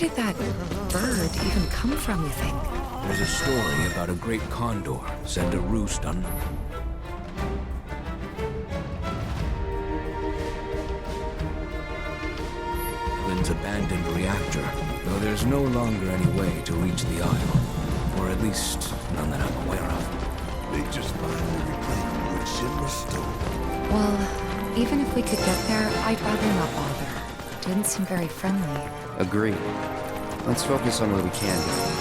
did that bird even come from, you think? There's a story about a great condor said to roost on... Lynn's abandoned reactor, though there's no longer any way to reach the Isle. Or at least, none that I'm aware of. They just finally reclaimed what Shinra stole. Well, even if we could get there, I'd rather not bother. Didn't seem very friendly. Agreed. Let's focus on what we can do.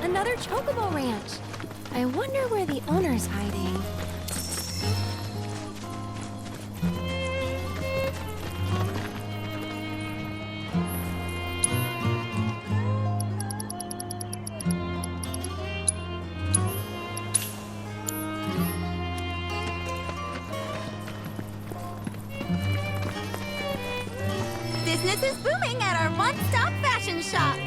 Another chocobo ranch. I wonder where the owner's hiding. Business is booming at our one-stop fashion shop.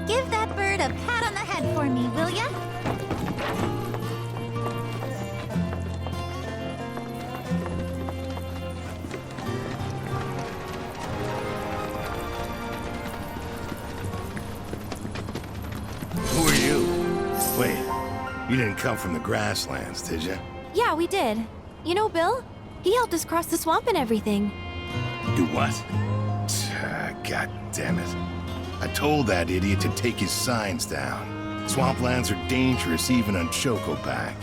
Give that bird a pat on the head for me, will ya? Who are you? Wait, you didn't come from the grasslands, did you? Yeah, we did. You know Bill? He helped us cross the swamp and everything. Do what? God damn it. I told that idiot to take his signs down. Swamplands are dangerous even on Chocoback.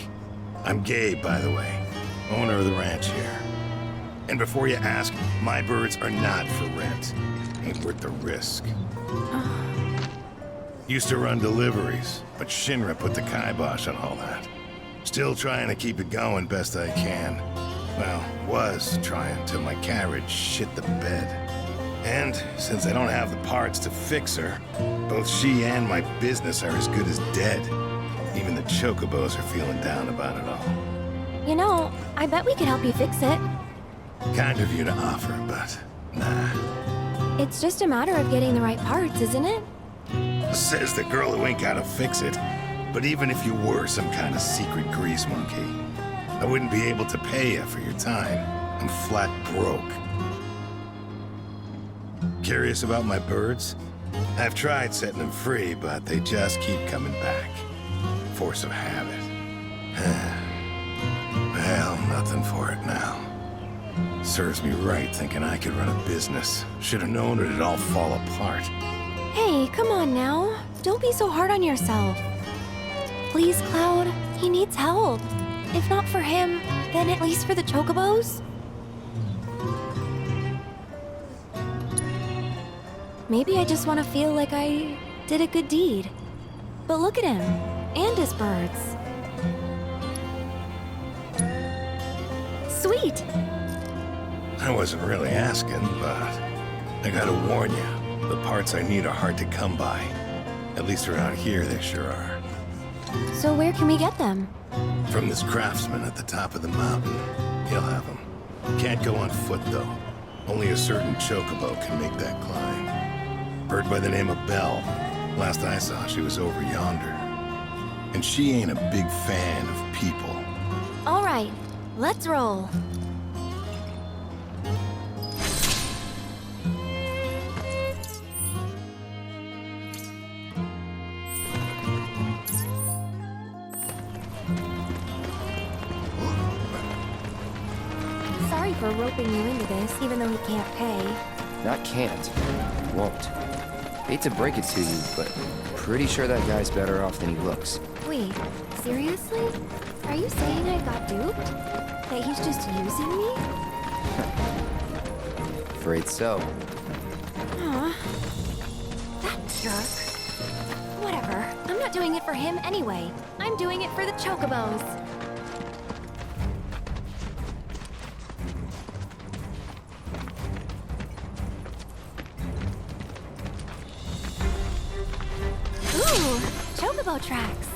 I'm Gabe, by the way, owner of the ranch here. And before you ask, my birds are not for rent. Ain't worth the risk. Used to run deliveries, but Shinra put the kibosh on all that. Still trying to keep it going best I can. Well, was trying till my carriage shit the bed. And since I don't have the parts to fix her, both she and my business are as good as dead. Even the chocobos are feeling down about it all. You know, I bet we could help you fix it. Kind of you to offer, but nah. It's just a matter of getting the right parts, isn't it? Says the girl who ain't gotta fix it. But even if you were some kind of secret grease monkey, I wouldn't be able to pay you for your time. I'm flat broke. Curious about my birds? I've tried setting them free, but they just keep coming back. Force of habit. Well, nothing for it now. Serves me right thinking I could run a business. Should have known it'd all fall apart. Hey, come on now. Don't be so hard on yourself. Please, Cloud. He needs help. If not for him, then at least for the chocobos. Maybe I just want to feel like I did a good deed. But look at him, and his birds. Sweet! I wasn't really asking, but I gotta warn you, the parts I need are hard to come by. At least around here, they sure are. So where can we get them? From this craftsman at the top of the mountain. He'll have them. Can't go on foot, though. Only a certain chocobo can make that climb. Bird by the name of Bell. Last I saw, she was over yonder. And she ain't a big fan of people. All right, let's roll. Sorry for roping you into this, even though he can't pay. Not can't. Won't. Hate to break it to you, but pretty sure that guy's better off than he looks. Wait, seriously? Are you saying I got duped? That he's just using me? Afraid so. Aw. That jerk. Whatever. I'm not doing it for him anyway. I'm doing it for the chocobos. Ooh, chocobo tracks.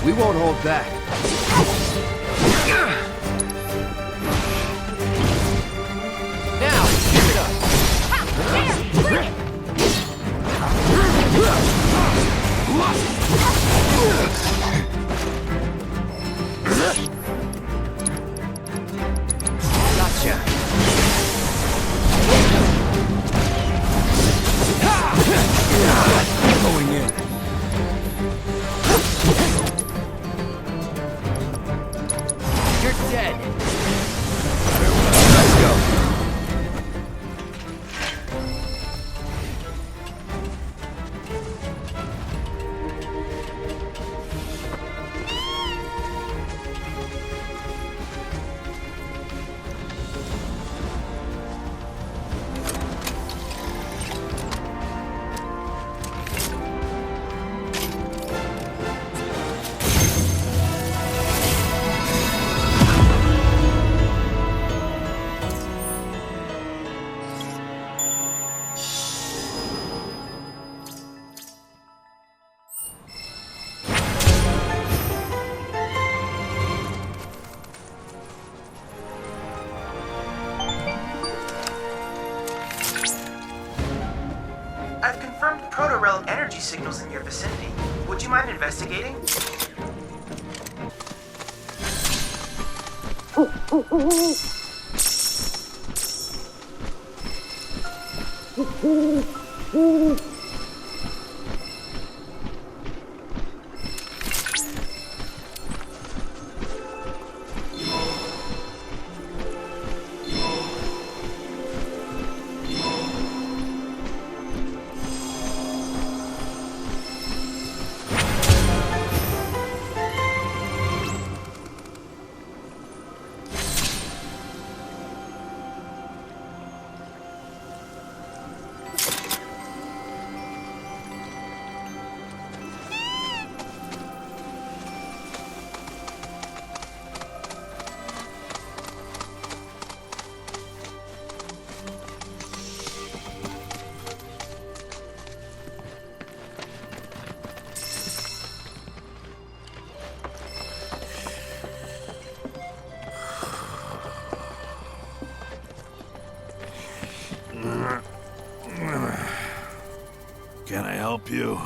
We won't hold back. Now, give it up. Gotcha. Going in. You're dead. Let's go. I've confirmed proto-relic energy signals in your vicinity. Would you mind investigating? Can I help you?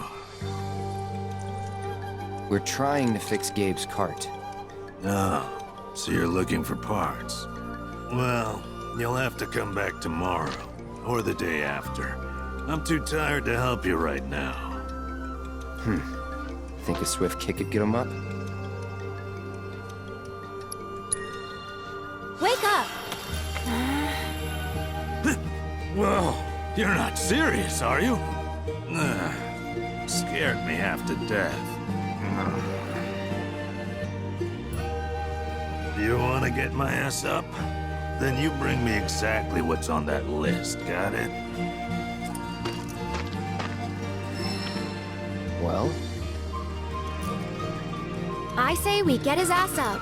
We're trying to fix Gabe's cart. Oh, so you're looking for parts. Well, you'll have to come back tomorrow, or the day after. I'm too tired to help you right now. Think a swift kick could get him up? Wake up! Whoa, you're not serious, are you? Scared me half to death. You want to get my ass up? Then you bring me exactly what's on that list, got it? Well? I say we get his ass up.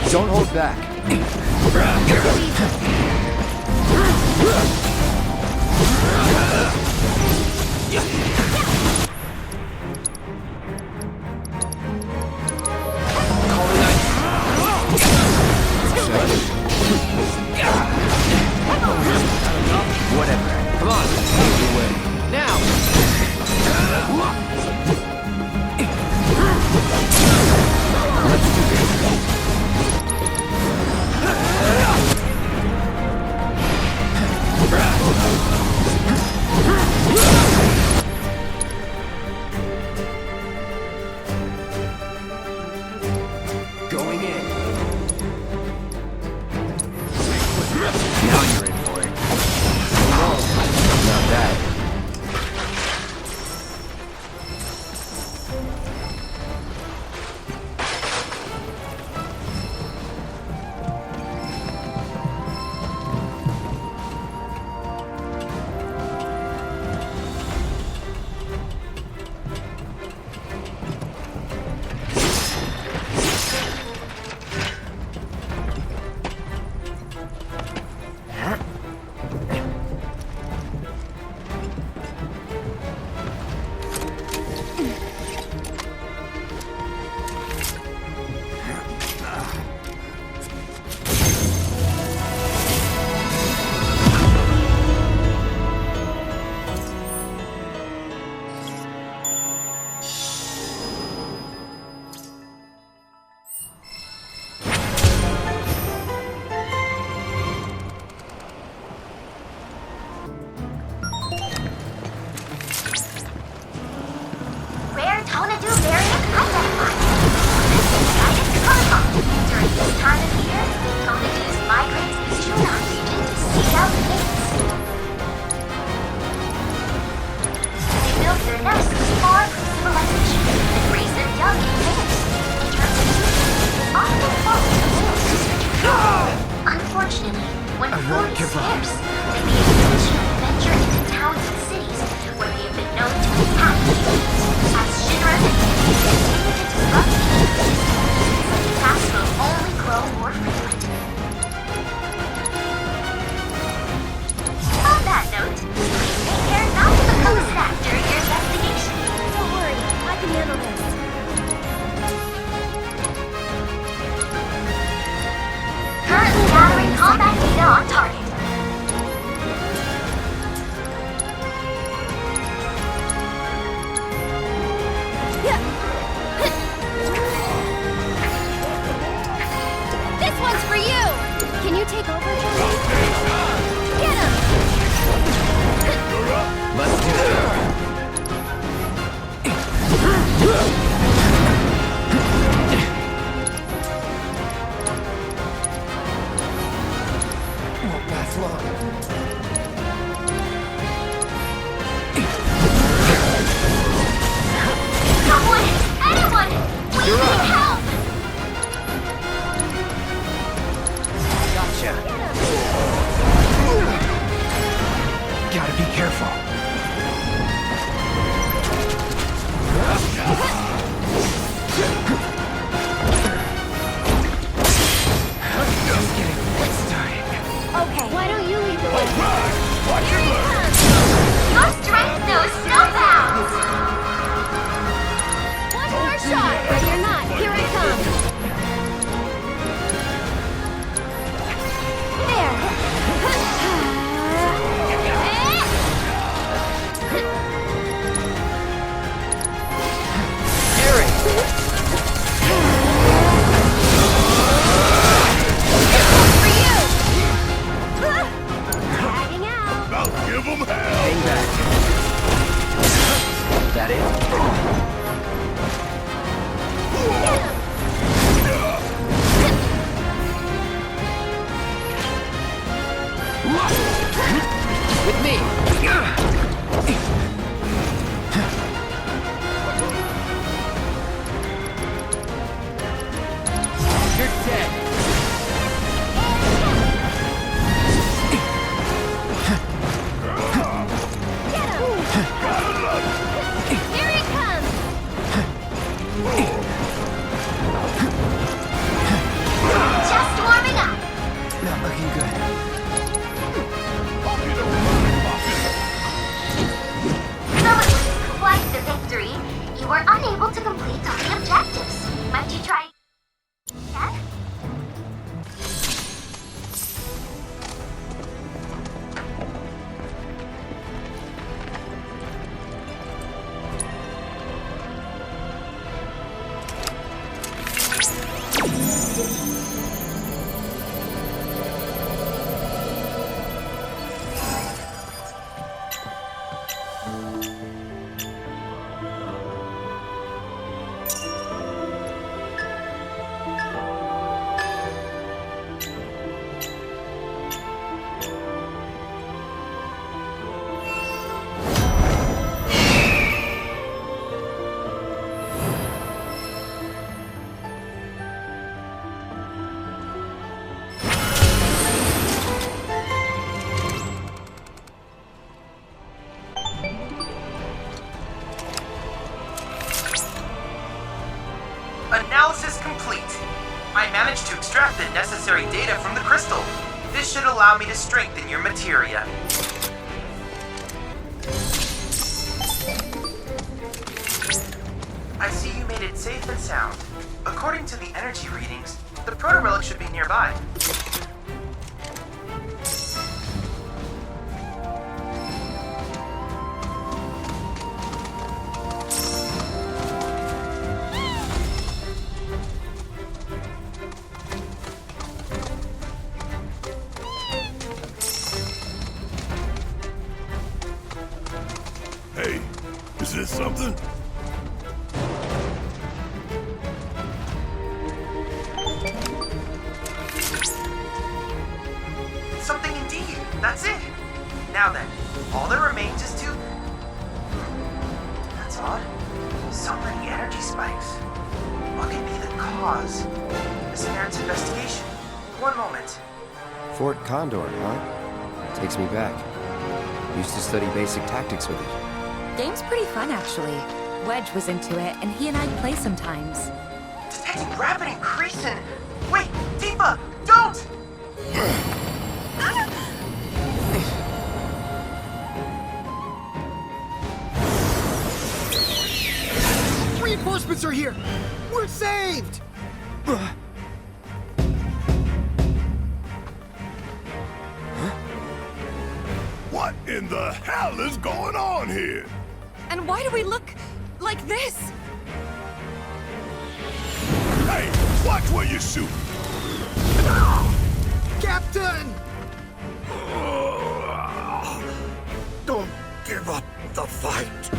Don't hold back. Whatever. Come on. Your way. Now. Let's do this. skips. They need intentional venture into towns and cities where they have been known to attack people. As Shinra's activities continue to disrupt the ecosystem, such attacks will only grow more frequent. On that note, please take care not to become a snack during your investigation. Don't worry, I can handle this. Currently gathering combat data on target. This one's for you! Can you take over, Johnny? Get him! Let's do it. Won't last long. Someone! Anyone! We need help! Gotcha. Gotta be careful. Just getting started. Okay, why don't you lead the way? Your strength knows no bounds! One more shot! Ready or not, here it comes! I'll give them hell! Hang back. That it? With me. You're dead. Here it comes! Just warming up! Not looking good. Though it was quite the victory, you were unable to complete all the objectives. Might you try again? Analysis complete. I managed to extract the necessary data from the crystal. This should allow me to strengthen your materia. I see you made it safe and sound. According to the energy readings, the proto-relic should be nearby. Hey, is this something? Something indeed. That's it. Now then, all that remains is to... That's odd. So many energy spikes. What could be the cause? This merits investigation. One moment. Fort Condor, huh? Takes me back. Used to study basic tactics with it. Game's pretty fun, actually. Wedge was into it, and he and I'd play sometimes. Detecting rapid increase in... Wait, Tifa, don't! Reinforcements are here! We're saved! What in the hell is going on here? And why do we look like this? Hey, watch where you shoot! Captain! Don't give up the fight!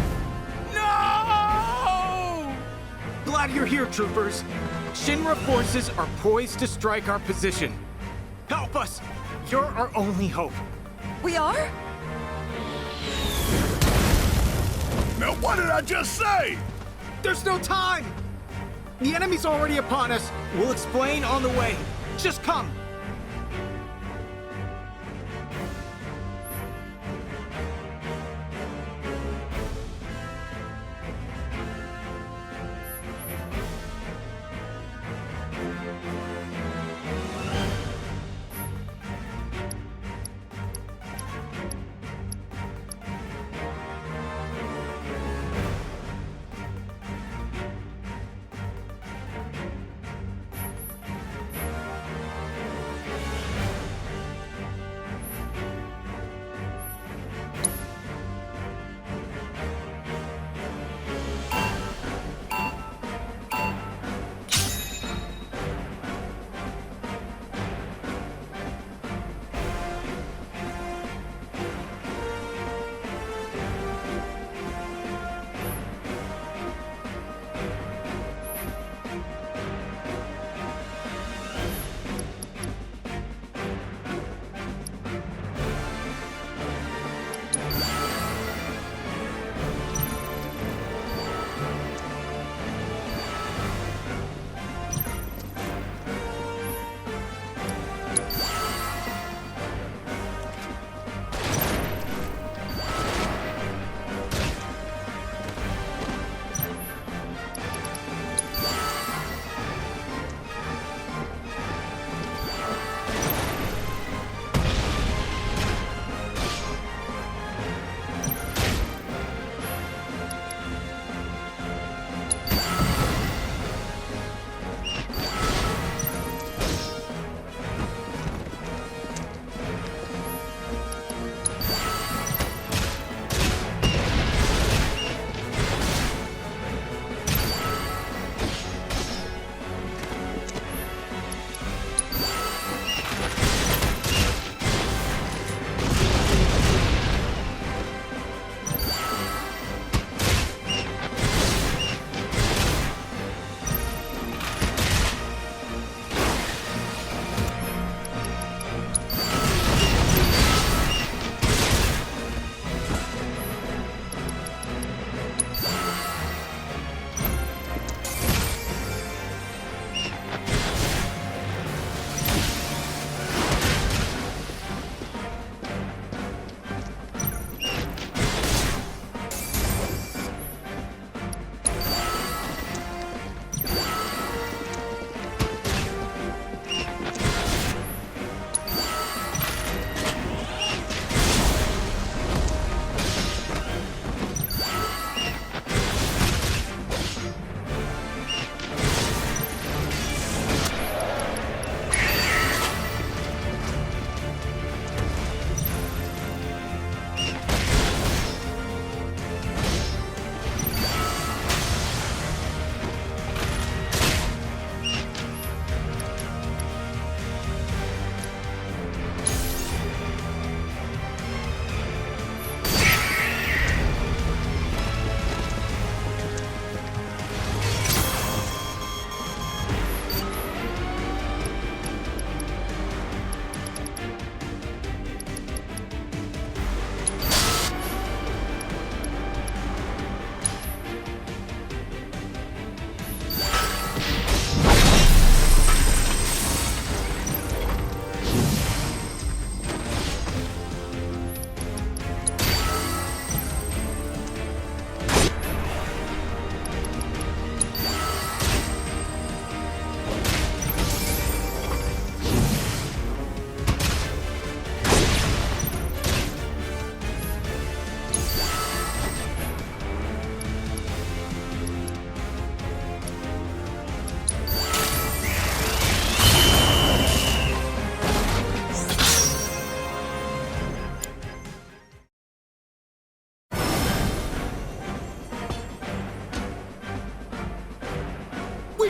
No! Glad you're here, troopers. Shinra forces are poised to strike our position. Help us! You're our only hope. We are? Now what did I just say? There's no time! The enemy's already upon us. We'll explain on the way. Just come.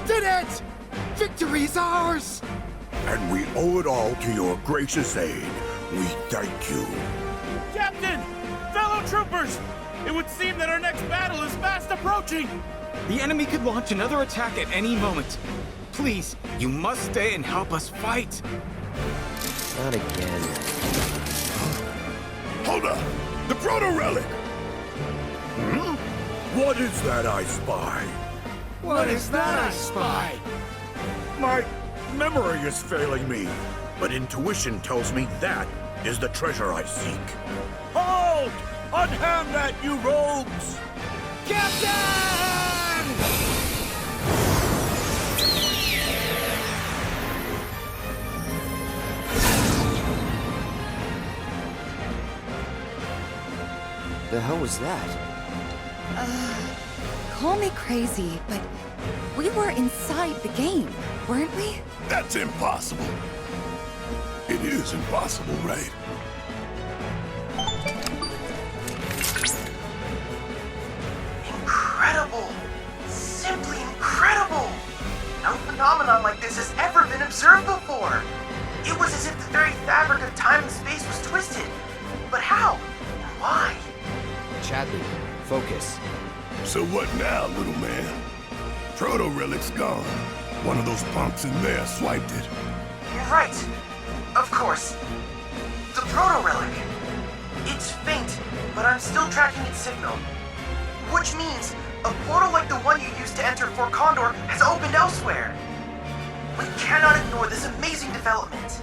did it! Victory is ours! And we owe it all to your gracious aid. We thank you. Captain! Fellow troopers! It would seem that our next battle is fast approaching! The enemy could launch another attack at any moment. Please, you must stay and help us fight. Not again. Hold up! The proto-relic! Hmm? What is that I spy? What is that I spy? My memory is failing me, but intuition tells me that is the treasure I seek. Hold! Unhand that, you rogues! Captain! The hell was that? Call me crazy, but we were inside the game, weren't we? That's impossible. It is impossible, right? Incredible! Simply incredible! No phenomenon like this has ever been observed before! It was as if the very fabric of time and space was twisted. But how? And why? Chadley, focus. So what now, little man? Proto-relic's gone. One of those punks in there swiped it. You're right. Of course. The proto-relic. It's faint, but I'm still tracking its signal. Which means a portal like the one you used to enter Fort Condor has opened elsewhere. We cannot ignore this amazing development.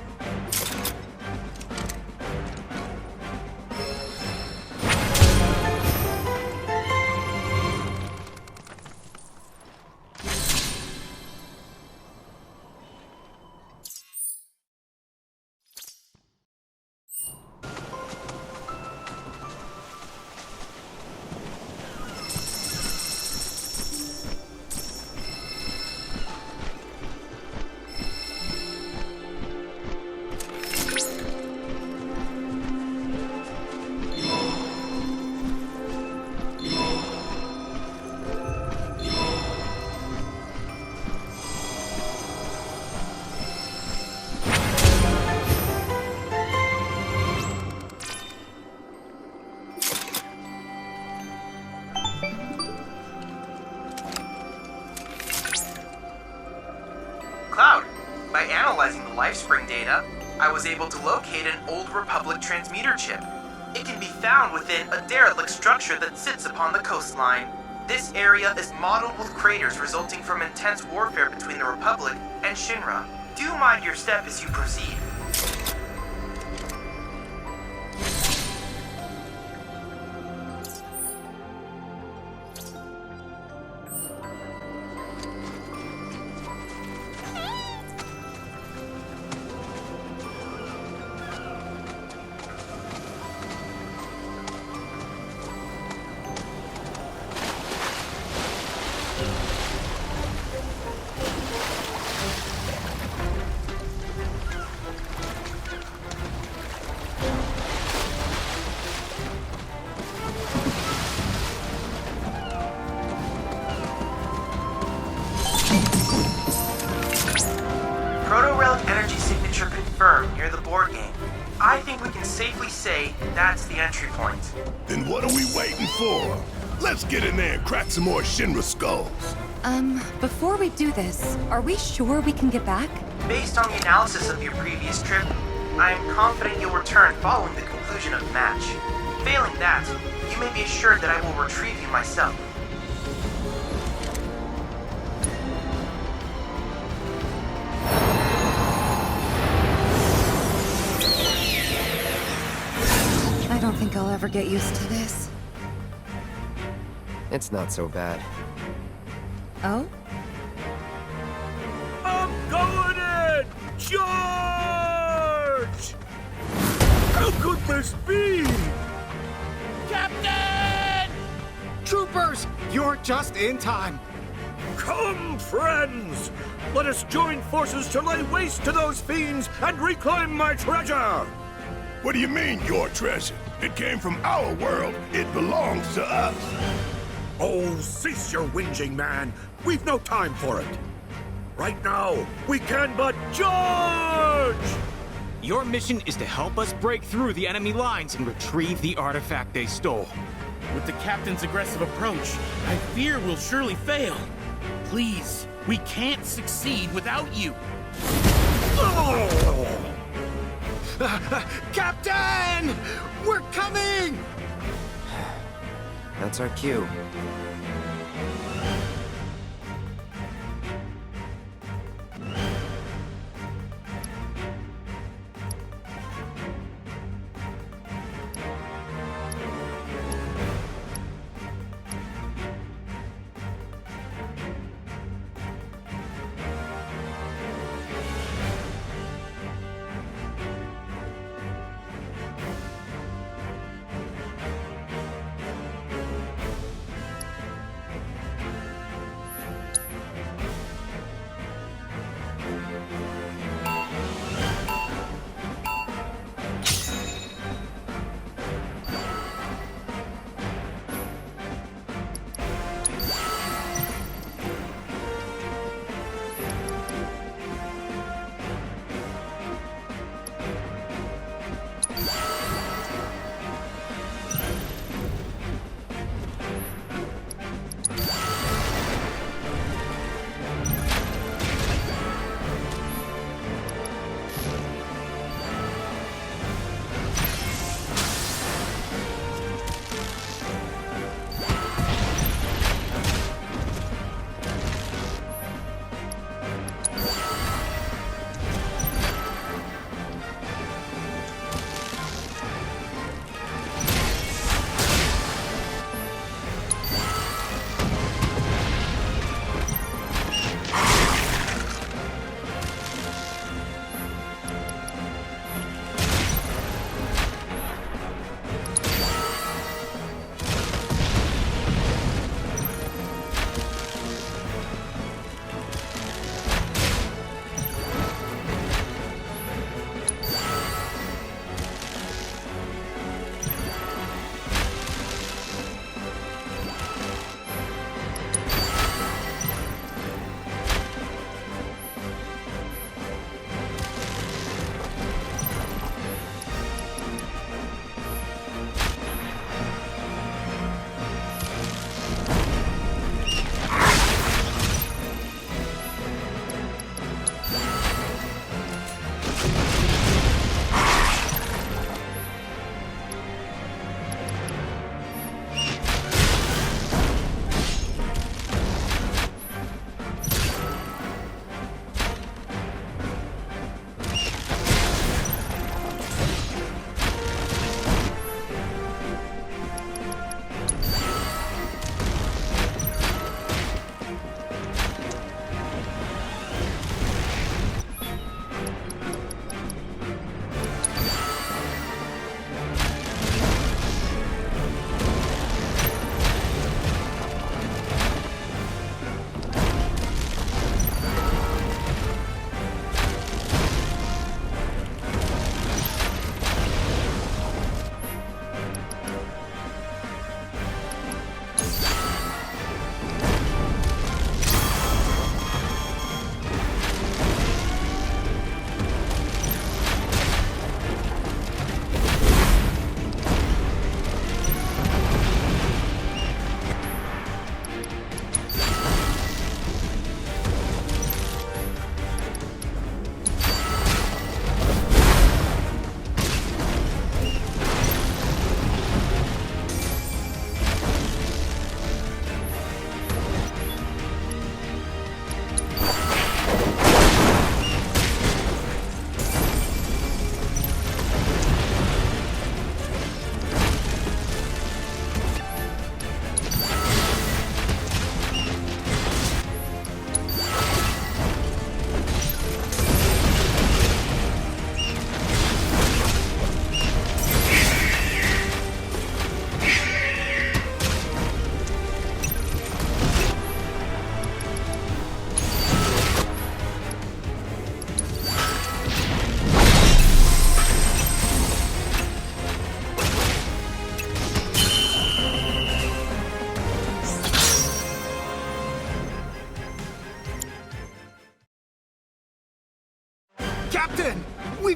Cloud, by analyzing the LifeSpring data, I was able to locate an old Republic transmuter chip. It can be found within a derelict structure that sits upon the coastline. This area is modeled with craters resulting from intense warfare between the Republic and Shinra. Do mind your step as you proceed. Proto-relic energy signature confirmed near the board game. I think we can safely say that's the entry point. Then what are we waiting for? Let's get in there and crack some more Shinra skulls. Before we do this, are we sure we can get back? Based on the analysis of your previous trip, I am confident you'll return following the conclusion of the match. Failing that, you may be assured that I will retrieve you myself. I don't think I'll ever get used to this. It's not so bad. Oh? I'm going in! Charge! How could this be? Captain! Troopers, you're just in time. Come, friends! Let us join forces to lay waste to those fiends and reclaim my treasure! What do you mean, your treasure? It came from our world. It belongs to us. Oh, cease your whinging, man. We've no time for it. Right now, we can but charge! Your mission is to help us break through the enemy lines and retrieve the artifact they stole. With the captain's aggressive approach, I fear we'll surely fail. Please, we can't succeed without you. Captain! We're coming! That's our cue.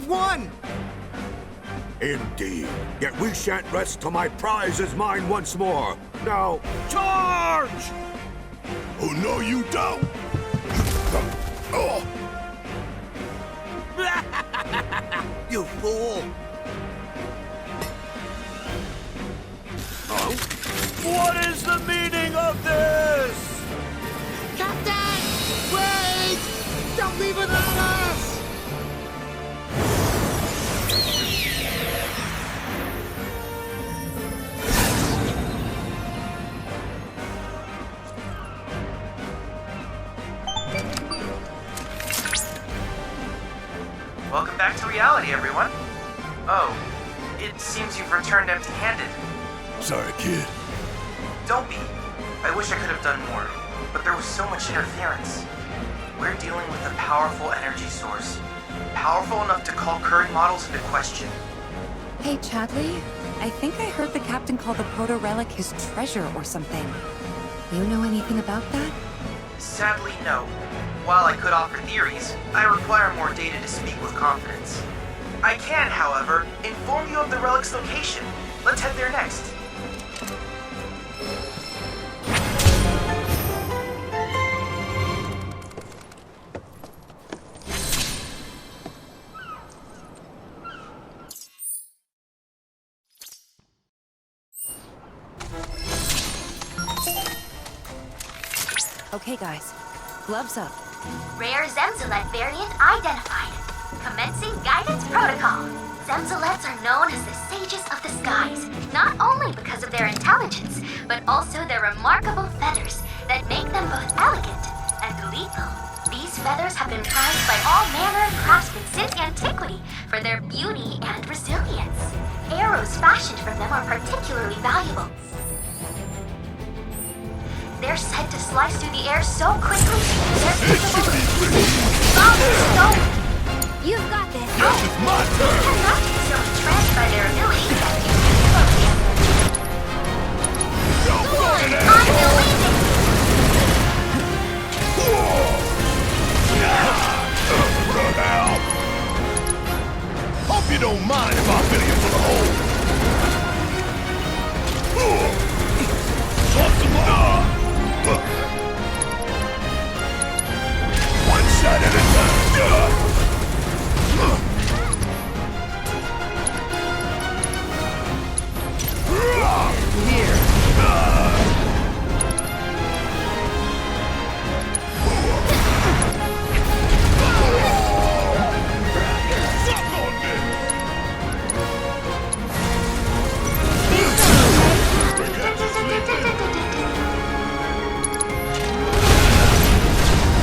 won! Indeed. Yet we shan't rest till my prize is mine once more. Now, charge! Oh, no, you don't! Oh. You fool! Oh? What is the meaning of this? Captain! Wait! Don't leave without us! Welcome back to reality, everyone. Oh, it seems you've returned empty-handed. Sorry, kid. Don't be. I wish I could have done more, but there was so much interference. We're dealing with a powerful energy source. Powerful enough to call current models into question. Hey, Chadley, I think I heard the captain call the proto-relic his treasure or something. You know anything about that? Sadly, no. While I could offer theories, I require more data to speak with confidence. I can, however, inform you of the relic's location. Let's head there next. Okay, guys. Gloves up. Rare Zemzalet variant identified. Commencing guidance protocol. Zemzalets are known as the sages of the skies, not only because of their intelligence, but also their remarkable feathers that make them both elegant and lethal. These feathers have been prized by all manner of craftsmen since antiquity for their beauty and resilience. Arrows fashioned from them are particularly valuable. They're said to slice through the air so quickly, they're capable of solid stone. You've got this. Yes, it's my turn! Cannot be so entranced by their ability that you can focus. Don't Go on, fucking I believe it! What the hell? Hope you don't mind if I fill you full of holes. Want some more? One shot at a time.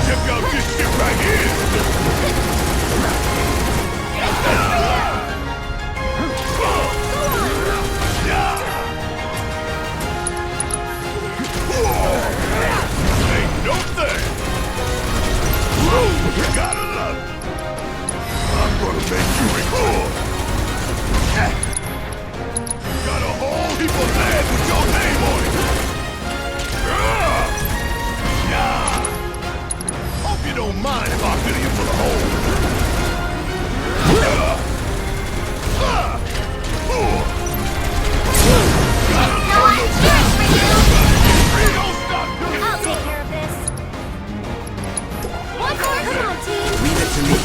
Check out this shit right here! Ain't no thing! You gotta love it! I'm gonna make you record! Got a whole heap of land with your name on it! Hope you don't mind if I fill you full of holes. I'll take care of this. One more. Come on, team. Leave it to me.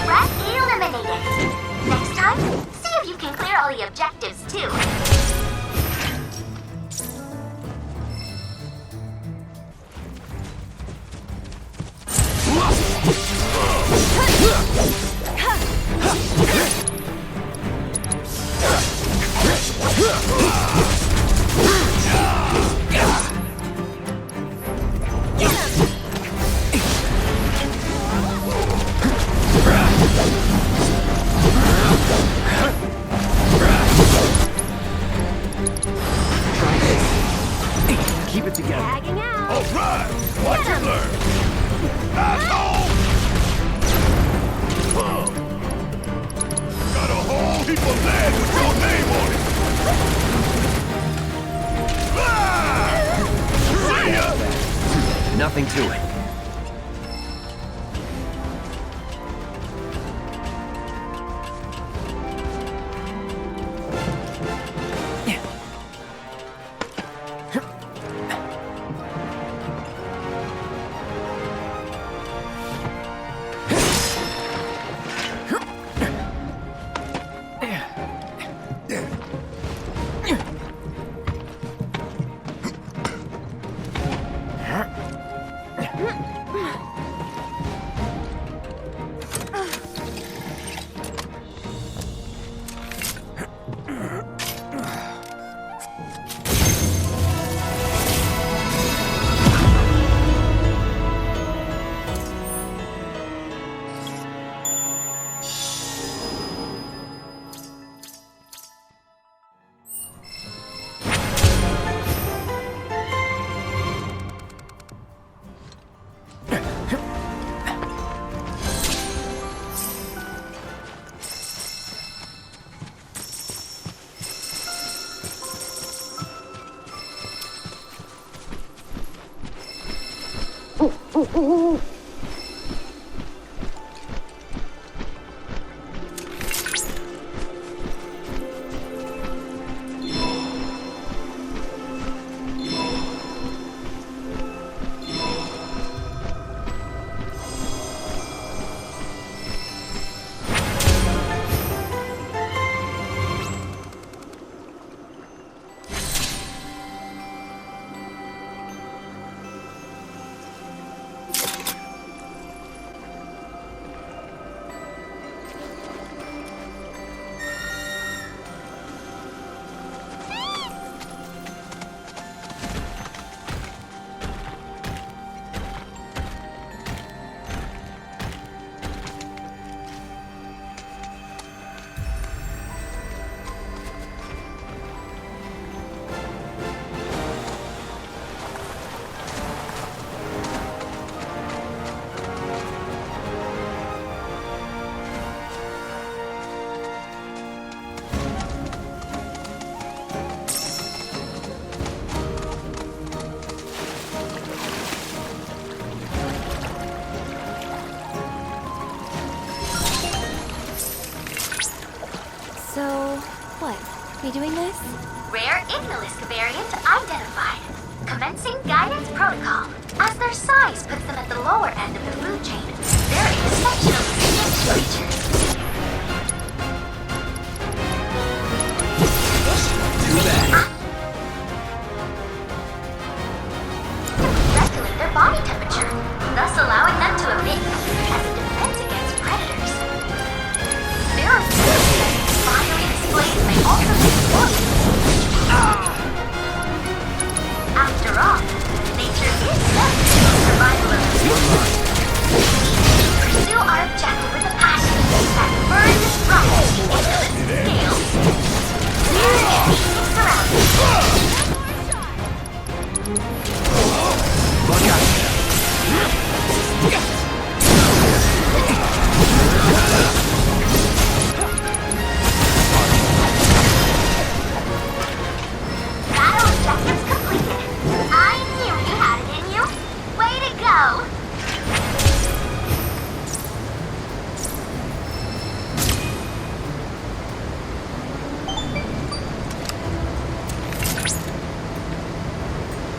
Rat eliminated. Next time, see if you can clear all the objectives too. Keep it together. Tagging out. All right, watch and learn. Asshole! Got a whole people dead with your name on it! See ya! Nothing to it. We doing this? Rare Ignilisc variant identified. Commencing guidance protocol. As their size puts them at the lower end of the food chain, they're exceptionally distinct creatures. Too bad. Regulate their body temperature, thus allowing them to emit heat as a defense against predators. Their ability as fiery displays may also be exploited. After all, nature is set for the survival of the fittest. Pursue our objective with a passion that burns as bright as the Ignilisc scales. Clear the changing surroundings. Look out. Battle objectives completed. I knew you had it in you. Way to go.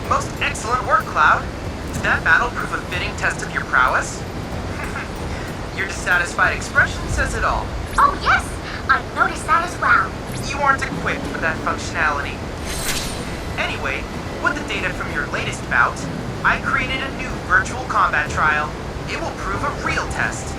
Most excellent work, Cloud. Did that battle prove a fitting test of your prowess? Your dissatisfied expression says it all. Oh yes, I noticed that as well. You aren't equipped for that functionality. Anyway, with the data from your latest bout, I created a new virtual combat trial. It will prove a real test.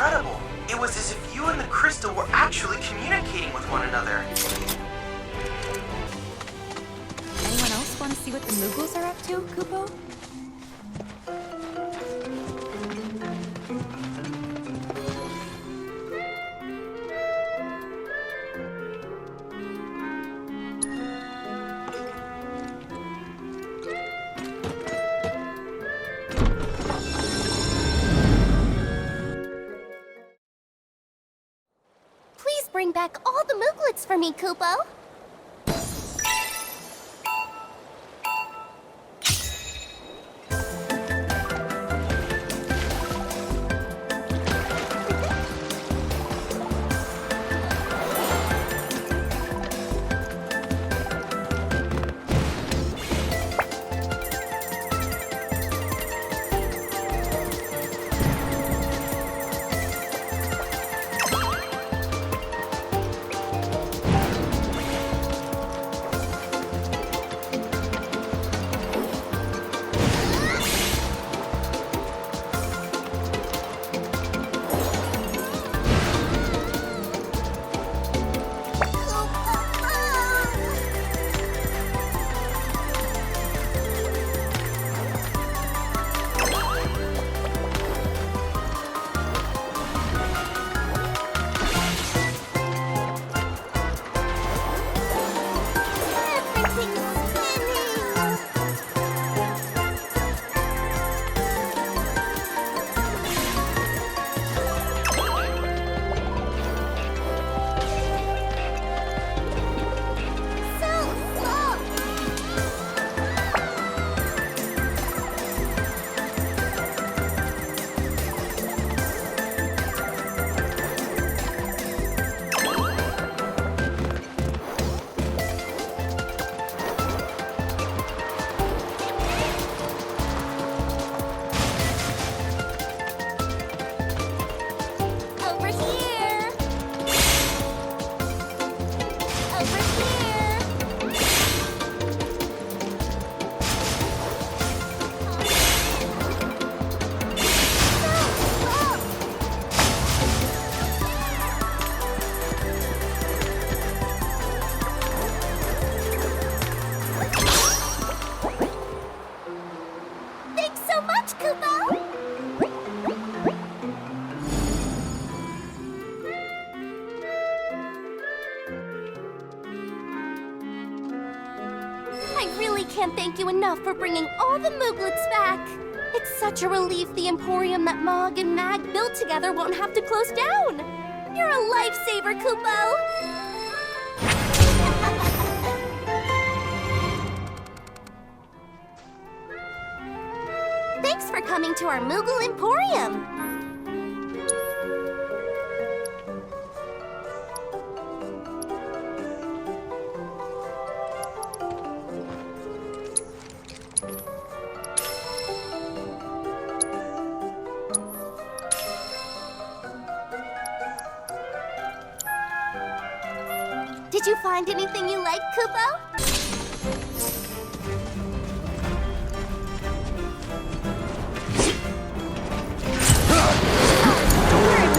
incredible. It was as if you and the crystal were actually communicating with one another. Anyone else want to see what the Moogles are up to, Kupo? Please bring back all the Mooglets for me, Kupo. Can't thank you enough for bringing all the Mooglets back. It's such a relief the Emporium that Mog and Mag built together won't have to close down. You're a lifesaver, Kupo. Thanks for coming to our Moogle Emporium. Did you find anything you like, Kupo?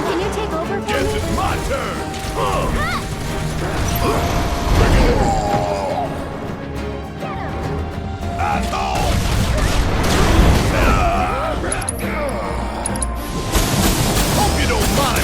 Can you take over for me? Guess it's my turn! Hope you don't mind.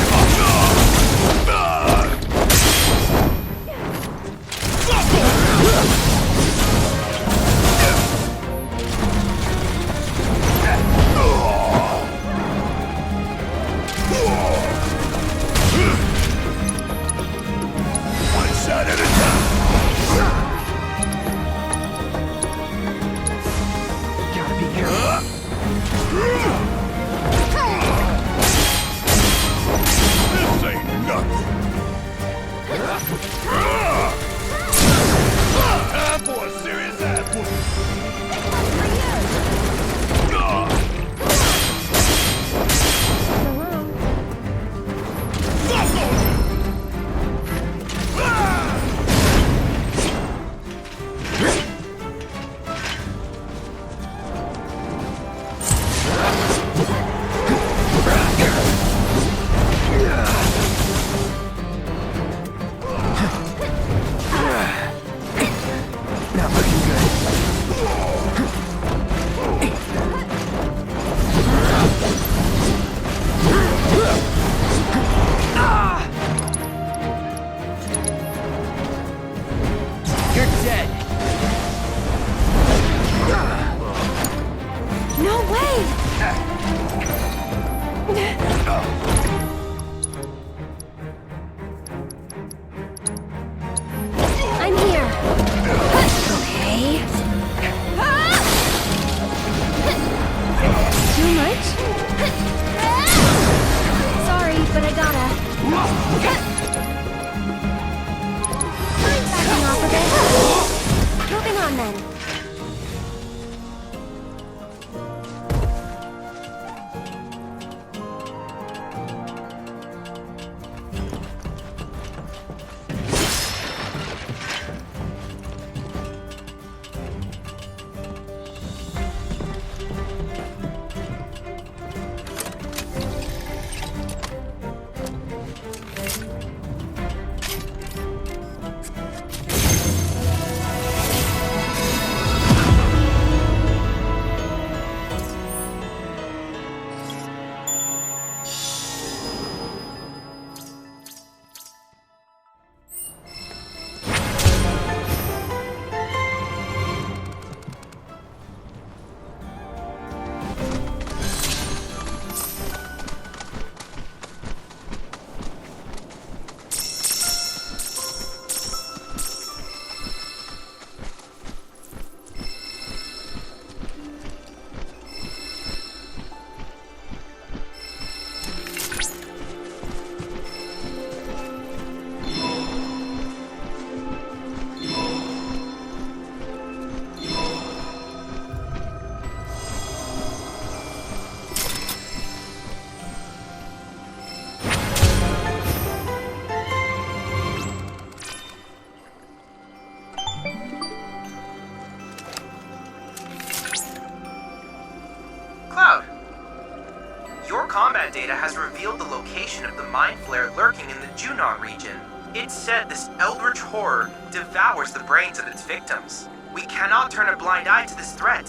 Your combat data has revealed the location of the mind flare lurking in the Junon region. It's said this eldritch horde devours the brains of its victims. We cannot turn a blind eye to this threat.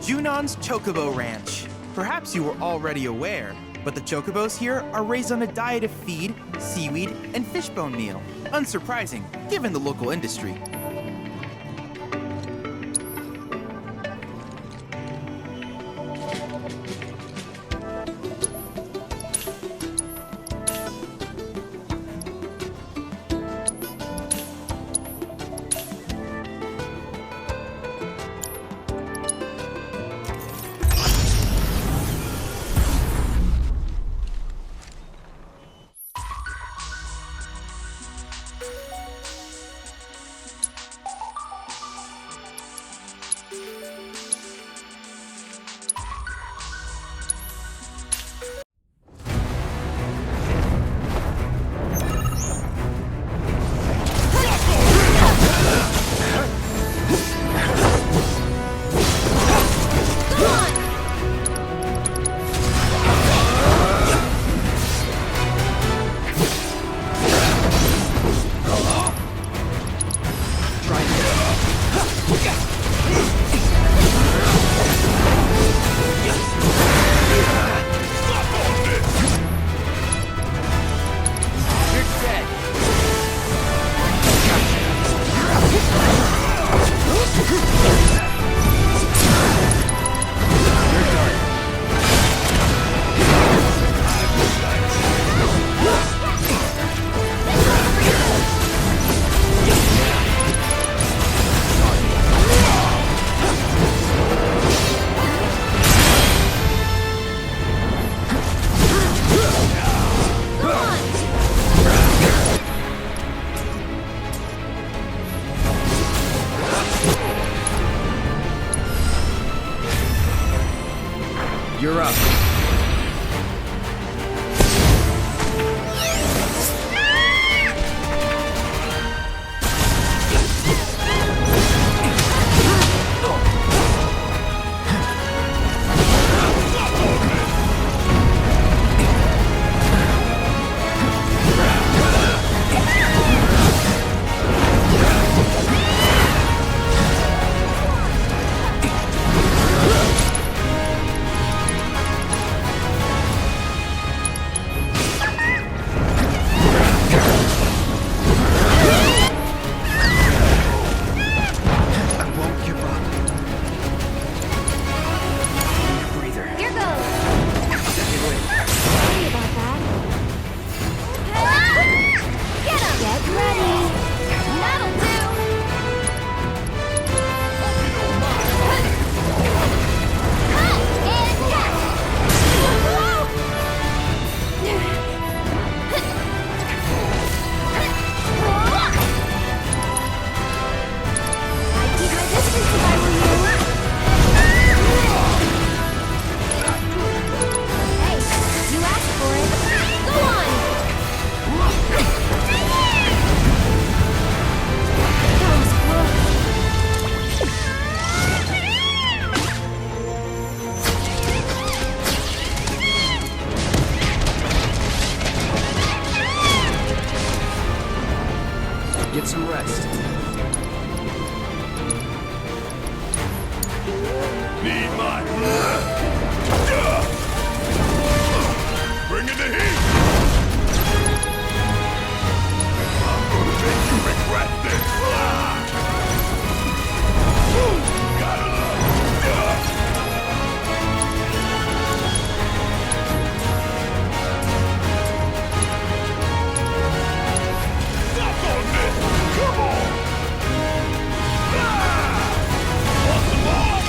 Junon's Chocobo Ranch. Perhaps you were already aware, but the chocobos here are raised on a diet of feed, seaweed, and fishbone meal. Unsurprising, given the local industry. You're up. Get some rest. Need my bring in the heat! I'm gonna make you regret this! Gotta love! Stop on this! Come on! Want some more?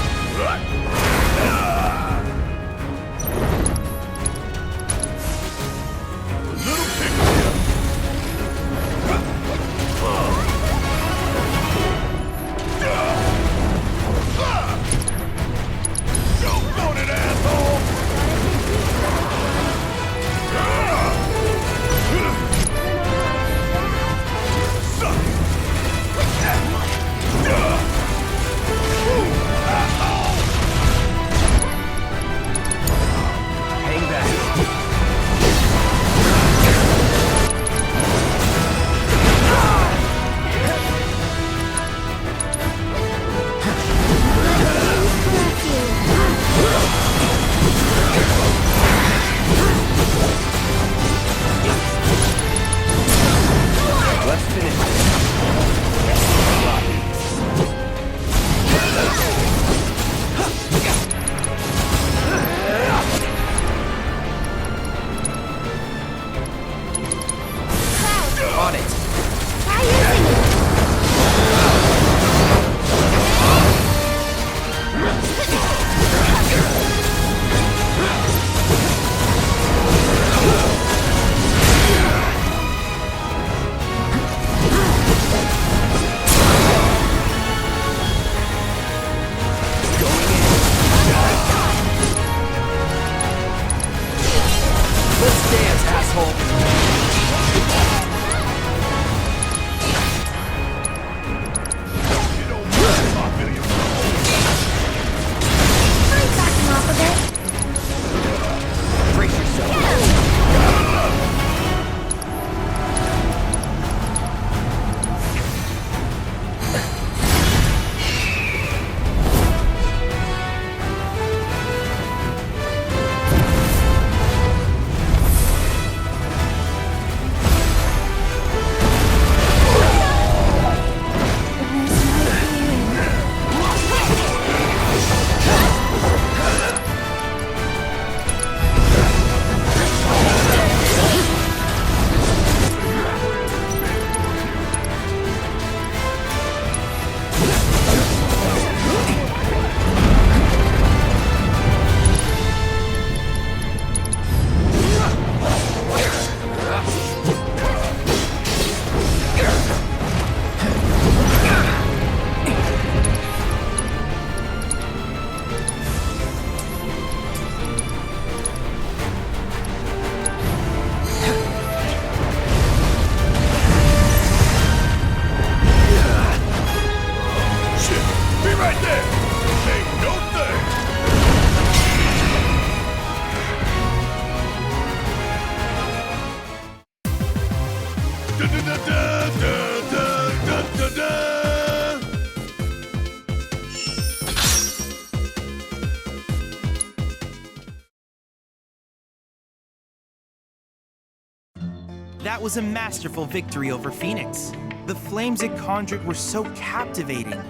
That was a masterful victory over Phoenix. The flames it conjured were so captivating.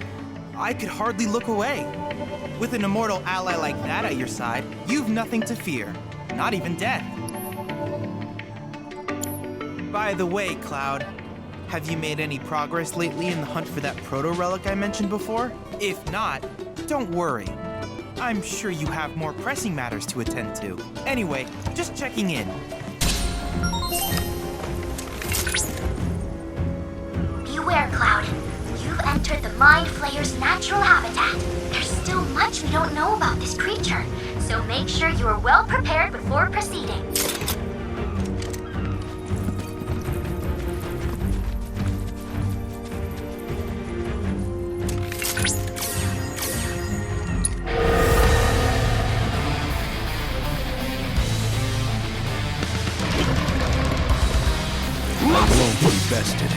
I could hardly look away. With an immortal ally like that at your side, you've nothing to fear, not even death. By the way, Cloud, have you made any progress lately in the hunt for that proto-relic I mentioned before? If not, don't worry. I'm sure you have more pressing matters to attend to. Anyway, just checking in. Beware, Cloud. You've entered the Mind Flayer's natural habitat. There's still much we don't know about this creature, so make sure you are well prepared before proceeding. Bested.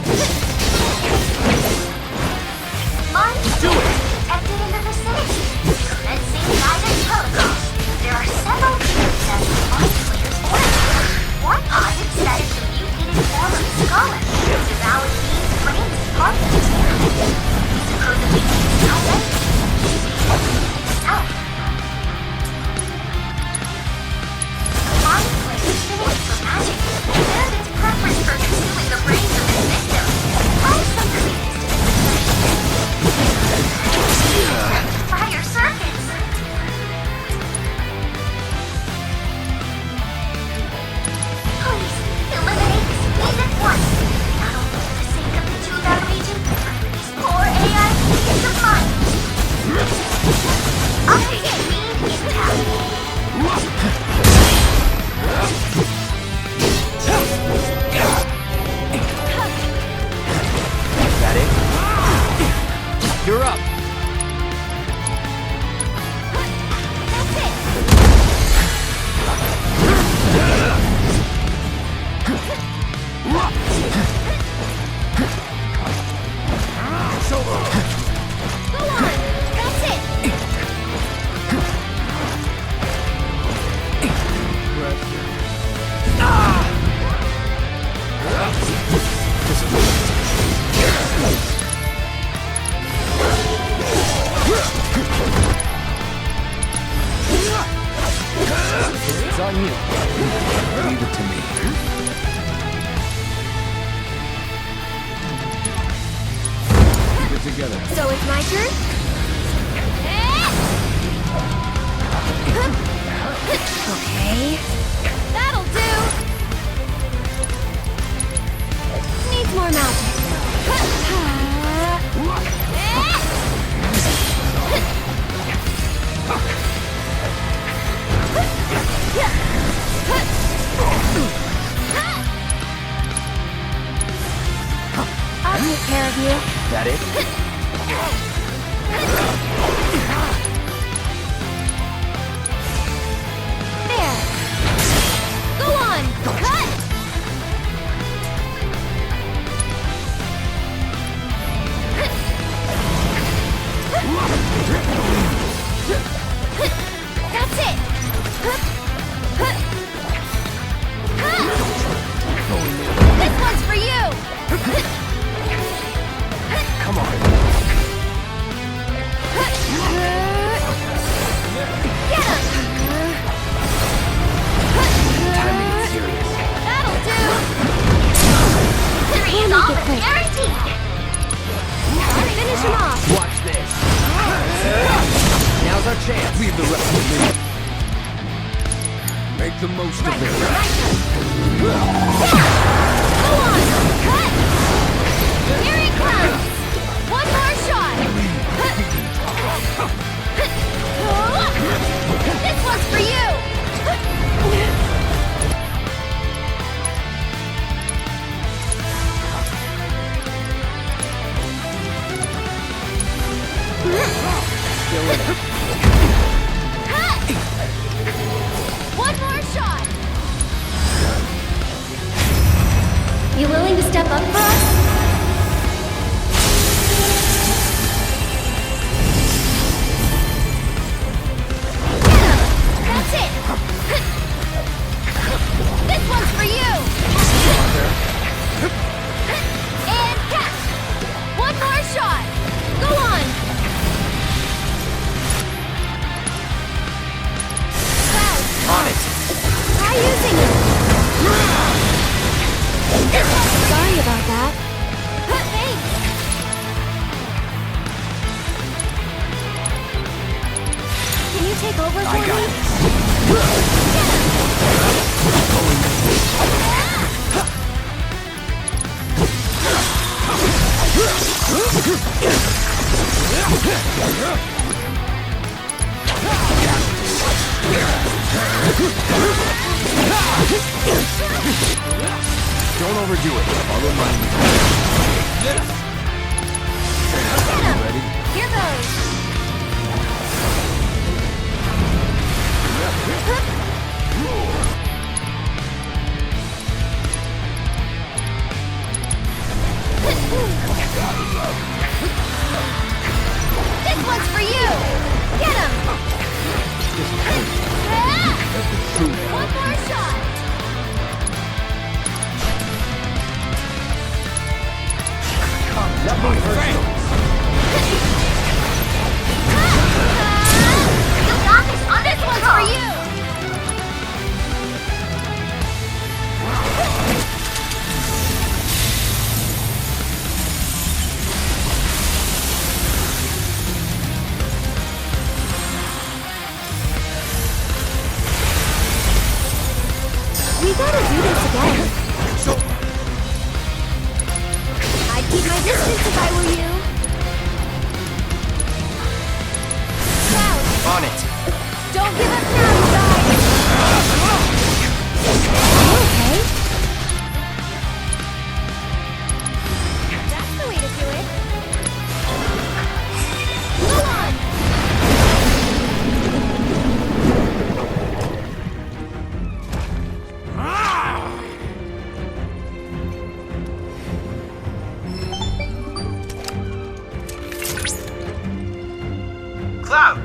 Mind Flayers detected in the vicinity. Commencing guidance protocol. There are several theories as to Mind Flayer's origin. One posits that it's a mutated form of Scholar, devoured beings' brains as part of its experiment. Supposedly it's self-entity, itself. Mind Flayer's feelings for magic, and its preference for consuming the brains of its victims. Find some credence to this fire circuits. Please, eliminate this fiend at once. Not only for the sake of the Juda region, but for these poor AI beings of mine. Update fiend intact. That it? You're up. Go on! That's it! It's on you. Leave it to me. Keep it together. So it's my turn? Okay. That'll do! Needs more magic. I'll take care of you. That it? There. Go on. Cut. That's it. This one's for you. Come on. Get him. Time to get serious. That'll do. Three all but guaranteed. Finish him off. Watch this. Now's our chance. Leave the rest to me. Make the most of it. Go on. Cut. Here he comes. One more shot. This one's for you. Still in it. Cut. One more shot. over for I got me? Don't overdo it. Follow my lead. Ready? Here goes. This one's for you! Get him! One more shot! Let me hurt you. You got this on this one's for you! We gotta do this again. I'd keep my distance if I were you. Cloud, On it. don't give up now, you guys! You okay? That's the way to do it. Go on! Cloud,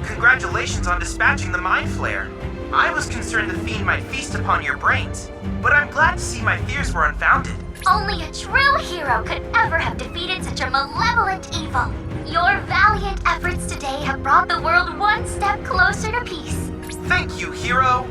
congratulations on dispatching the Mind Flayer. I was concerned the fiend might feast upon your brains, but I'm glad to see my fears were unfounded. Only a true hero could ever have defeated such a malevolent evil. Your valiant efforts today have brought the world one step closer to peace. Thank you, hero.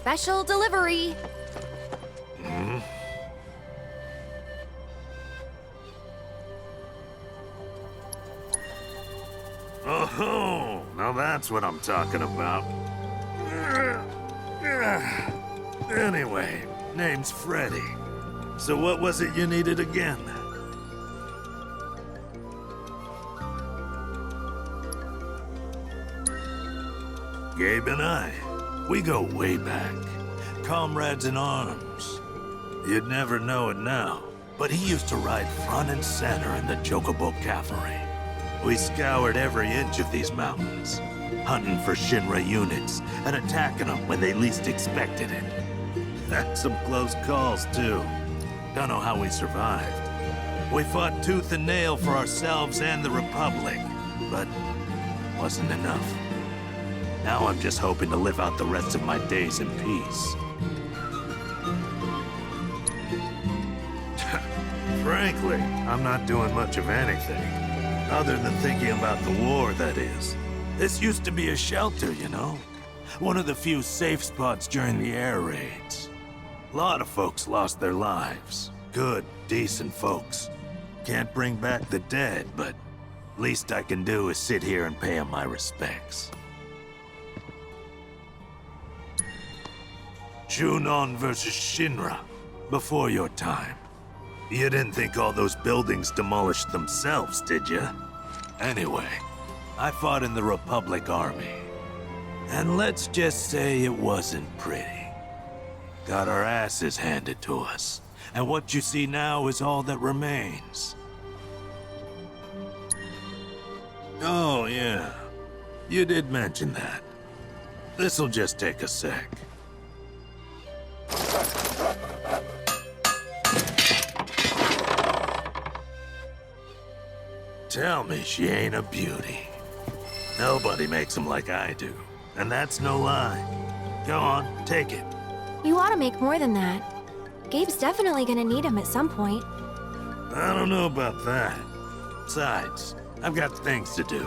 Special delivery. Oh, now that's what I'm talking about. Anyway, name's Freddy. So what was it you needed again? Gabe and I, we go way back. Comrades in arms. You'd never know it now, but he used to ride front and center in the Chocobo Cavalry. We scoured every inch of these mountains, hunting for Shinra units and attacking them when they least expected it. Had some close calls, too. Don't know how we survived. We fought tooth and nail for ourselves and the Republic, but wasn't enough. Now I'm just hoping to live out the rest of my days in peace. Frankly, I'm not doing much of anything. Other than thinking about the war, that is. This used to be a shelter, you know? One of the few safe spots during the air raids. A lot of folks lost their lives. Good, decent folks. Can't bring back the dead, but least I can do is sit here and pay them my respects. Junon versus Shinra. Before your time. You didn't think all those buildings demolished themselves, did you? Anyway, I fought in the Republic Army. And let's just say it wasn't pretty. Got our asses handed to us. And what you see now is all that remains. Oh, yeah. You did mention that. This'll just take a sec. Tell me she ain't a beauty. Nobody makes them like I do. And that's no lie. Go on, take it. You ought to make more than that. Gabe's definitely gonna need him at some point. I don't know about that. Besides, I've got things to do.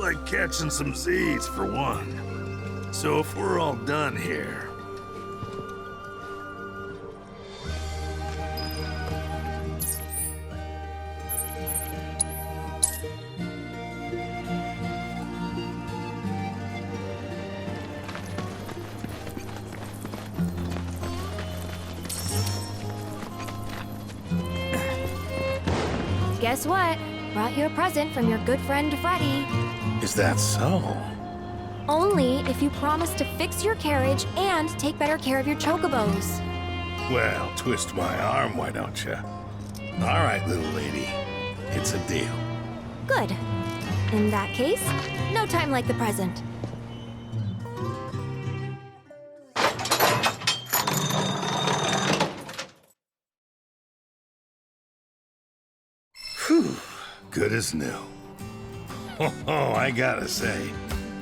Like catching some Z's for one. So if we're all done here... Guess what? Brought you a present from your good friend Freddy. Is that so? Only if you promise to fix your carriage and take better care of your chocobos. Well, twist my arm, why don't you? All right, little lady. It's a deal. Good. In that case, no time like the present. Whew, good as new. Oh, I gotta say,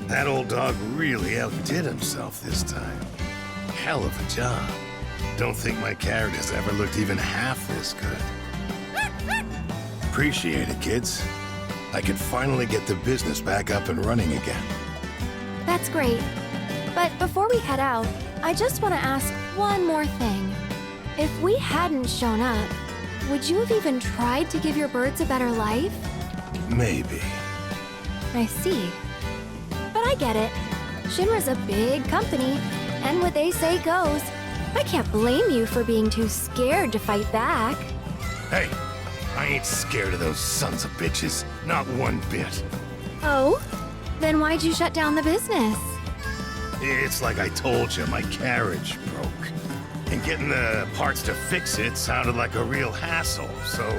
that old dog really outdid himself this time. Hell of a job. Don't think my carrot has ever looked even half this good. Appreciate it, kids. I could finally get the business back up and running again. That's great. But before we head out, I just want to ask one more thing. If we hadn't shown up, would you have even tried to give your birds a better life? Maybe. I see. But I get it. Shinra's a big company, and what they say goes. I can't blame you for being too scared to fight back. Hey, I ain't scared of those sons of bitches. Not one bit. Oh? Then why'd you shut down the business? It's like I told you, my carriage broke. And getting the parts to fix it sounded like a real hassle, So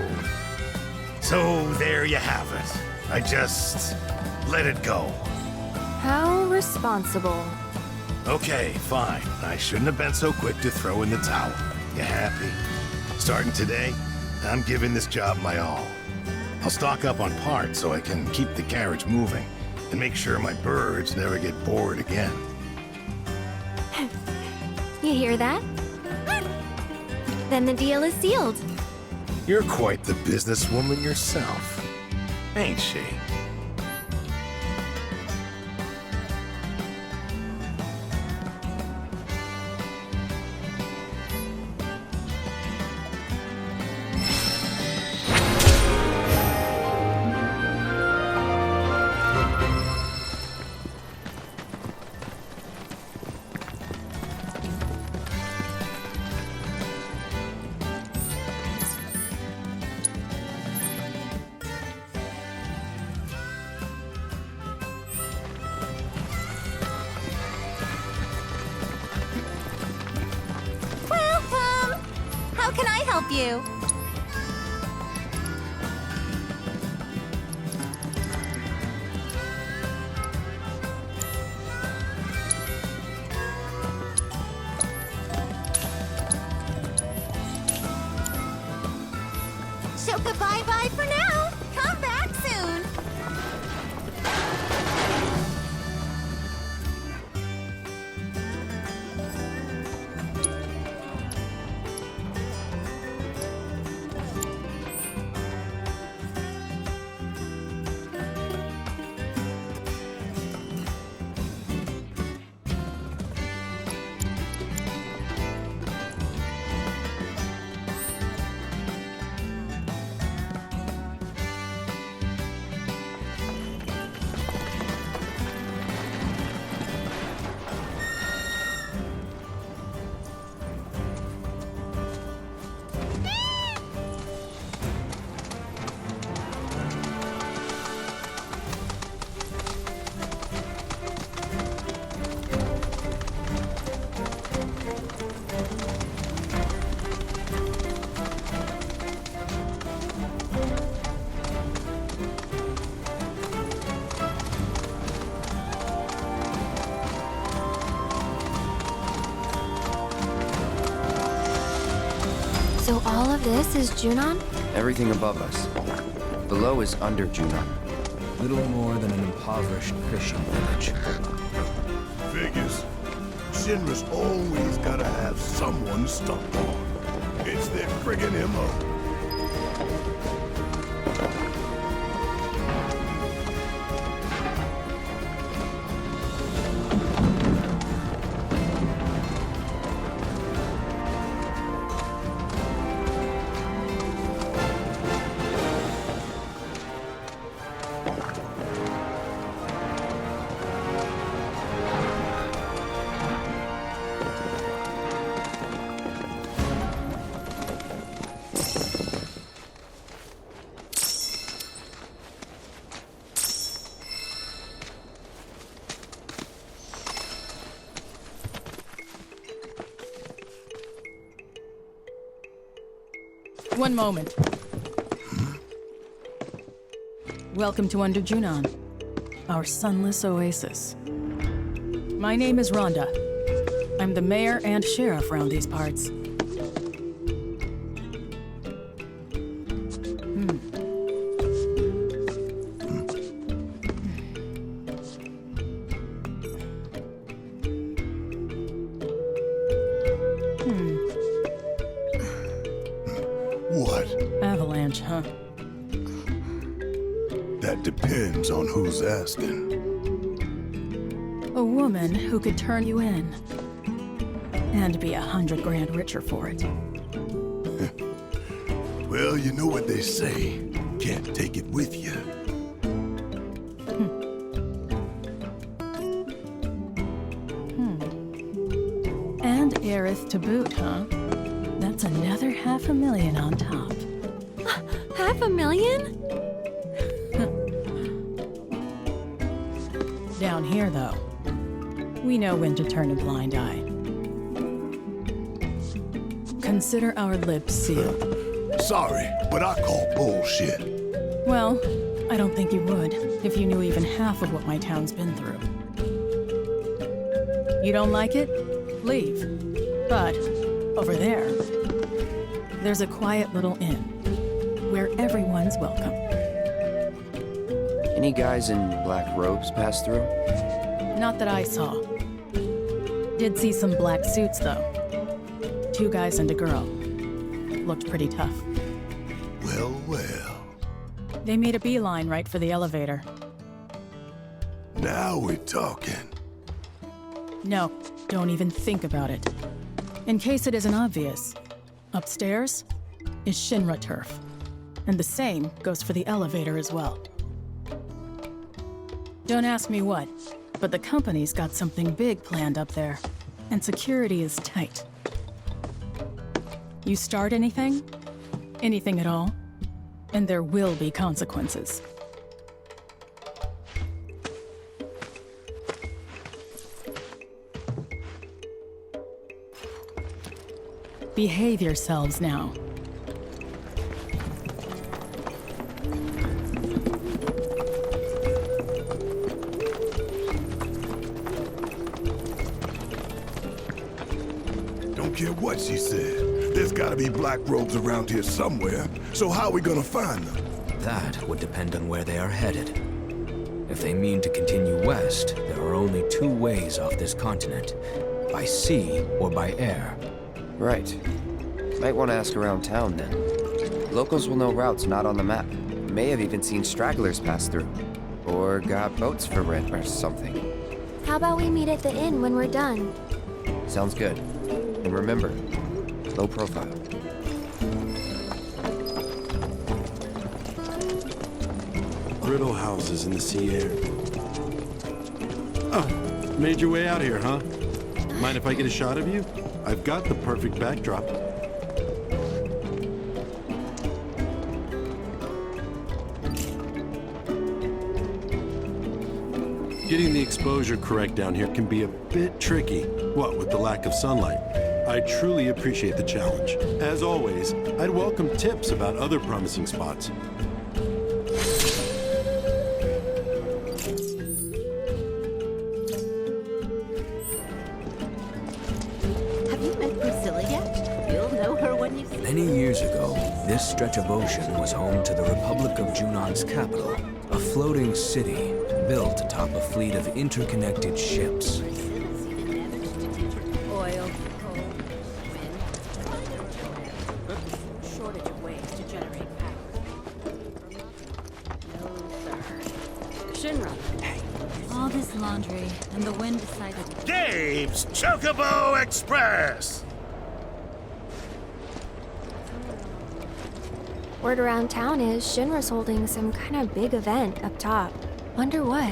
there you have it. I just let it go. How responsible. Okay, fine. I shouldn't have been so quick to throw in the towel. You happy? Starting today, I'm giving this job my all. I'll stock up on parts so I can keep the carriage moving and make sure my birds never get bored again. You hear that? Then the deal is sealed. You're quite the businesswoman yourself, ain't she? help you. Shoka bye-bye for now. Come back soon. So all of this is Junon? Everything above us. Below is under Junon. Little more than an impoverished Christian village. Figures. Shinra's always gotta have someone stuck on. It's their friggin' MO. One moment. Welcome to Under Junon, our sunless oasis. My name is Rhonda. I'm the mayor and sheriff around these parts. What? Avalanche, huh? That depends on who's asking. A woman who could turn you in. And be 100 grand richer for it. Well, you know what they say. Can't take it with you. And Aerith to boot, huh? That's another $500,000 on top. $500,000? Down here, though, we know when to turn a blind eye. Consider our lips sealed. Sorry, but I call bullshit. Well, I don't think you would if you knew even half of what my town's been through. You don't like it? Leave. But over there, there's a quiet little inn where everyone's welcome. Any guys in black robes pass through? Not that I saw. Did see some black suits, though. 2 guys and a girl. Looked pretty tough. Well, well. They made a beeline right for the elevator. Now we're talking. No, don't even think about it. In case it isn't obvious, upstairs is Shinra turf. And the same goes for the elevator as well. Don't ask me what, but the company's got something big planned up there, and security is tight. You start anything at all, and there will be consequences. Behave yourselves now. care what she said. There's gotta be black robes around here somewhere, so how are we gonna find them? That would depend on where they are headed. If they mean to continue west, there are only two ways off this continent. By sea or by air. Right. Might want to ask around town then. Locals will know routes not on the map. May have even seen stragglers pass through. Or got boats for rent or something. How about we meet at the inn when we're done? Sounds good. And remember, low profile. Brittle houses in the sea air. Oh, made your way out here, huh? Mind if I get a shot of you? I've got the perfect backdrop. Getting the exposure correct down here can be a bit tricky, what with the lack of sunlight. I truly appreciate the challenge. As always, I'd welcome tips about other promising spots. Have you met Priscilla yet? You'll know her when you see her. Many years ago, this stretch of ocean was home to the Republic of Junon's capital, a floating city built atop a fleet of interconnected ships. Oil, coal, wind. Shortage of ways to generate power. No, sir. Shinra. All this laundry, and the wind decided. Dave's Chocobo Express! Word around town is Shinra's holding some kind of big event up top. Wonder what?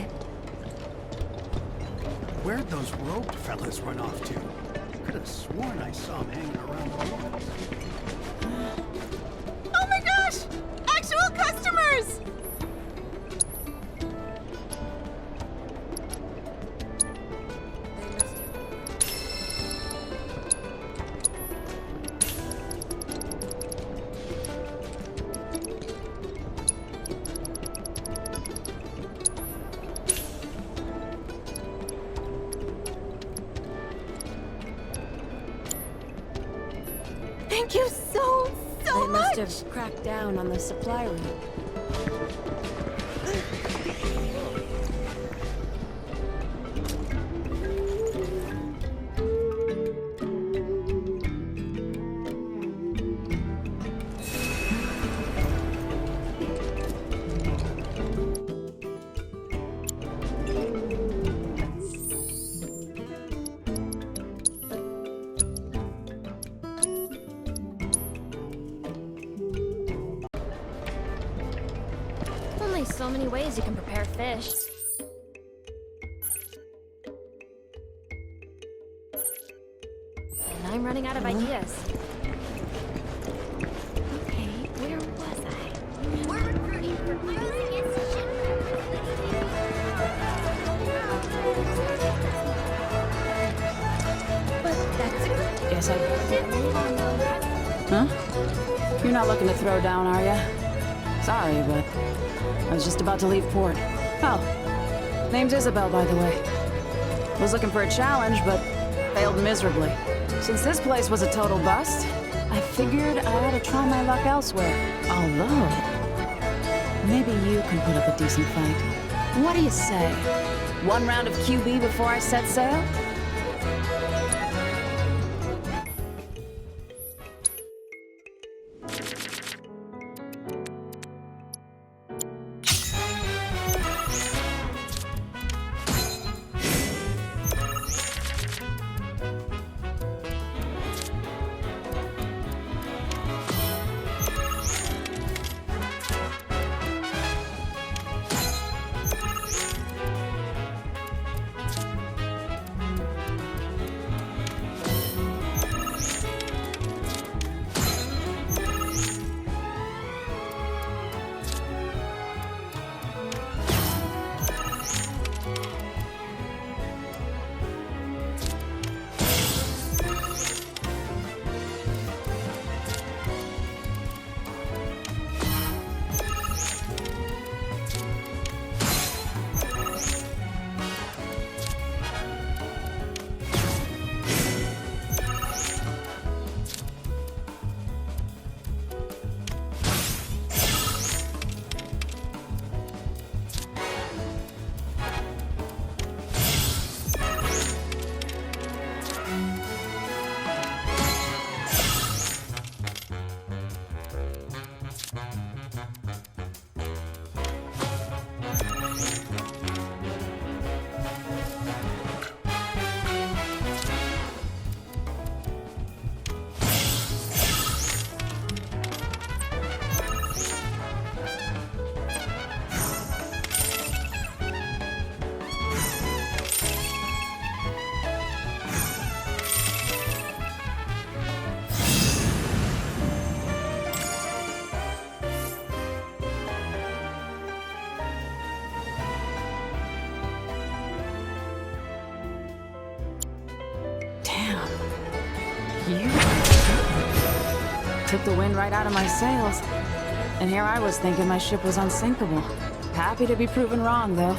Where'd those robed fellas run off to? Could have sworn I saw them hanging around the walls. Oh my gosh! Actual customers! Thank you so They much! must have cracked down on the supply route. Only so many ways you can prepare fish. And I'm running out of ideas. Okay, where was I? We're recruiting for fighting against But that's good. Guess I... Huh? You're not looking to throw down, are ya? Sorry, but I was just about to leave port. Oh, name's Isabel, by the way. Was looking for a challenge, but failed miserably. Since this place was a total bust, I figured I ought to try my luck elsewhere. Although, maybe you can put up a decent fight. What do you say? One round of QB before I set sail? Damn. You took the wind right out of my sails. And here I was thinking my ship was unsinkable. Happy to be proven wrong, though.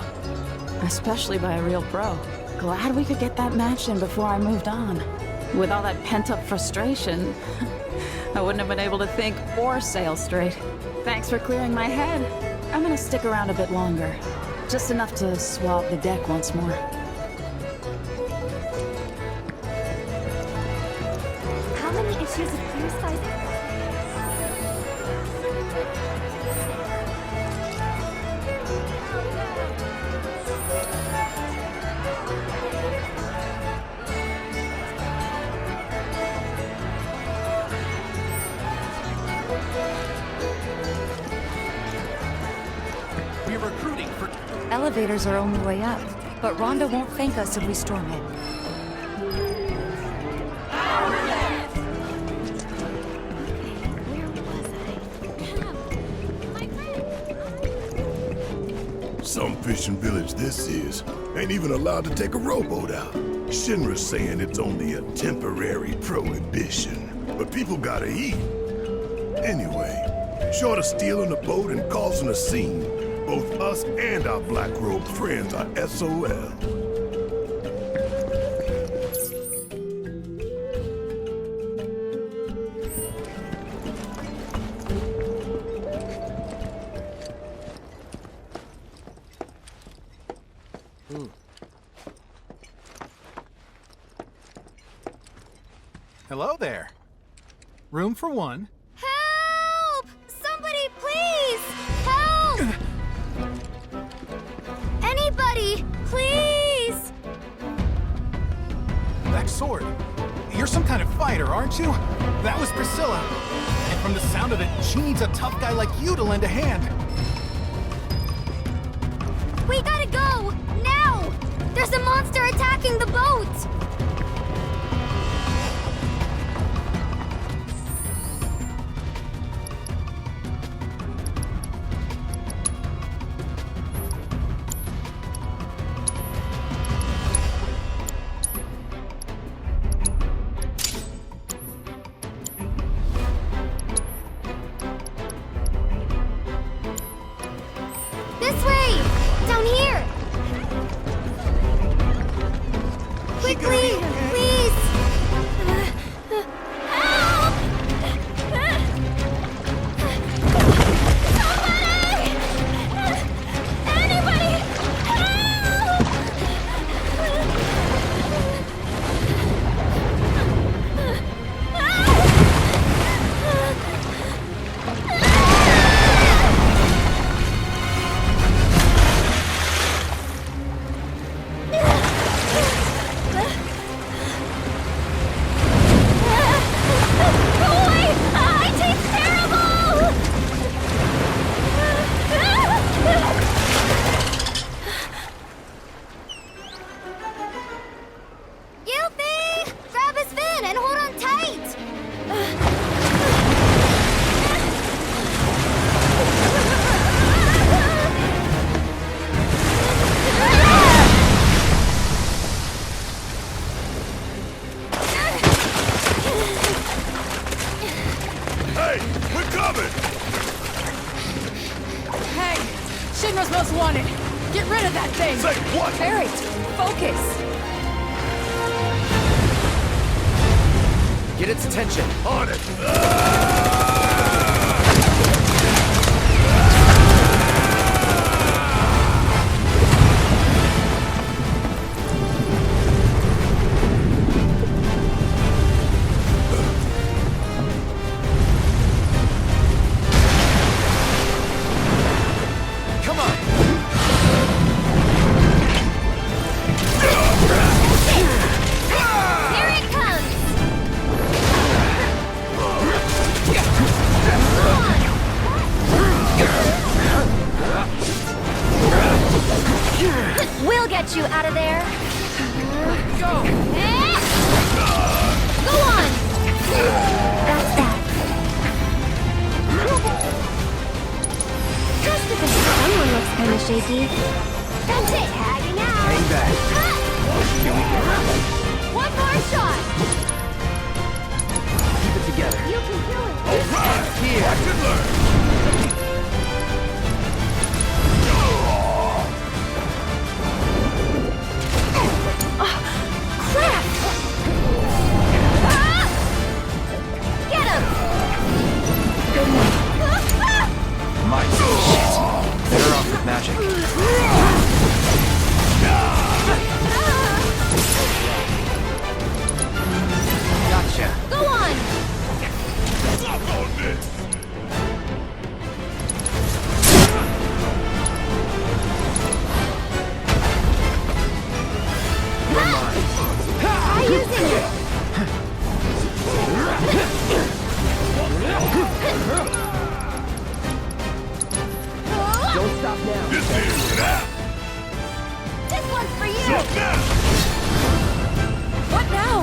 Especially by a real pro. Glad we could get that match in before I moved on. With all that pent-up frustration, I wouldn't have been able to think or sail straight. Thanks for clearing my head. I'm gonna stick around a bit longer. Just enough to swab the deck once more. How many issues of Clear Skies? We're recruiting for... Elevators are only way up, but Rhonda won't thank us if we storm it. Some fishing village this is. Ain't even allowed to take a rowboat out. Shinra's saying it's only a temporary prohibition. But people gotta eat. Anyway, short of stealing a boat and causing a scene, both us and our black-robed friends are SOL. Hello there. Room for one. Help! Somebody, please! Help! Anybody, please! That sword. You're some kind of fighter, aren't you? That was Priscilla. And from the sound of it, she needs a tough guy like you to lend a hand. We gotta go! Now! There's a monster attacking the boat! This way! Down here! Quickly! Please! Help! Somebody! Anybody! Gilfie! Grab his fin and hold on tight! Hey, we're coming! Hey! Shinra's most wanted! Get rid of that thing! Say what? Barret! Focus! Get its attention. On it! Come on. Here it comes! We'll get you out of there. Go! Go on! That's that. Just because someone looks kind of shaky. That's it, hanging out. Hang back. One more shot! one's for you! What now?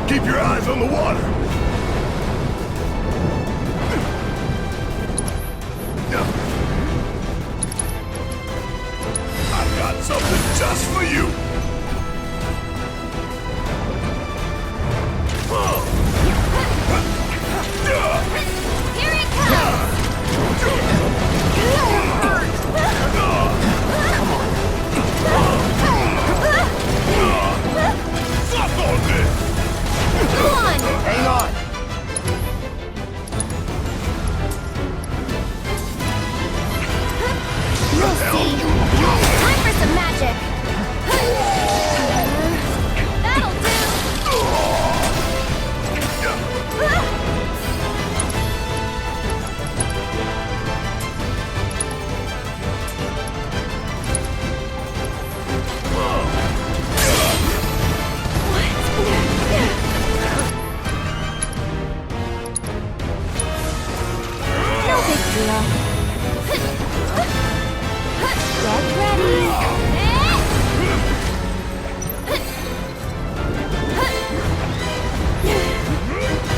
Keep your eyes on the water! I've got something just for you! Here it comes! Suck on this! Come on! Hang on! You'll see! Time for some magic! That'll do! No big deal. Get ready.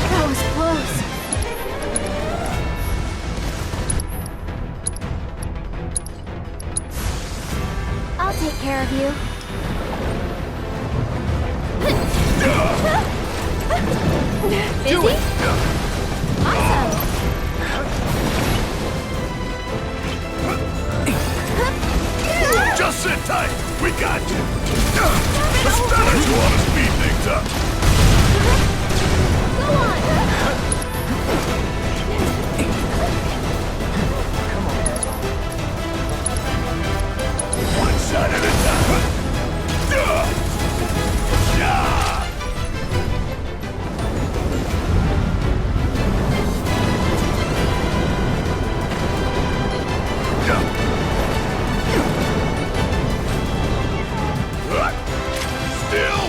That was close. I'll take care of you. Busy? Awesome. Just sit tight! We got you! The stunners want to speed things up! Go on! One shot at a time! Still!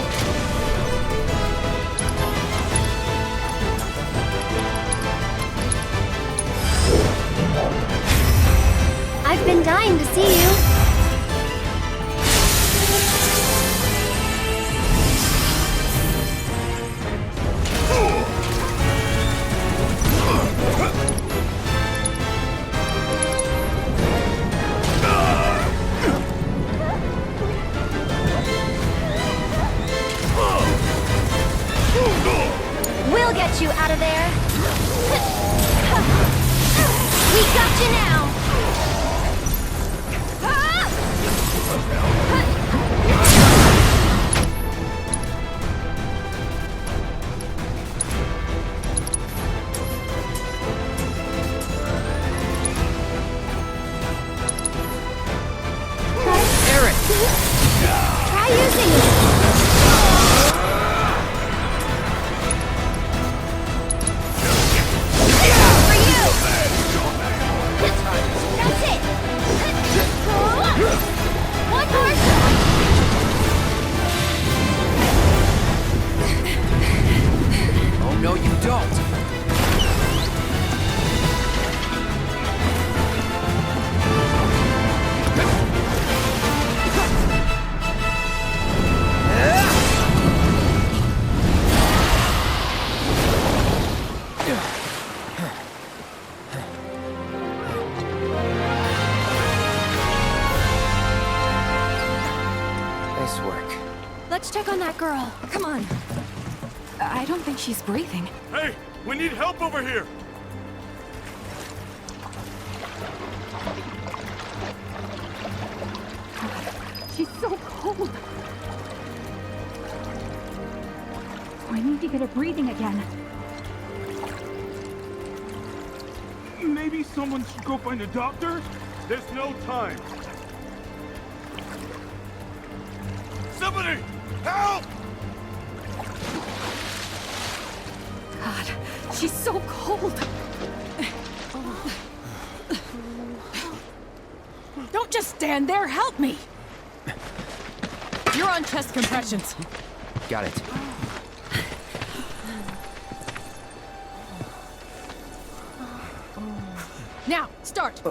I've been dying to see you. We'll get you out of there. We got you now. Eric! Try using it. For you. That's it. One more. Oh no, you don't! Nice work. Let's check on that girl. Come on. I don't think she's breathing. Hey, we need help over here! She's so cold. I need to get her breathing again. Maybe someone should go find a doctor? There's no time. Somebody! Help! God, she's so cold. Don't just stand there, help me! You're on chest compressions. Got it. Now, start!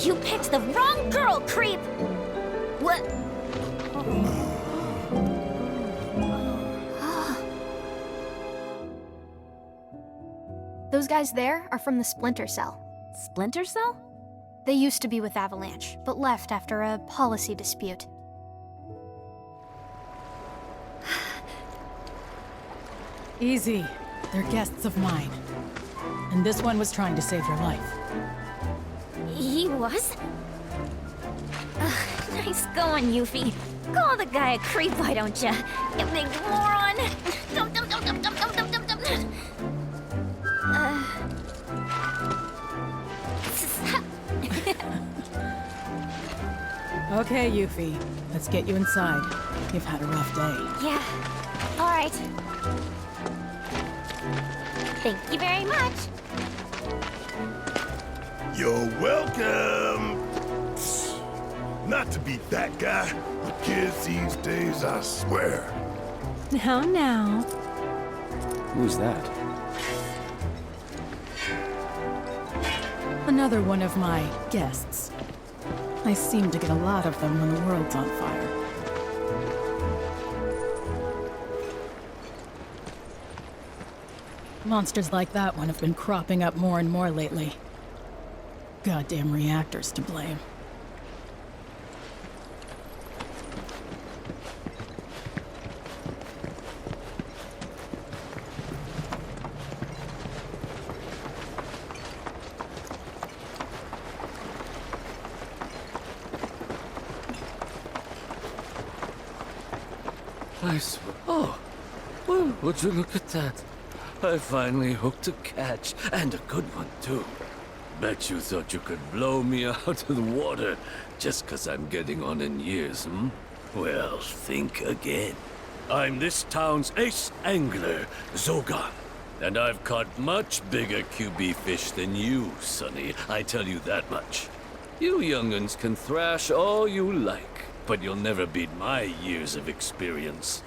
You picked the wrong girl, creep! What? Those guys there are from the Splinter Cell. Splinter Cell? They used to be with Avalanche, but left after a policy dispute. Easy. They're guests of mine. And this one was trying to save your life. He was? Nice going, Yuffie. Call the guy a creep, why don't ya? You big moron! Dum dum dum dum dum dum dum dum dum. Okay, Yuffie. Let's get you inside. You've had a rough day. Yeah. All right. Thank you very much. You're welcome. Not to be that guy, but kids these days, I swear. Now. Who's that? Another one of my guests. I seem to get a lot of them when the world's on fire. Monsters like that one have been cropping up more and more lately. Goddamn reactors to blame. Nice. Oh, well, would you look at that? I finally hooked a catch, and a good one, too. Bet you thought you could blow me out of the water just 'cause I'm getting on in years, hmm? Well, think again. I'm this town's ace angler, Zogan. And I've caught much bigger QB fish than you, Sonny. I tell you that much. You young'uns can thrash all you like, but you'll never beat my years of experience.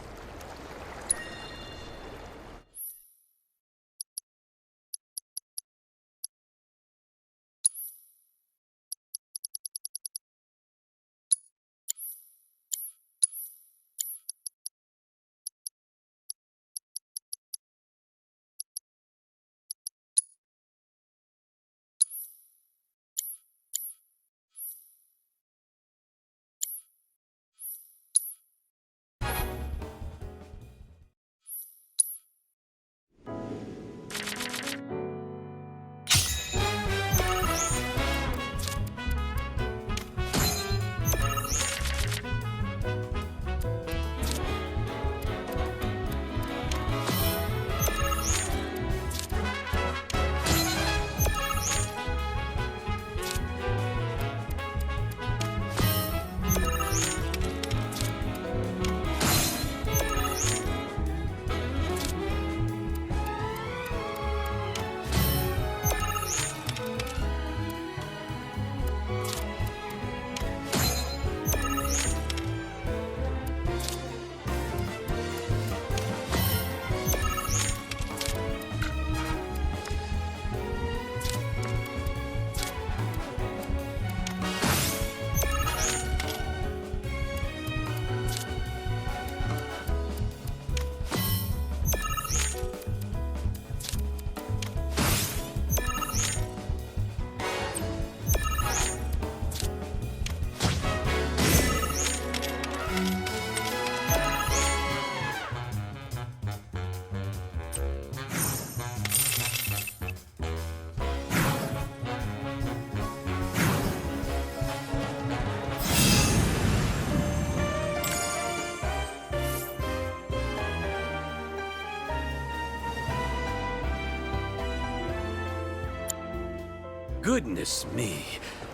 Goodness me,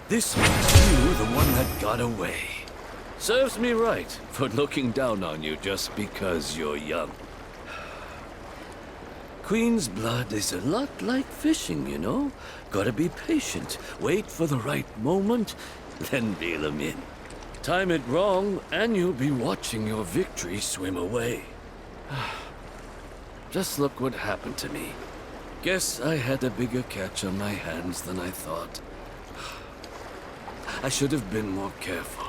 this makes you the one that got away. Serves me right for looking down on you just because you're young. Queen's blood is a lot like fishing, you know? Gotta be patient, wait for the right moment, then reel 'em in. Time it wrong, and you'll be watching your victory swim away. Just look what happened to me. Guess I had a bigger catch on my hands than I thought. I should have been more careful.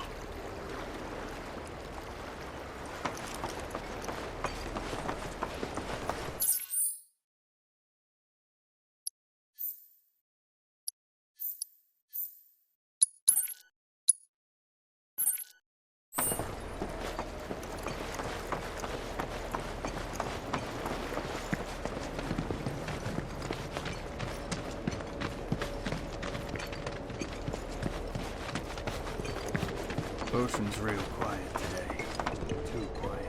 Ocean's real quiet today. Too quiet.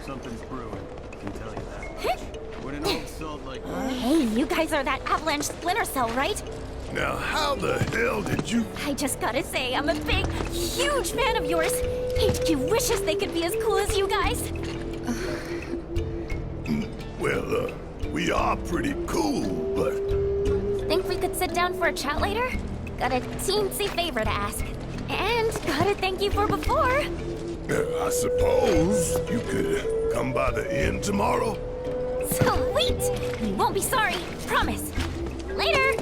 Something's brewing, I can tell you that. When an old salt like Hey, you guys are that Avalanche Splinter Cell, right? Now, how the hell did you... I just gotta say, I'm a big, huge fan of yours. HQ wishes they could be as cool as you guys. Well, we are pretty cool, but... Think we could sit down for a chat later? Got a teensy favor to ask. And gotta thank you for before. I suppose you could come by the inn tomorrow? Sweet! You won't be sorry, promise. Later!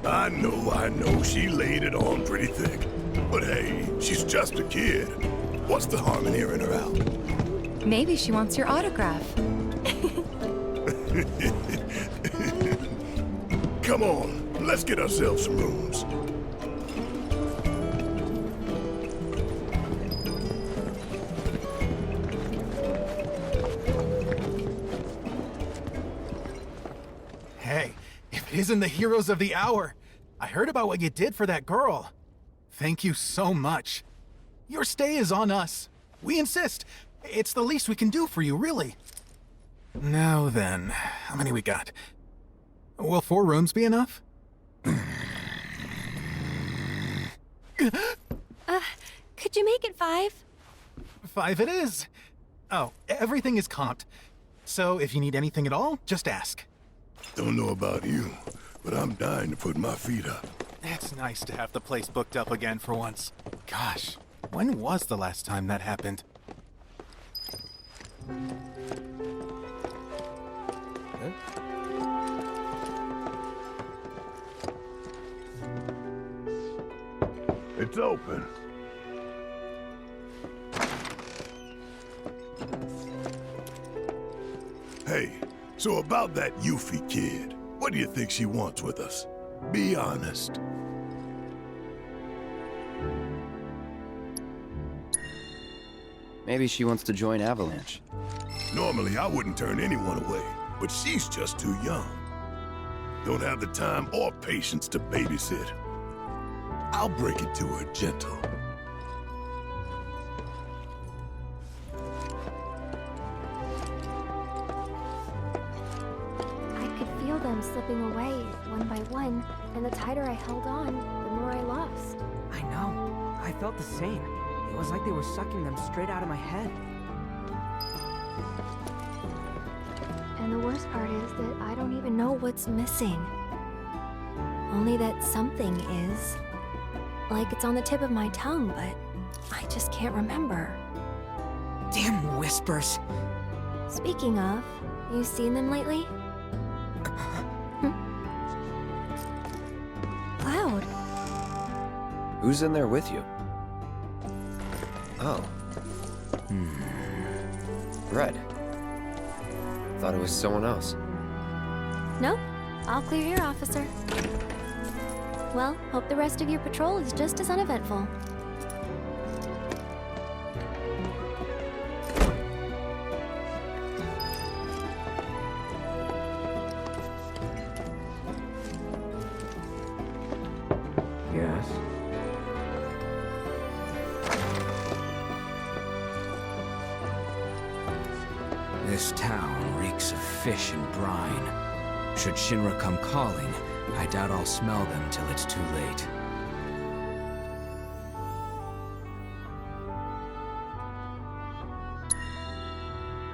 I know, she laid it on pretty thick. But hey, she's just a kid. What's the harm in hearing her out? Maybe she wants your autograph. Come on, let's get ourselves some rooms. Hey, if it isn't the heroes of the hour, I heard about what you did for that girl. Thank you so much. Your stay is on us. We insist. It's the least we can do for you, really. Now then, how many we got? Will 4 rooms be enough? Could you make it 5? 5 it is. Oh, everything is comped. So if you need anything at all, just ask. Don't know about you, but I'm dying to put my feet up. It's nice to have the place booked up again for once. Gosh, when was the last time that happened? It's open. Hey, so about that Yuffie kid, what do you think she wants with us? Be honest. Maybe she wants to join Avalanche. Normally, I wouldn't turn anyone away, but she's just too young. Don't have the time or patience to babysit. I'll break it to her gentle. I could feel them slipping away, one by one, and the tighter I held on, the more I lost. I know. I felt the same. It was like they were sucking them straight out of my head. And the worst part is that I don't even know what's missing. Only that something is. Like it's on the tip of my tongue, but I just can't remember. Damn whispers. Speaking of, you seen them lately? Cloud. Who's in there with you? Oh. Red. Thought it was someone else. Nope. All clear here, officer. Well, hope the rest of your patrol is just as uneventful. Yes? This town reeks of fish and brine. Should Shinra come calling, I doubt I'll smell them till it's too late.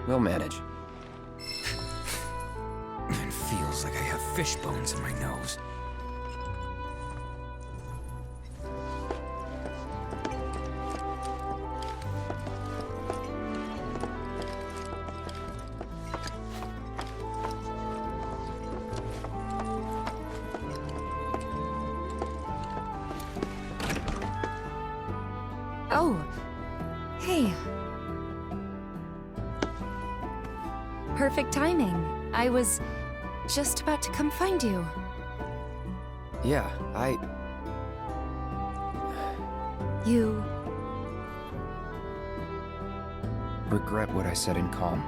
We'll manage. It feels like I have fish bones in my nose. Oh, hey. Perfect timing. I was just about to come find you. Yeah, You regret what I said in calm.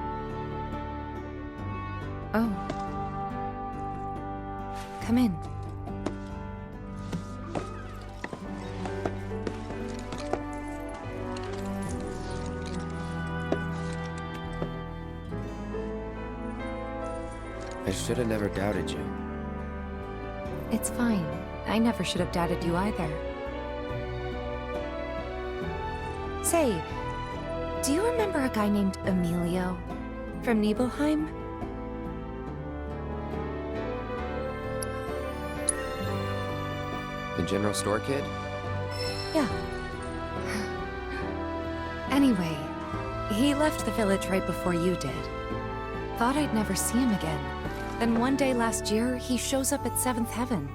Oh. Come in. I should have never doubted you. It's fine. I never should have doubted you either. Say, do you remember a guy named Emilio from Nibelheim? The general store kid? Yeah. Anyway, he left the village right before you did. Thought I'd never see him again. Then one day last year, he shows up at Seventh Heaven.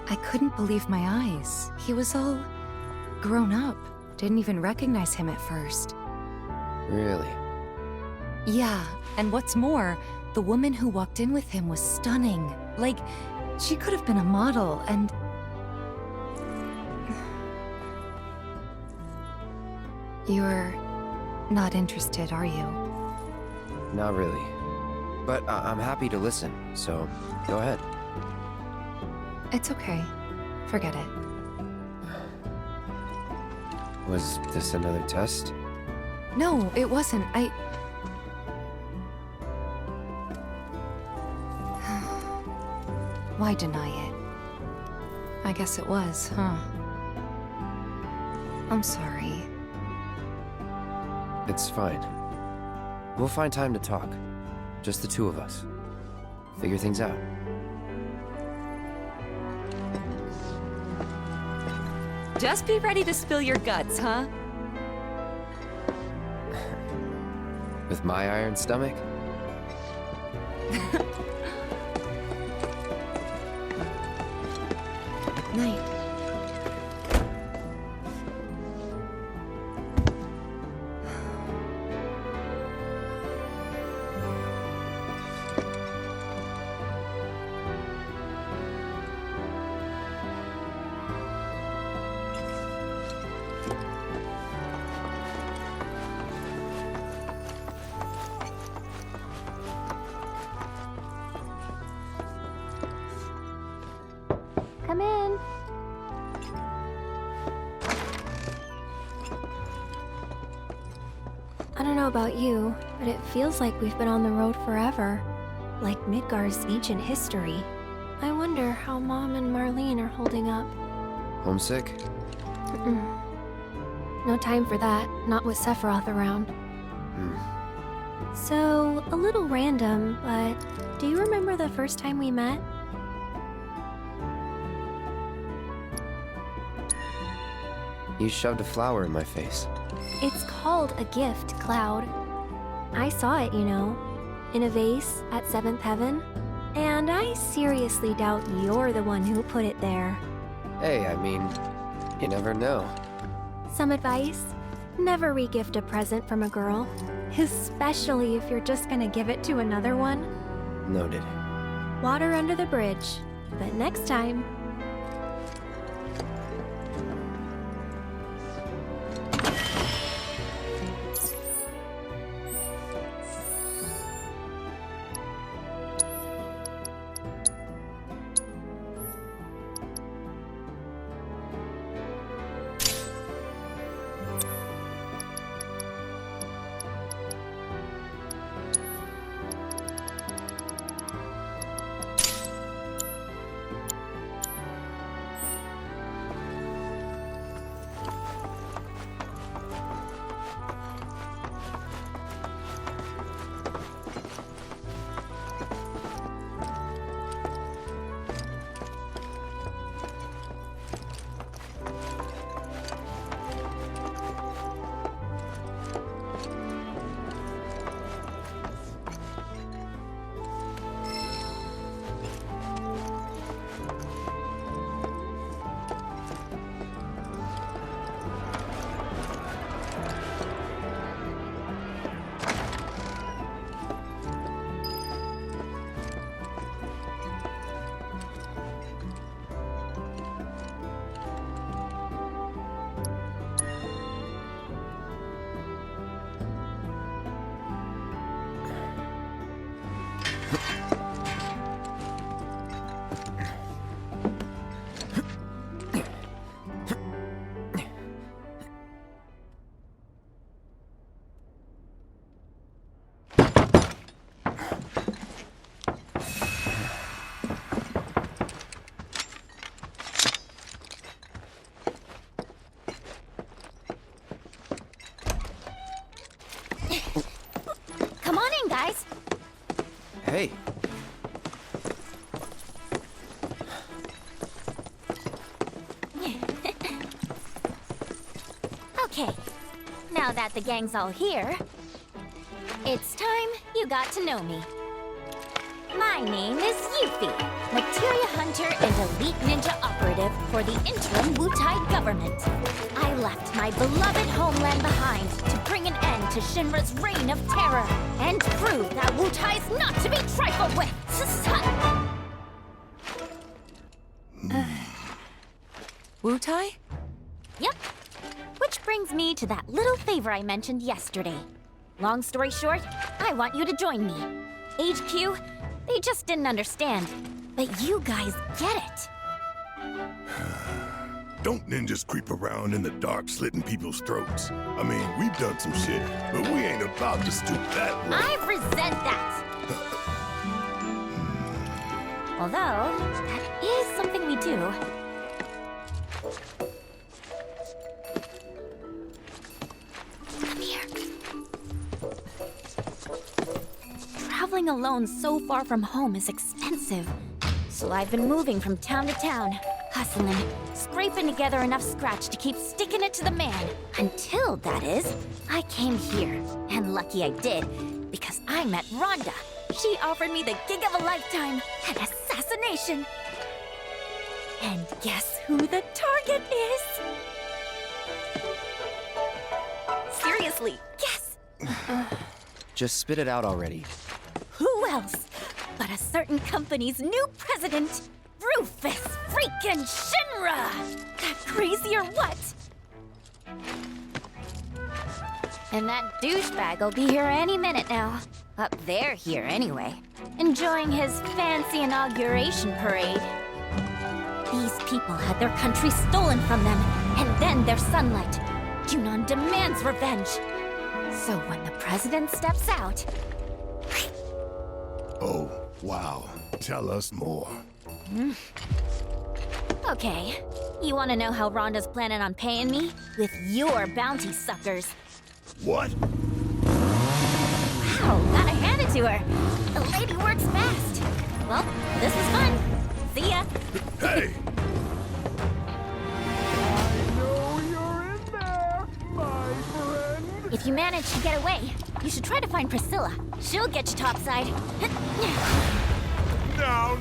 I couldn't believe my eyes. He was all grown up. Didn't even recognize him at first. Really? Yeah, and what's more, the woman who walked in with him was stunning. Like, she could have been a model, and... You're not interested, are you? Not really. But I'm happy to listen, so go ahead. It's okay. Forget it. Was this another test? No, it wasn't. Why deny it? I guess it was, huh? I'm sorry. It's fine. We'll find time to talk. Just the two of us. Figure things out. Just be ready to spill your guts, huh? With my iron stomach? Night. Come in. I don't know about you, but it feels like we've been on the road forever. Like Midgar's ancient history. I wonder how Mom and Marlene are holding up. Homesick? No time for that, not with Sephiroth around. So, a little random, but do you remember the first time we met? You shoved a flower in my face. It's called a gift, Cloud. I saw it, you know, in a vase at Seventh Heaven. And I seriously doubt you're the one who put it there. Hey, I mean, you never know. Some advice? Never re-gift a present from a girl. Especially if you're just gonna give it to another one. Noted. Water under the bridge. But next time... Hey. Okay, now that the gang's all here, it's time you got to know me. My name is Yuffie, materia hunter and elite ninja operative for the interim Wutai government. I left my beloved homeland behind to bring an end to Shinra's reign of terror and prove that Wutai's not to be trifled with. Wutai? Yep. Which brings me to that little favor I mentioned yesterday. Long story short, I want you to join me. HQ, they just didn't understand. But you guys get it. Don't ninjas creep around in the dark slitting people's throats. I mean, we've done some shit, but we ain't about to stoop that low. I resent that. Although, that is something we do. Come here. Traveling alone so far from home is expensive. So I've been moving from town to town, hustling, scraping together enough scratch to keep sticking it to the man. Until, that is, I came here. And lucky I did, because I met Rhonda. She offered me the gig of a lifetime, an assassination. And guess who the target is? Seriously, guess. Just spit it out already. Who else but a certain company's new president, Rufus freaking Shinra! That crazy or what? And that douchebag will be here any minute now. Up there here anyway. Enjoying his fancy inauguration parade. These people had their country stolen from them, and then their sunlight. Junon demands revenge. So when the president steps out... Oh, wow. Tell us more. Okay. You want to know how Rhonda's planning on paying me? With your bounty suckers. What? Wow, gotta hand it to her. The lady works fast. Well, this was fun. See ya. Hey! If you manage to get away, you should try to find Priscilla. She'll get you topside.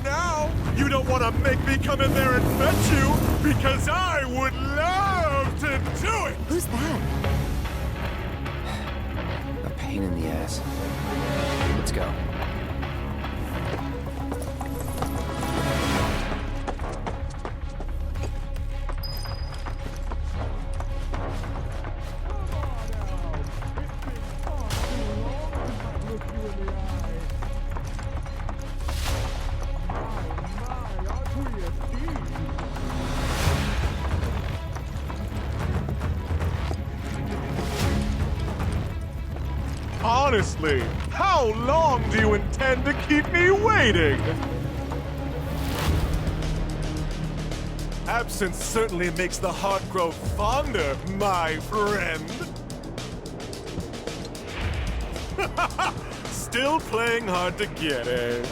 Now, you don't want to make me come in there and fetch you, because I would love to do it! Who's that? A pain in the ass. Let's go. Honestly, how long do you intend to keep me waiting? Absence certainly makes the heart grow fonder, my friend. Still playing hard to get, eh?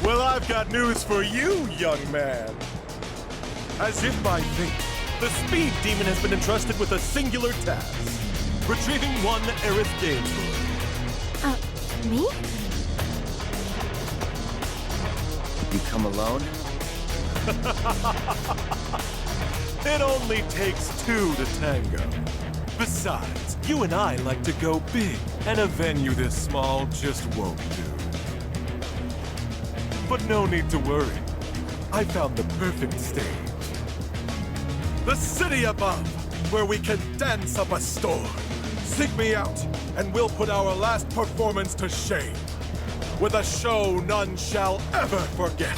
Well, I've got news for you, young man. As if by fate, the Speed Demon has been entrusted with a singular task. Retrieving one Aerith game book. Me? You come alone? It only takes two to tango. Besides, you and I like to go big, and a venue this small just won't do. But no need to worry. I found the perfect stage. The city above, where we can dance up a storm. Seek me out, and we'll put our last performance to shame. With a show none shall ever forget.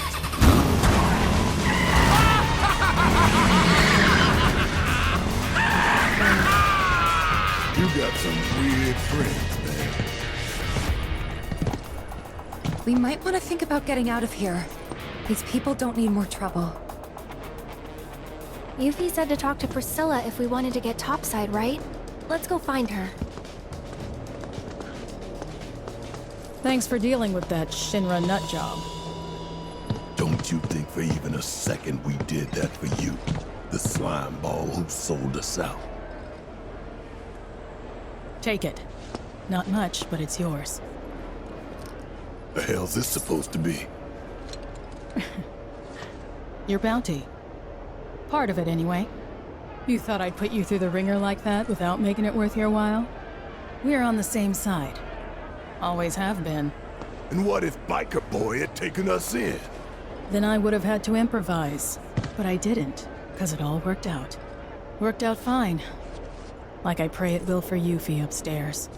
You got some weird friends, man. We might want to think about getting out of here. These people don't need more trouble. Yuffie said to talk to Priscilla if we wanted to get topside, right? Let's go find her. Thanks for dealing with that Shinra nut job. Don't you think for even a second we did that for you? The slime ball who sold us out. Take it. Not much, but it's yours. The hell's this supposed to be? Your bounty. Part of it, anyway. You thought I'd put you through the ringer like that without making it worth your while? We're on the same side. Always have been. And what if Biker Boy had taken us in? Then I would have had to improvise. But I didn't, because it all worked out. Worked out fine. Like I pray it will for Yuffie upstairs.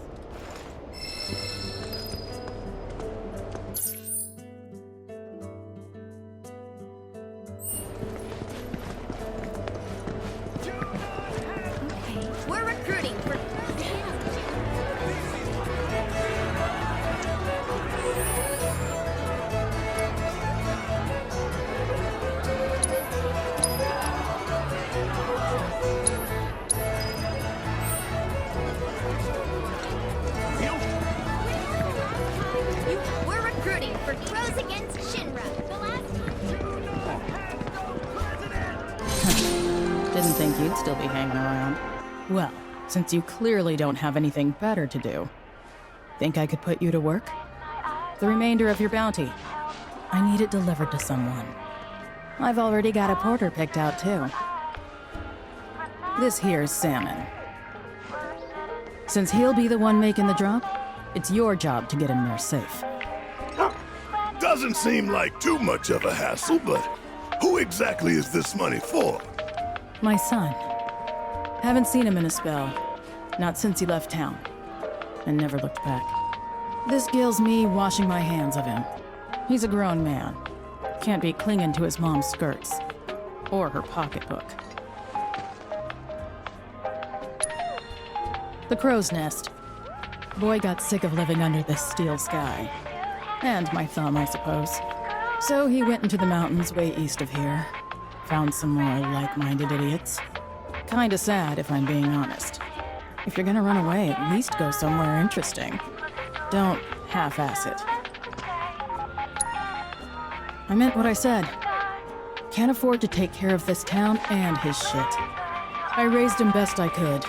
We're recruiting for... We're recruiting for Crows Against Shinra. The last Didn't think you'd still be hanging around. Well, since you clearly don't have anything better to do, think I could put you to work? The remainder of your bounty. I need it delivered to someone. I've already got a porter picked out, too. This here's Salmon. Since he'll be the one making the drop, it's your job to get him there safe. Doesn't seem like too much of a hassle, but who exactly is this money for? My son. Haven't seen him in a spell. Not since he left town. And never looked back. This gills me washing my hands of him. He's a grown man. Can't be clinging to his mom's skirts. Or her pocketbook. The crow's nest. Boy got sick of living under this steel sky. And my thumb, I suppose. So he went into the mountains way east of here. Found some more like-minded idiots. Kinda sad, if I'm being honest. If you're gonna run away, at least go somewhere interesting. Don't half-ass it. I meant what I said. Can't afford to take care of this town and his shit. I raised him best I could.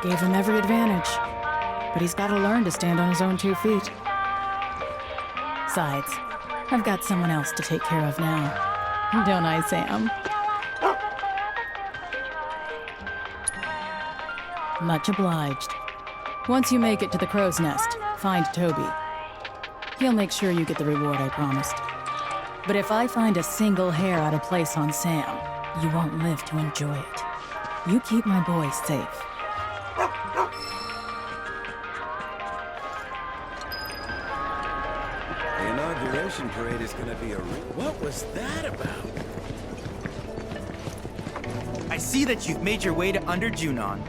Gave him every advantage. But he's gotta learn to stand on his own 2 feet. Besides, I've got someone else to take care of now. Don't I, Sam? Much obliged. Once you make it to the crow's nest, find Toby. He'll make sure you get the reward I promised. But if I find a single hair out of place on Sam, you won't live to enjoy it. You keep my boy safe. The inauguration parade is gonna be a What was that about? I see that you've made your way to Under Junon.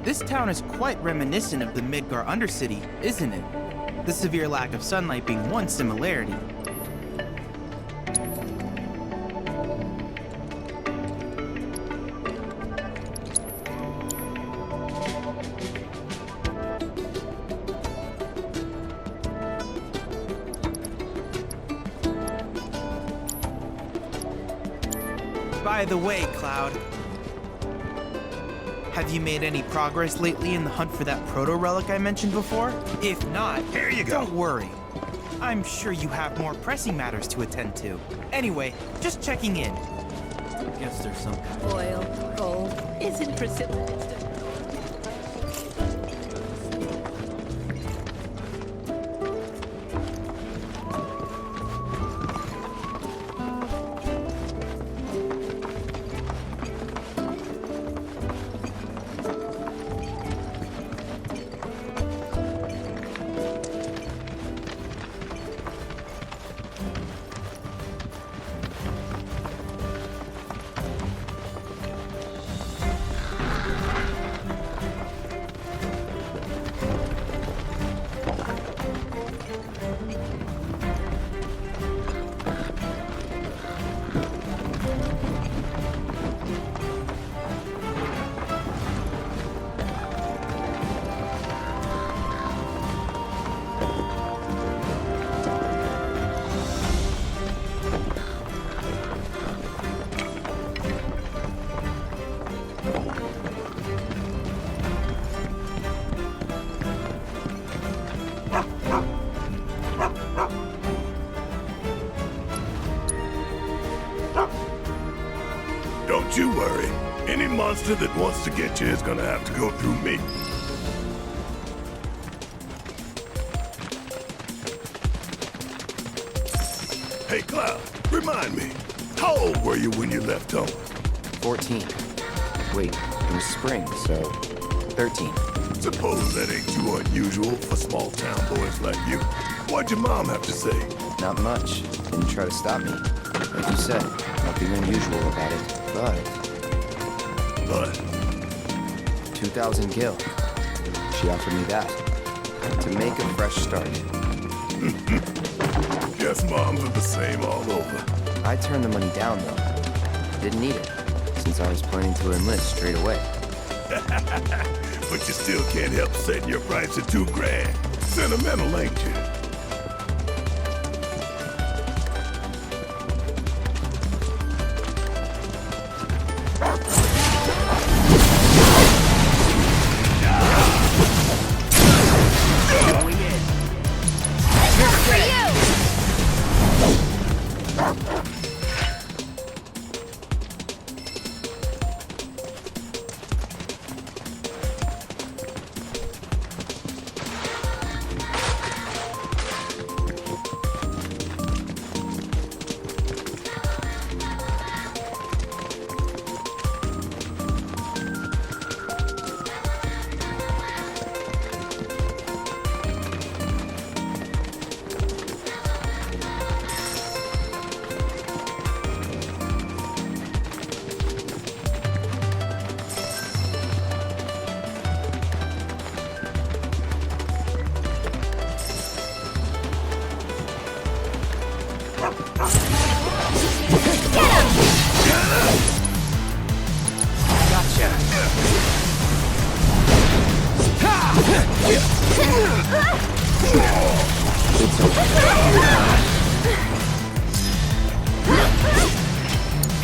This town is quite reminiscent of the Midgar Undercity, isn't it? The severe lack of sunlight being one similarity. By the way, Cloud, have you made any progress lately in the hunt for that proto-relic I mentioned before? If not, here you go. Don't worry. I'm sure you have more pressing matters to attend to. Anyway, just checking in. Guess there's some kind Oil, gold, isn't Priscilla instant? monster that wants to get you is gonna have to go through me. Hey, Cloud, remind me, how old were you when you left home? 14. Wait, it was spring, so 13. Suppose that ain't too unusual for small-town boys like you. What'd your mom have to say? Not much. Didn't try to stop me. Like you said, nothing unusual about it, but... 2,000 gil. She offered me that. To make a fresh start. Guess moms are the same all over. I turned the money down, though. Didn't need it, since I was planning to enlist straight away. But you still can't help setting your price at $2,000. Sentimental, ain't you?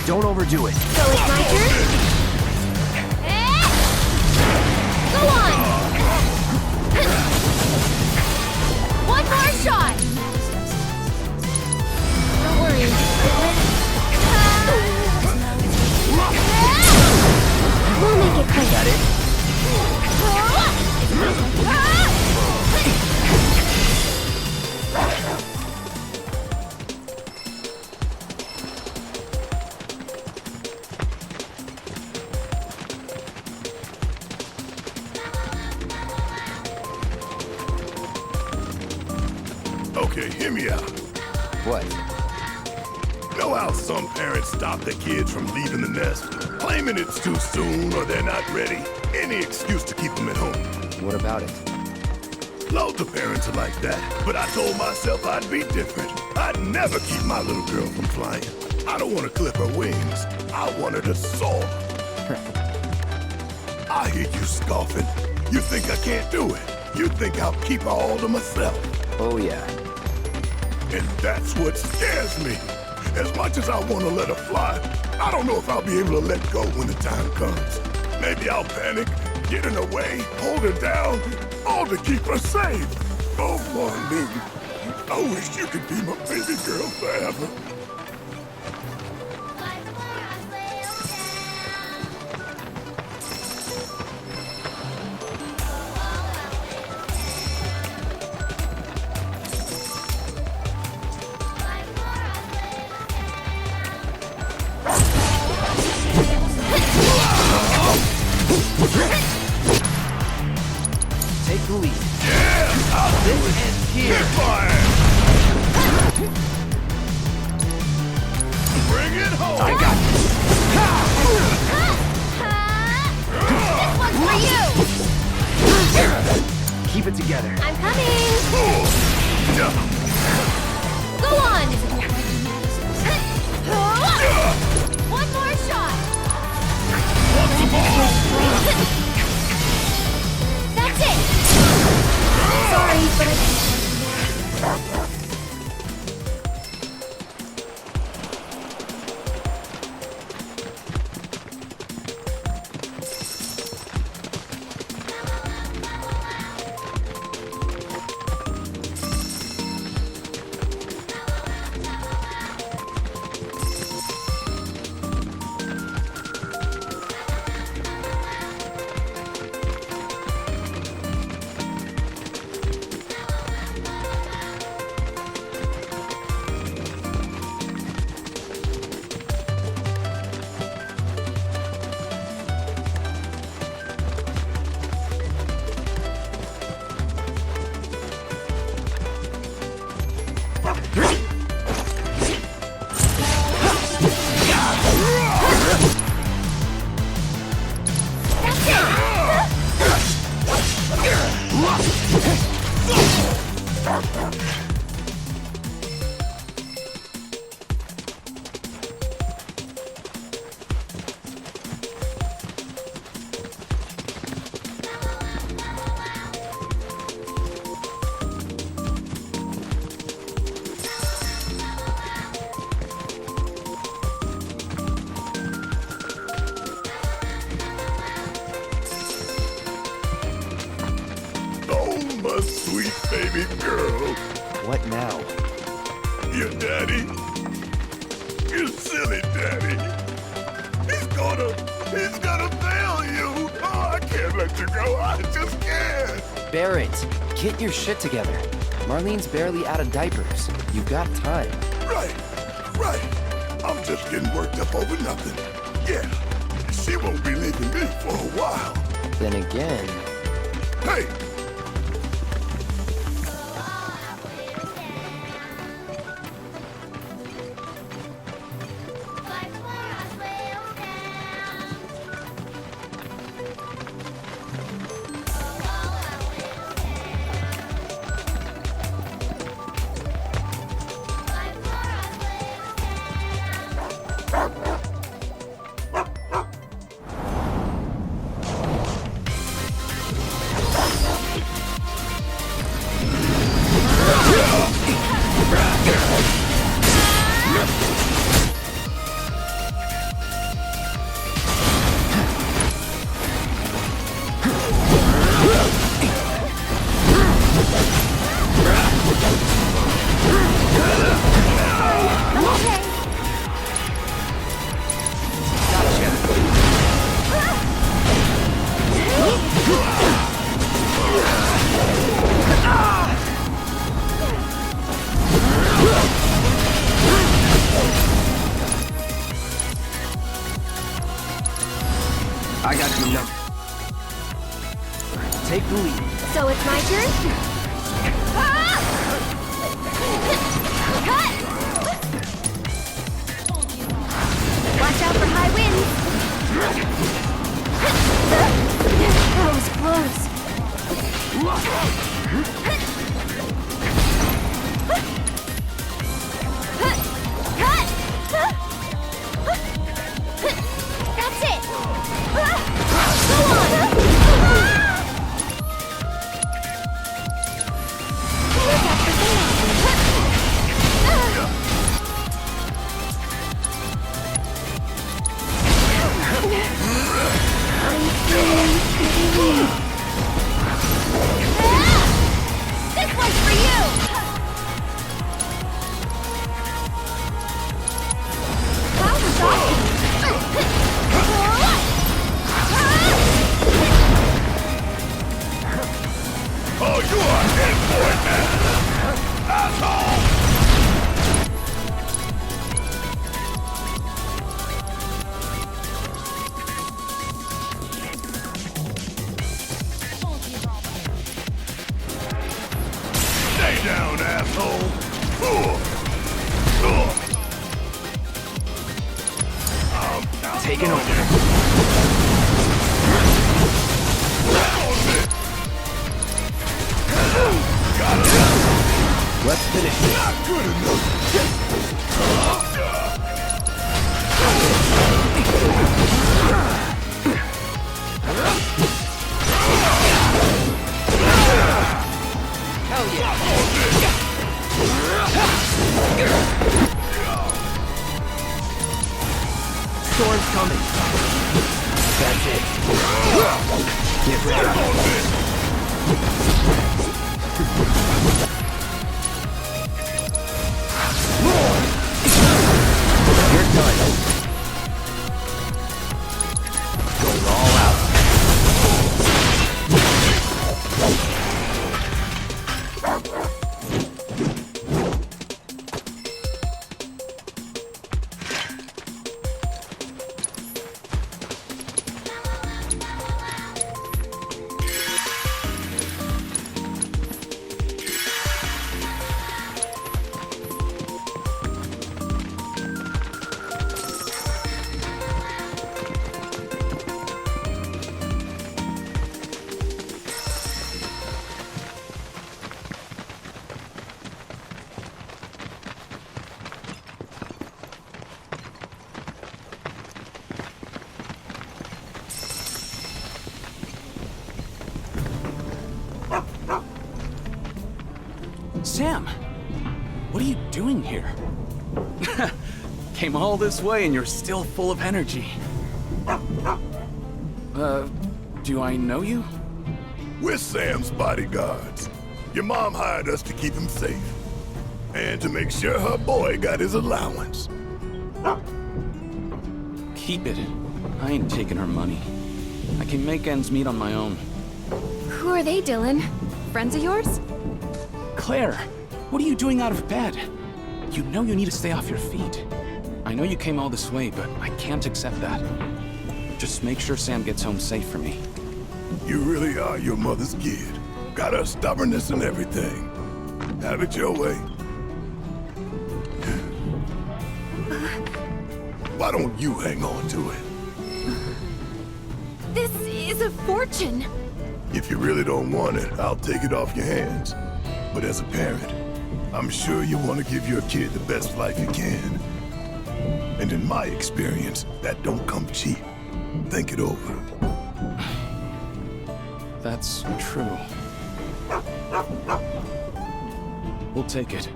Don't overdo it. So it's my turn? Go on! One more shot! Don't worry. We'll make it quick. Got it? Okay, hear me out. What? Know how some parents stop their kids from leaving the nest, claiming it's too soon or they're not ready? Any excuse to keep them at home. What about it? Loads of parents are like that, but I told myself I'd be different. I'd never keep my little girl from flying. I don't want to clip her wings. I want her to soar. I hear you scoffing. You think I can't do it. You think I'll keep her all to myself. Oh, yeah. And that's what scares me. As much as I want to let her fly, I don't know if I'll be able to let go when the time comes. Maybe I'll panic, get in her way, hold her down, all to keep her safe. Oh, Marlene, I wish you could be my baby girl forever. Take the lead. Yeah, I'll do it. Here. Get fire! Bring it home! I got this. This one's for you! Keep it together. I'm coming! Go on! One more shot! What's the ball? That's it! Sorry, but Oh, my sweet baby girl. What now? Your daddy? Your silly daddy. He's gonna fail you. Oh, I can't let you go. I just can't. Barrett, get your shit together. Marlene's barely out of diapers. You've got time. Right. I'm just getting worked up over nothing. Yeah, she won't be leaving me for a while. Then again... Hey! I got your number. Take the lead. So it's my turn? Ah! Cut! Watch out for high winds! That was close. That's it! Go on! This one's for you! How shocking! Oh, you are in for it, man! Asshole! Stay down, asshole! Taking over. Let's finish this. Not good enough. Hell yeah. Storm's coming. That's it. Get ready. You're done. Going all out. Sam! What are you doing here? Came all this way and you're still full of energy. Do I know you? We're Sam's bodyguards. Your mom hired us to keep him safe. And to make sure her boy got his allowance. Keep it. I ain't taking her money. I can make ends meet on my own. Who are they, Dylan? Friends of yours? Claire, what are you doing out of bed? You know you need to stay off your feet. I know you came all this way, but I can't accept that. Just make sure Sam gets home safe for me. You really are your mother's kid. Got her stubbornness and everything. Have it your way. Why don't you hang on to it? This is a fortune. If you really don't want it, I'll take it off your hands. But as a parent, I'm sure you want to give your kid the best life you can. And in my experience, that don't come cheap. Think it over. That's true. We'll take it.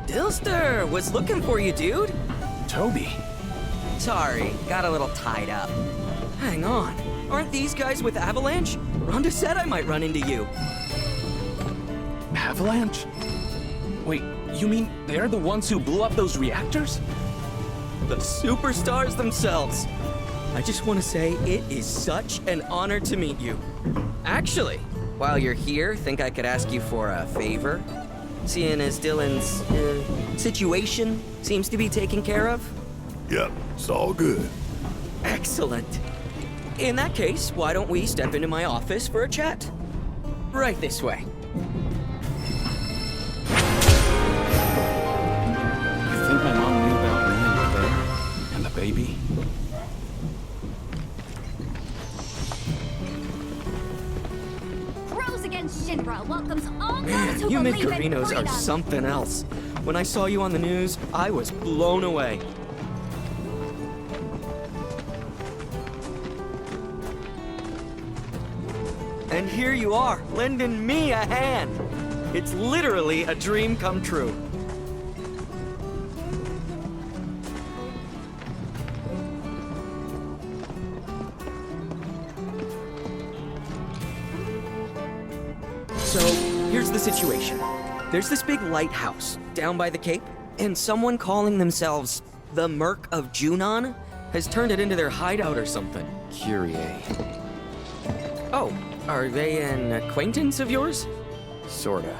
Dilster, was looking for you, dude. Toby. Sorry, got a little tied up. Hang on, aren't these guys with Avalanche? Rhonda said I might run into you. Avalanche? Wait, you mean they're the ones who blew up those reactors? The superstars themselves. I just want to say it is such an honor to meet you. Actually, while you're here, think I could ask you for a favor? Seeing as Dylan's situation seems to be taken care of? Yep, it's all good. Excellent. In that case, why don't we step into my office for a chat? Right this way. You think my mom knew about me and Claire? And the baby? Crows Against Shinra welcomes all those Man, who you believe in Midgarinos are freedom. something else. When I saw you on the news, I was blown away. And here you are, lending me a hand. It's literally a dream come true. So, here's the situation. There's this big lighthouse down by the Cape, and someone calling themselves the Merc of Junon has turned it into their hideout or something. Kyrie. Oh, are they an acquaintance of yours? Sorta.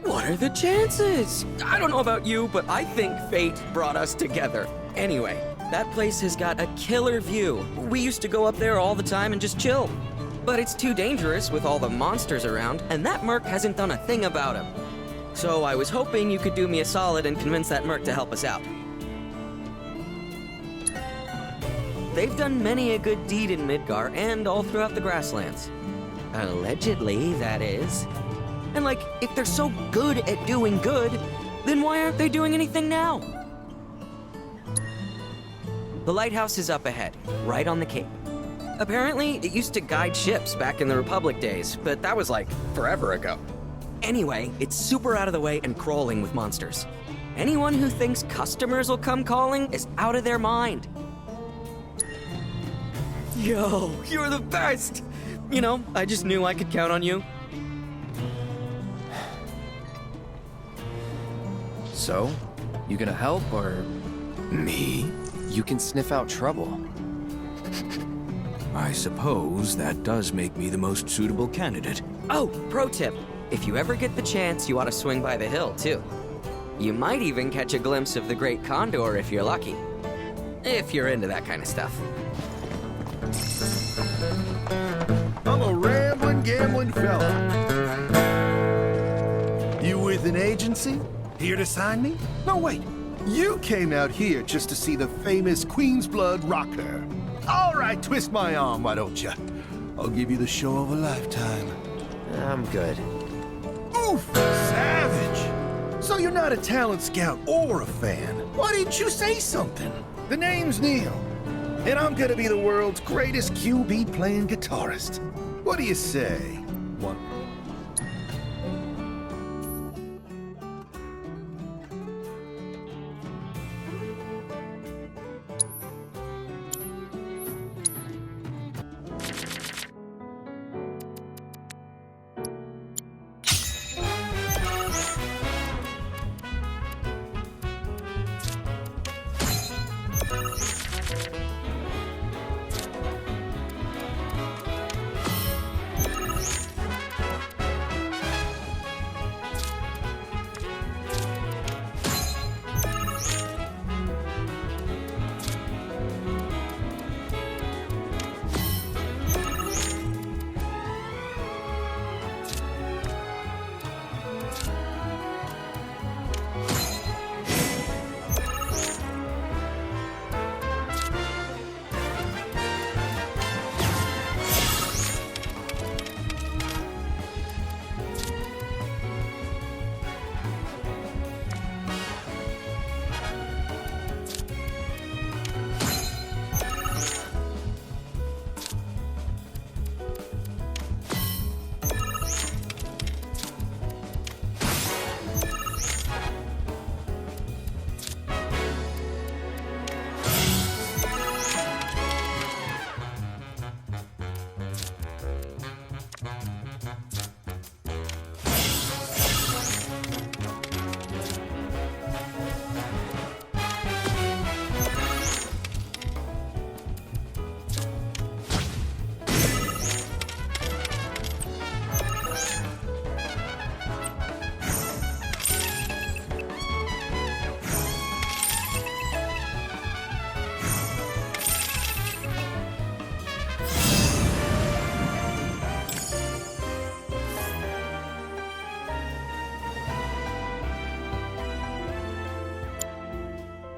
What are the chances? I don't know about you, but I think fate brought us together. Anyway, that place has got a killer view. We used to go up there all the time and just chill. But it's too dangerous with all the monsters around, and that merc hasn't done a thing about him. So I was hoping you could do me a solid and convince that merc to help us out. They've done many a good deed in Midgar and all throughout the grasslands. Allegedly, that is. And like, if they're so good at doing good, then why aren't they doing anything now? The lighthouse is up ahead, right on the cape. Apparently, it used to guide ships back in the Republic days, but that was like forever ago. Anyway, it's super out of the way and crawling with monsters. Anyone who thinks customers will come calling is out of their mind. Yo, you're the best! You know, I just knew I could count on you. So, you gonna help, or...? Me? You can sniff out trouble. I suppose that does make me the most suitable candidate. Oh, pro tip. If you ever get the chance, you ought to swing by the hill, too. You might even catch a glimpse of the Great Condor if you're lucky. If you're into that kind of stuff. I'm a rambling, gambling fella. You with an agency? Here to sign me? No, wait. You came out here just to see the famous Queen's Blood rocker. All right, twist my arm, why don't you? I'll give you the show of a lifetime. I'm good. Oof! Savage! So you're not a talent scout or a fan. Why didn't you say something? The name's Neil, and I'm gonna be the world's greatest QB playing guitarist. What do you say? One.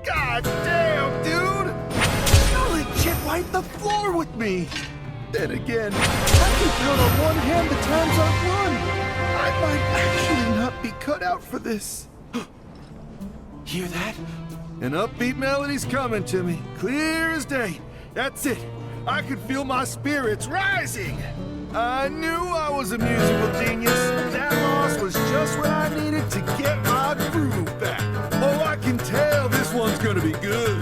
God damn, dude! You legit wiped the floor with me! Then again, I can count on one hand the times I've won! I might actually not be cut out for this. Hear that? An upbeat melody's coming to me, clear as day. That's it. I could feel my spirits rising. I knew I was a musical genius. That loss was just what I needed to get my groove back. Oh, I can tell this one's gonna be good.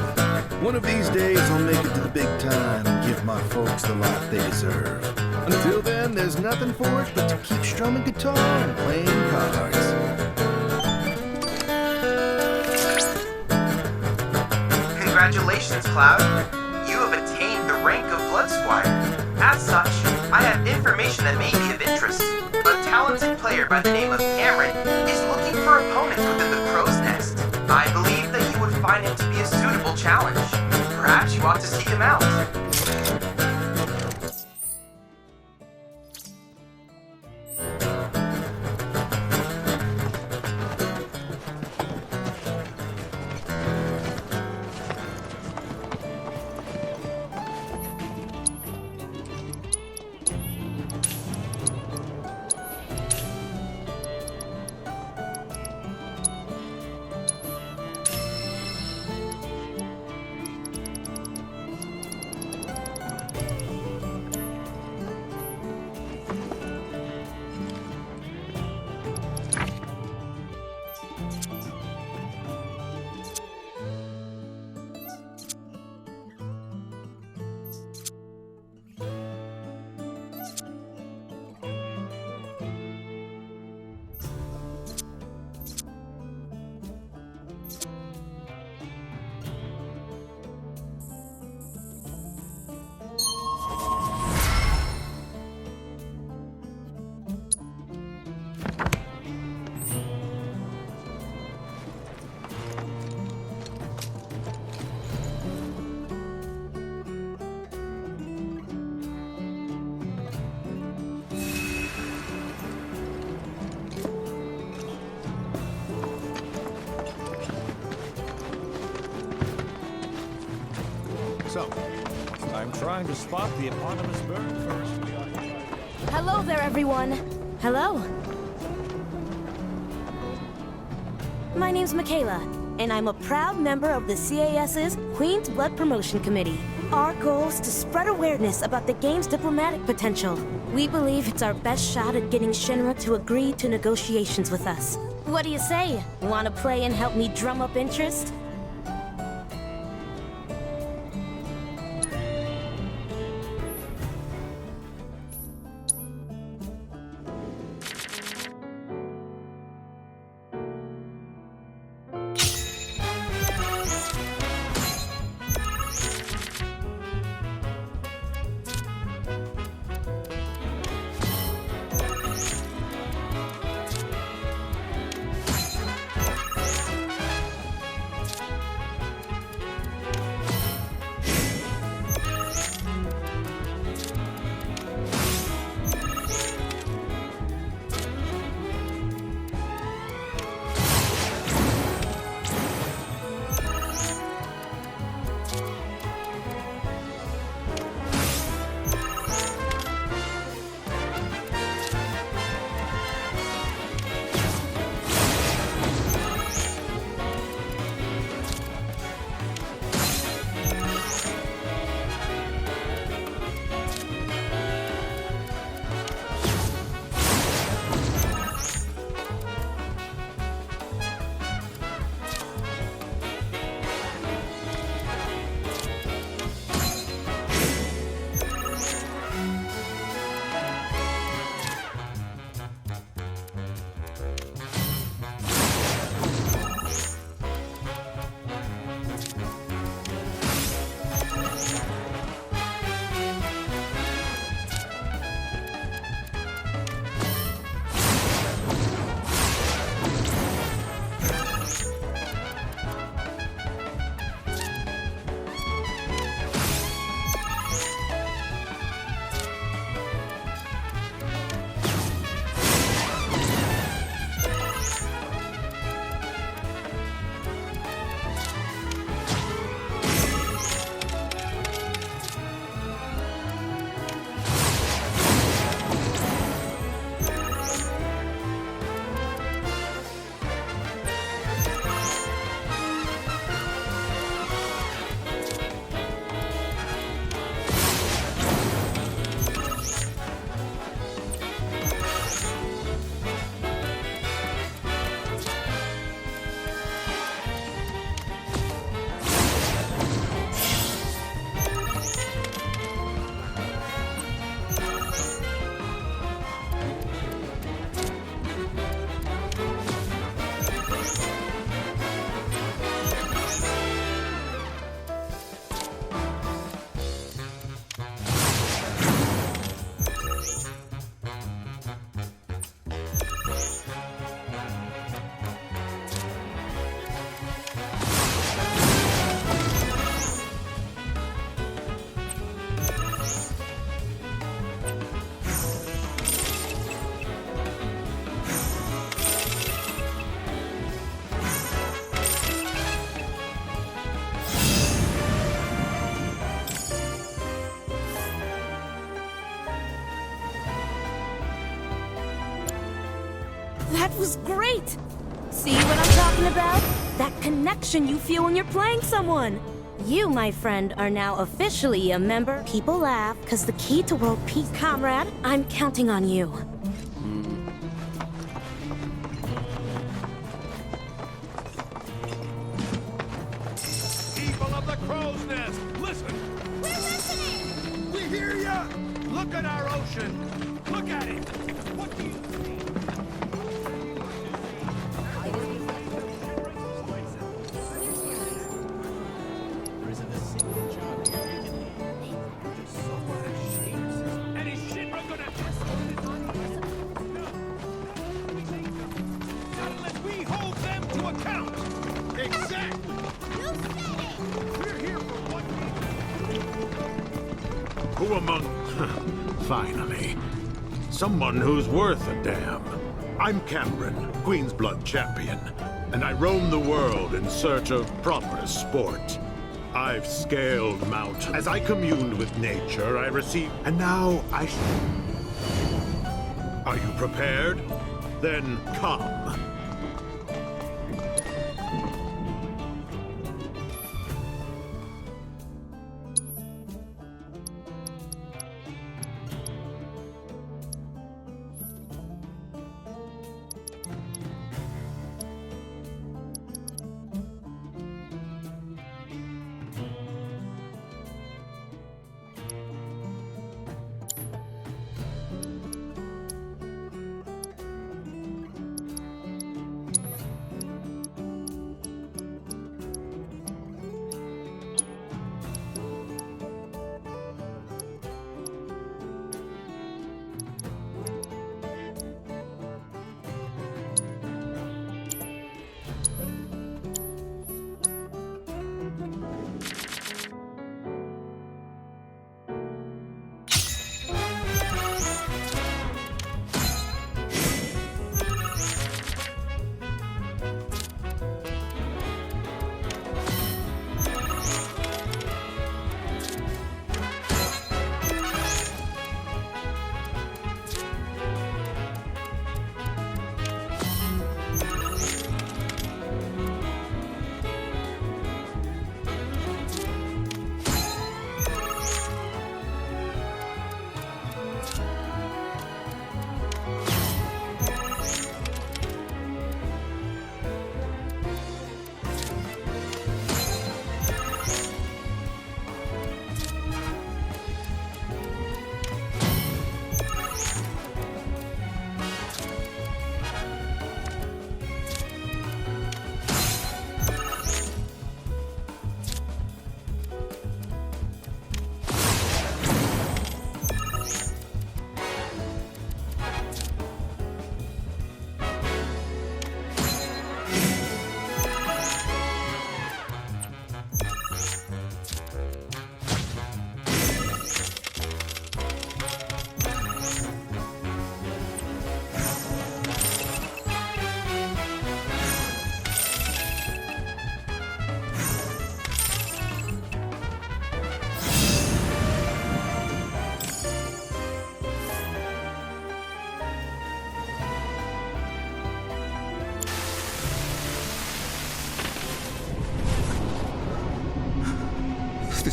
One of these days I'll make it to the big time and give my folks the life they deserve. Until then, there's nothing for it but to keep strumming guitar and playing cards. Congratulations, Cloud. You have attained the rank of Blood Squire. As such, I have information that may be of interest. A talented player by the name of Cameron is looking for opponents within the Crow's Nest. I believe that you would find him to be a suitable challenge. Perhaps you ought to seek him out. So, I'm trying to spot the eponymous bird first. Hello there, everyone. Hello. My name's Michaela, and I'm a proud member of the CAS's Queen's Blood Promotion Committee. Our goal is to spread awareness about the game's diplomatic potential. We believe it's our best shot at getting Shinra to agree to negotiations with us. What do you say? Want to play and help me drum up interest? That was great! See what I'm talking about? That connection you feel when you're playing someone! You, my friend, are now officially a member. People laugh, because the key to world peace. Comrade, I'm counting on you. People of the crow's nest, listen! We're listening! We hear ya! Look at our ocean! Look at it! What do you see? And is Shinra gonna unless we hold them to account? Exactly! You said it! We're here for one Who among... Finally. Someone who's worth a damn. I'm Cameron, Queen's Blood Champion, and I roam the world in search of proper sport. I've scaled mountains. As I communed with nature, I received... And now I... Are you prepared? Then come.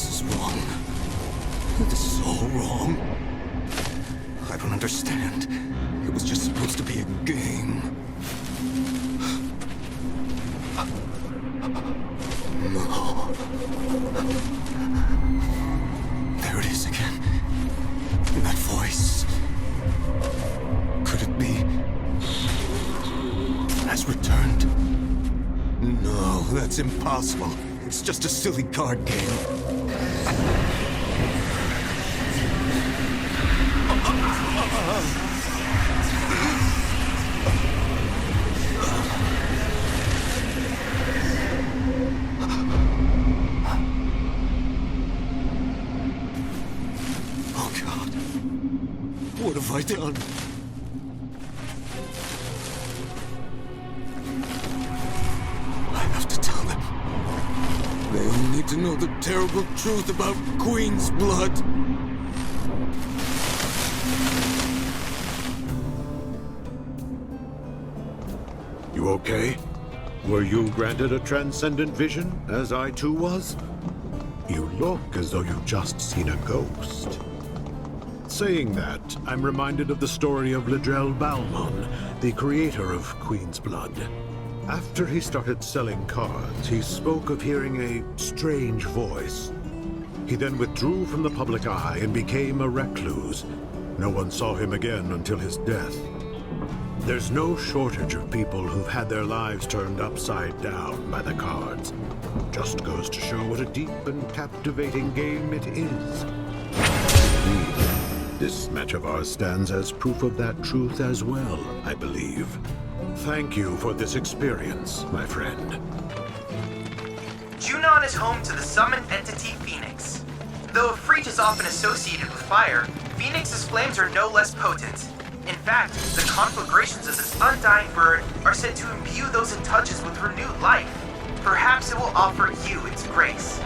This is wrong. This is all wrong. I don't understand. It was just supposed to be a game. No. There it is again. That voice. Could it be? Has returned? No, that's impossible. It's just a silly card game. Oh God. What have I done? I have to tell them. They all need to know the terrible truth about Queen's blood. You okay? Were you granted a transcendent vision, as I too was? You look as though you've just seen a ghost. Saying that, I'm reminded of the story of Ledrel Balmon, the creator of Queen's Blood. After he started selling cards, he spoke of hearing a strange voice. He then withdrew from the public eye and became a recluse. No one saw him again until his death. There's no shortage of people who've had their lives turned upside down by the cards. Just goes to show what a deep and captivating game it is. Indeed, this match of ours stands as proof of that truth as well, I believe. Thank you for this experience, my friend. Junon is home to the summoned entity Phoenix. Though Ifrit is often associated with fire, Phoenix's flames are no less potent. In fact, the conflagrations of this undying bird are said to imbue those it touches with renewed life. Perhaps it will offer you its grace.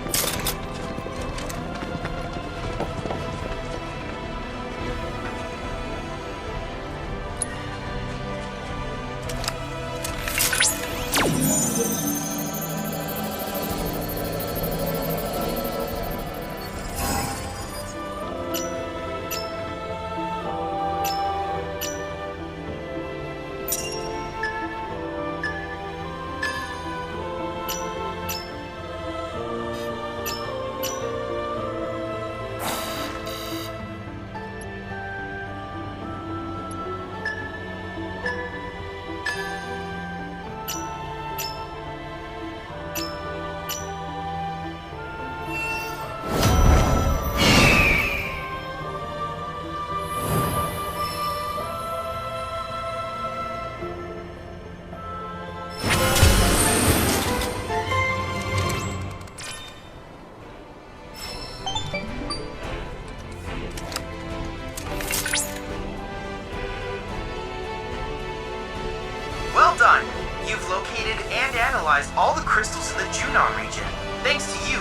Well done! You've located and analyzed all the crystals in the Junon region. Thanks to you,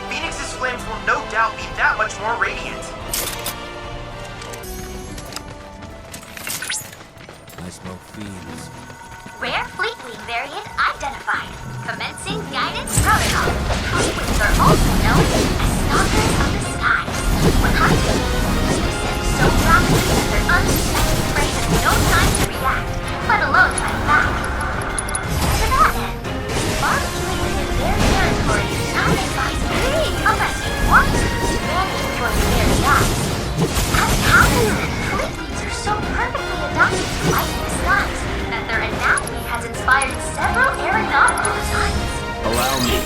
Phoenix's flames will no doubt be that much more radiant. I smell fiends. Rare Fleetwing variant identified. Commencing guidance protocol. Fleetwings are also known as stalkers of the skies. When hunted, they descend so rapidly that their unsuspecting prey has no time to react, let alone fight back. To that end, barbecuing within their territory is not advisable unless you want to expand your very eyes. As happened, Fleetwings are so perfectly adapted to life in the skies that their anatomy has inspired several aeronautical designs. Allow me.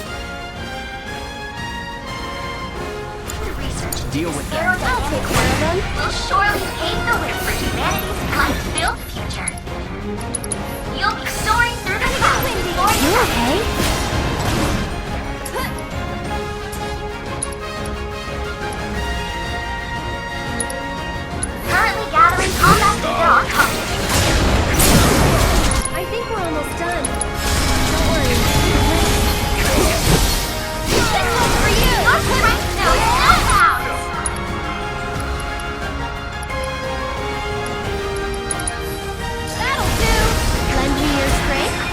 The research Deal with that. aerodynamic them will surely pave the way for humanity's light-filled future. You'll be soaring through the clouds before you okay? Currently gathering combat data on combat. I think we're almost done. Don't worry. This one's for you! Let's break those knockouts! That'll do! Lend me your strength.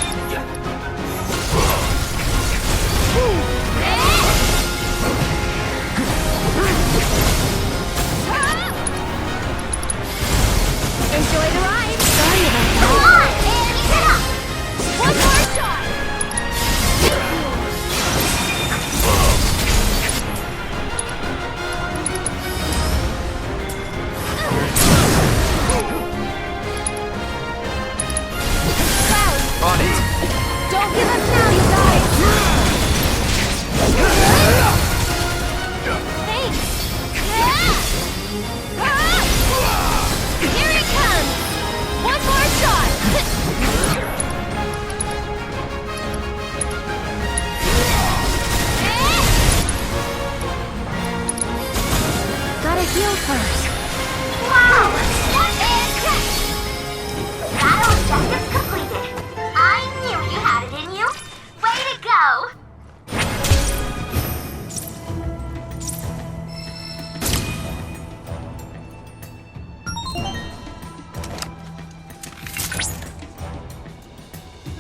You first. Wow! Battle objective completed. I knew you had it in you. Way to go!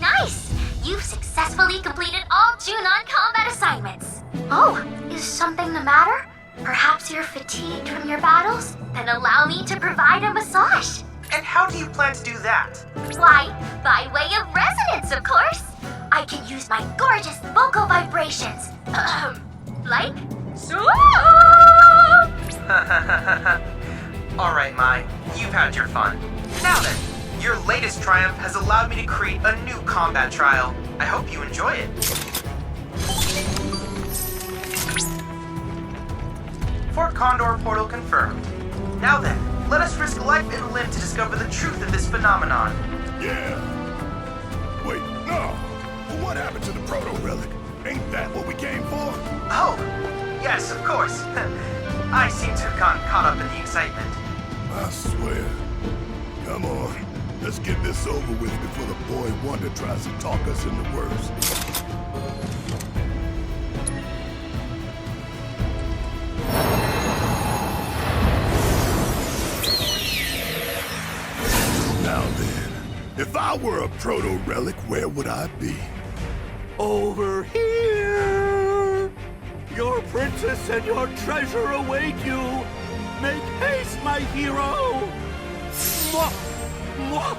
Nice! You've successfully completed all Junon combat assignments. Oh, is something the matter? Perhaps you're fatigued from your battles? Then allow me to provide a massage. And how do you plan to do that? Why, by way of resonance, of course. I can use my gorgeous vocal vibrations. Like so. Alright, Mai, you've had your fun. Now then, your latest triumph has allowed me to create a new combat trial. I hope you enjoy it. Fort Condor portal confirmed. Now then, let us risk life and limb to discover the truth of this phenomenon. Yeah. Wait, no. Well, what happened to the proto-relic? Ain't that what we came for? Oh, yes, of course. I seem to have gotten caught up in the excitement. I swear. Come on. Let's get this over with before the boy Wonder tries to talk us into worse. Now then, if I were a proto-relic, where would I be? Over here! Your princess and your treasure await you! Make haste, my hero! Mwah! Mwah!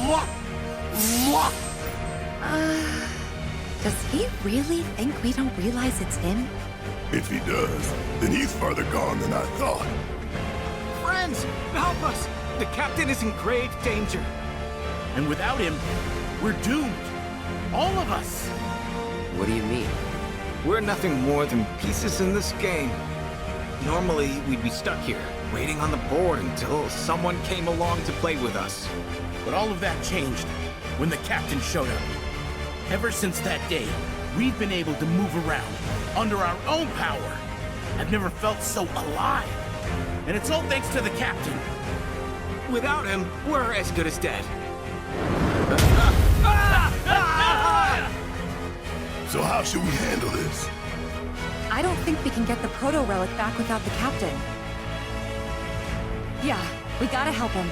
Mwah! Mwah! Does he really think we don't realize it's him? If he does, then he's further gone than I thought. Friends, help us! The captain is in grave danger. And without him, we're doomed. All of us. What do you mean? We're nothing more than pieces in this game. Normally, we'd be stuck here, waiting on the board until someone came along to play with us. But all of that changed when the captain showed up. Ever since that day, we've been able to move around under our own power. I've never felt so alive. And it's all thanks to the captain. Without him, we're as good as dead. So how should we handle this? I don't think we can get the proto-relic back without the captain. Yeah, we gotta help him.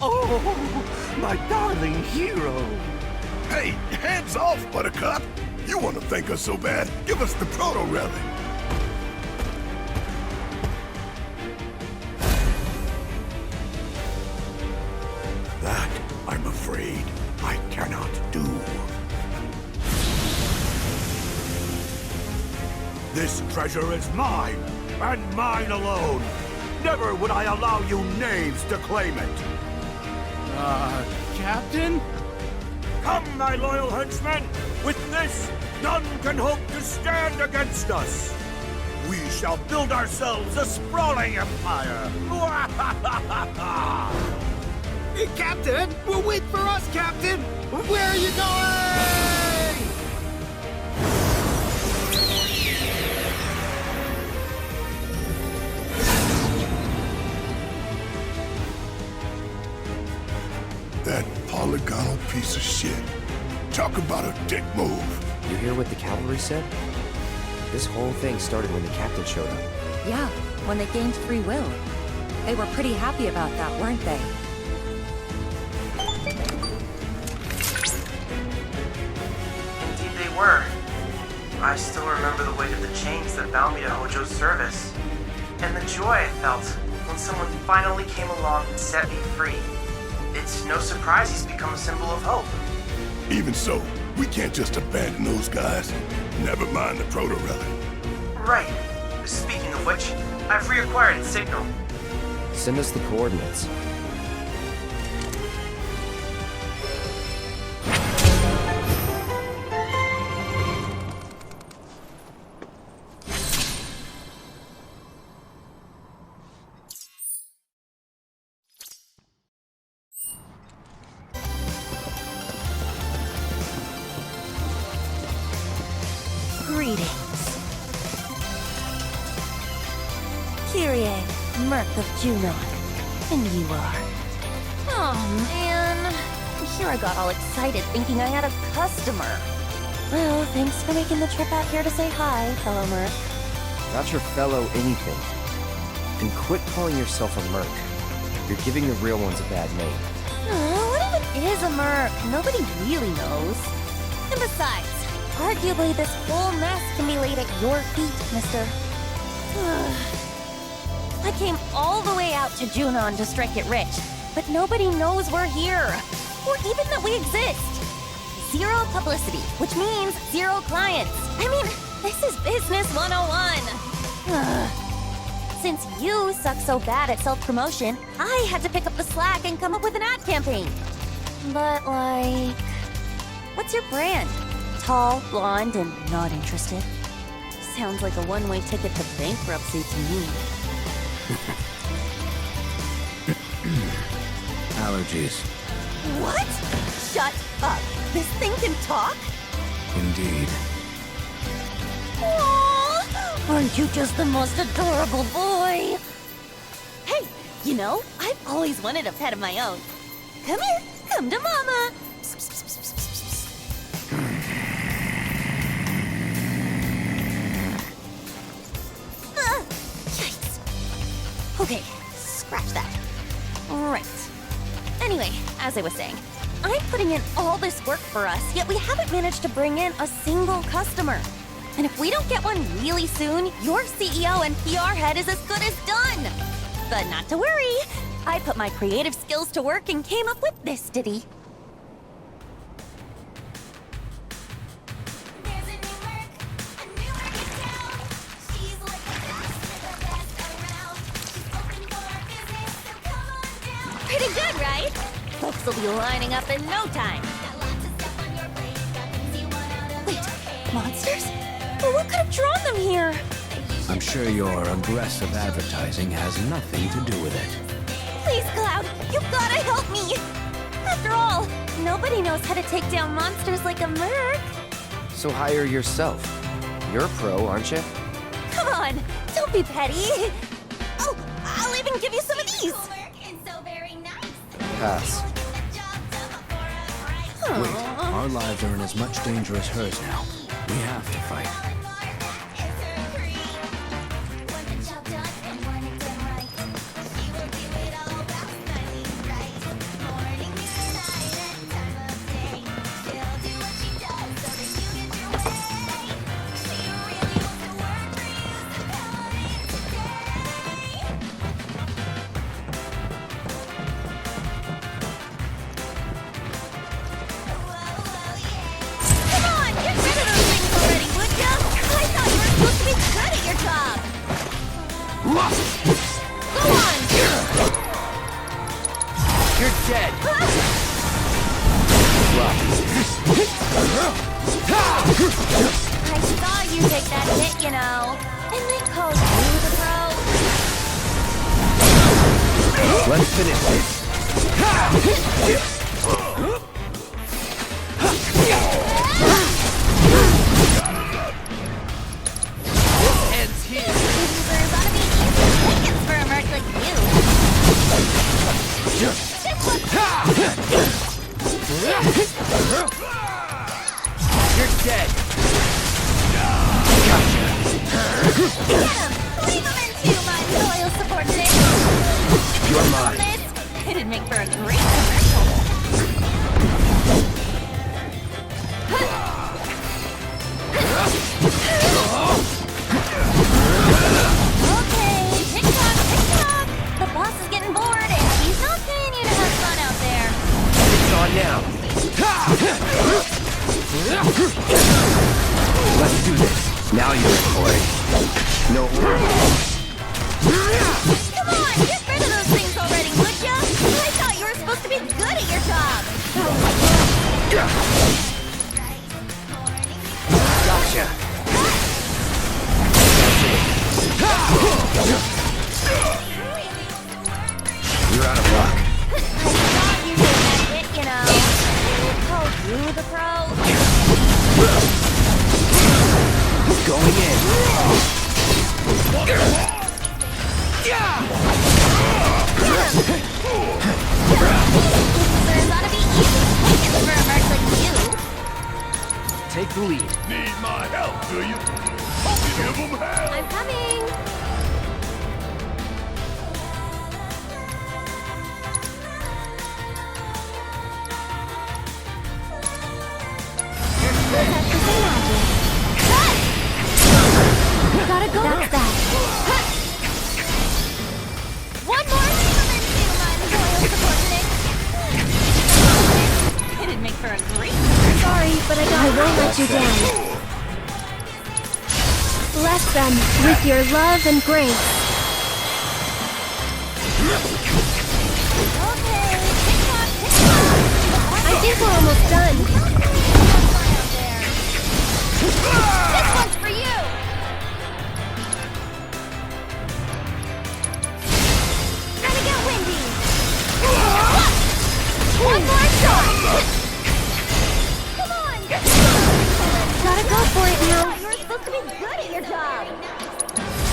Oh, my darling hero. Hey, hands off, Buttercup. You want to thank us so bad? Give us the proto-relic. That, I'm afraid, I cannot do. This treasure is mine, and mine alone. Never would I allow you knaves to claim it. Captain? Come, my loyal henchmen! With this, none can hope to stand against us! We shall build ourselves a sprawling empire! Captain! Well, wait for us, Captain! Where are you going? That polygonal piece of shit. Talk about a dick move. You hear what the cavalry said? This whole thing started when the captain showed up. Yeah, when they gained free will. They were pretty happy about that, weren't they? Indeed they were. I still remember the weight of the chains that bound me to Hojo's service. And the joy I felt when someone finally came along and set me free. It's no surprise he's become a symbol of hope. Even so, we can't just abandon those guys. Never mind the proto-relic. Right. Speaking of which, I've reacquired its signal. Send us the coordinates. Greetings. Kyrie, Merc of Junon. And you are. Oh, man. Here I got all excited thinking I had a customer. Well, thanks for making the trip out here to say hi, fellow Merc. Not your fellow anything. And quit calling yourself a Merc. You're giving the real ones a bad name. What even is a Merc? Nobody really knows. And besides, arguably this whole mess can be laid at your feet, mister. I came all the way out to Junon to strike it rich, but nobody knows we're here, or even that we exist. Zero publicity, which means zero clients. I mean, this is business 101. Since you suck so bad at self-promotion, I had to pick up the slack and come up with an ad campaign. But like, what's your brand? Tall, blonde, and not interested. Sounds like a one-way ticket to bankruptcy to me. Allergies. What? Shut up. This thing can talk? Indeed. Aww, aren't you just the most adorable boy? Hey, you know, I've always wanted a pet of my own. Come here, come to mama. Yikes. Okay, scratch that. Right. Anyway, as I was saying, I'm putting in all this work for us, yet we haven't managed to bring in a single customer. And if we don't get one really soon, your CEO and PR head is as good as done. But not to worry. I put my creative skills to work and came up with this ditty. Pretty good, right? Folks will be lining up in no time. Wait, monsters? Well, what could have drawn them here? I'm sure your aggressive advertising has nothing to do with it. Please, Cloud, you've gotta help me! After all, nobody knows how to take down monsters like a Merc. So hire yourself. You're a pro, aren't you? Come on, don't be petty. Oh, I'll even give you some of these. Pass. Wait, our lives are in as much danger as hers now. We have to fight. Go on! You're dead! I saw you take that hit, you know. And they called you the pro. Let's finish this. This ends here. There's ought to be easy pickings for a merc like you. You're dead. Get him! Leave him into my loyal subordinate. You're mine. It'd make for a great commercial. Okay, tick-tock. The boss is getting bored, and he's not paying you to have fun out there. It's on now. Let's do this. Now you're recording. No. Come on, get rid of those things already, would ya? I thought you were supposed to be good at your job. Gotcha. You're out of luck. I thought you did that hit, you know. They called you the pro. Going in. There's ought to be easy pickings for a merc like you. Take the lead. Need my help, do you? Give them hell! I'm coming. Gotta go. That's that. One more leave into my loyal subordinate. It'd make for a great. Sorry, but I won't let you down. Bless them with your love and grace. Okay, tick-tock. I think we're almost done. This one's for you. Gonna get windy. One more shot. Come on. Gotta go for it now. You were supposed to be good at your job.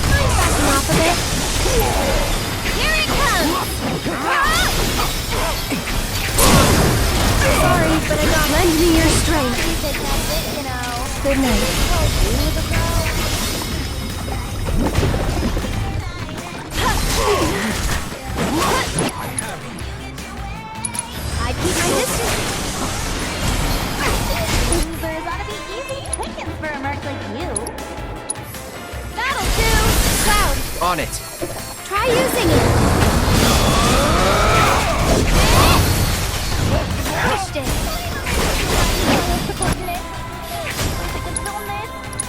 I'm backing off a bit. Here it comes. Sorry, but I got lend me your strength. You think that's it, you know. Good night. I keep my distance. There's ought to be easy pickings for a merc like you. That'll do. Cloud, On it. try using it. Pushed it.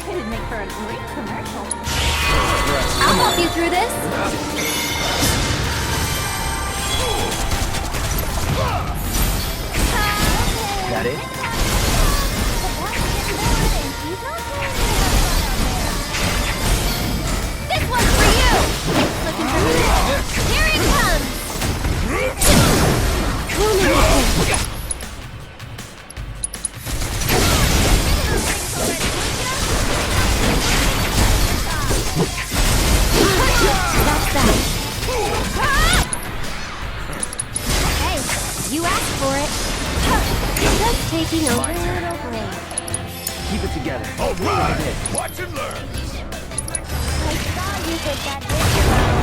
It'd make for a great commercial. I'll help you through this. That it? This one's for you! Looking for me? Here it comes! Cool now. That's that. Hey, you asked for it. Just taking a little break. Keep it together. All right, watch and learn. I saw you did that hit, you know.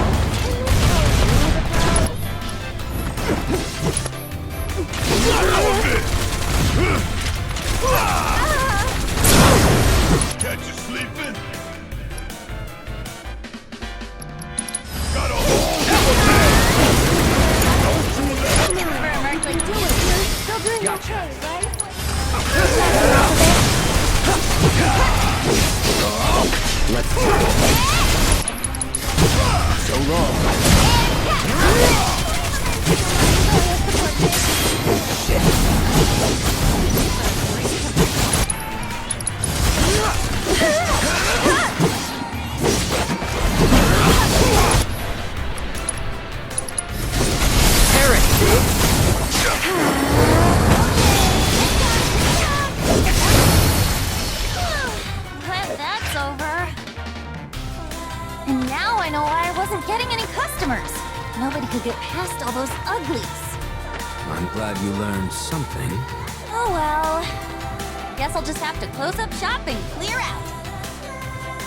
Catch you sleeping? Got a hole! Still doing okay, right? Let's go. Glad that's over. And now I know why I wasn't getting any customers. Nobody could get past all those uglies. I'm glad you learned something. Oh well. Guess I'll just have to close up shop and clear out.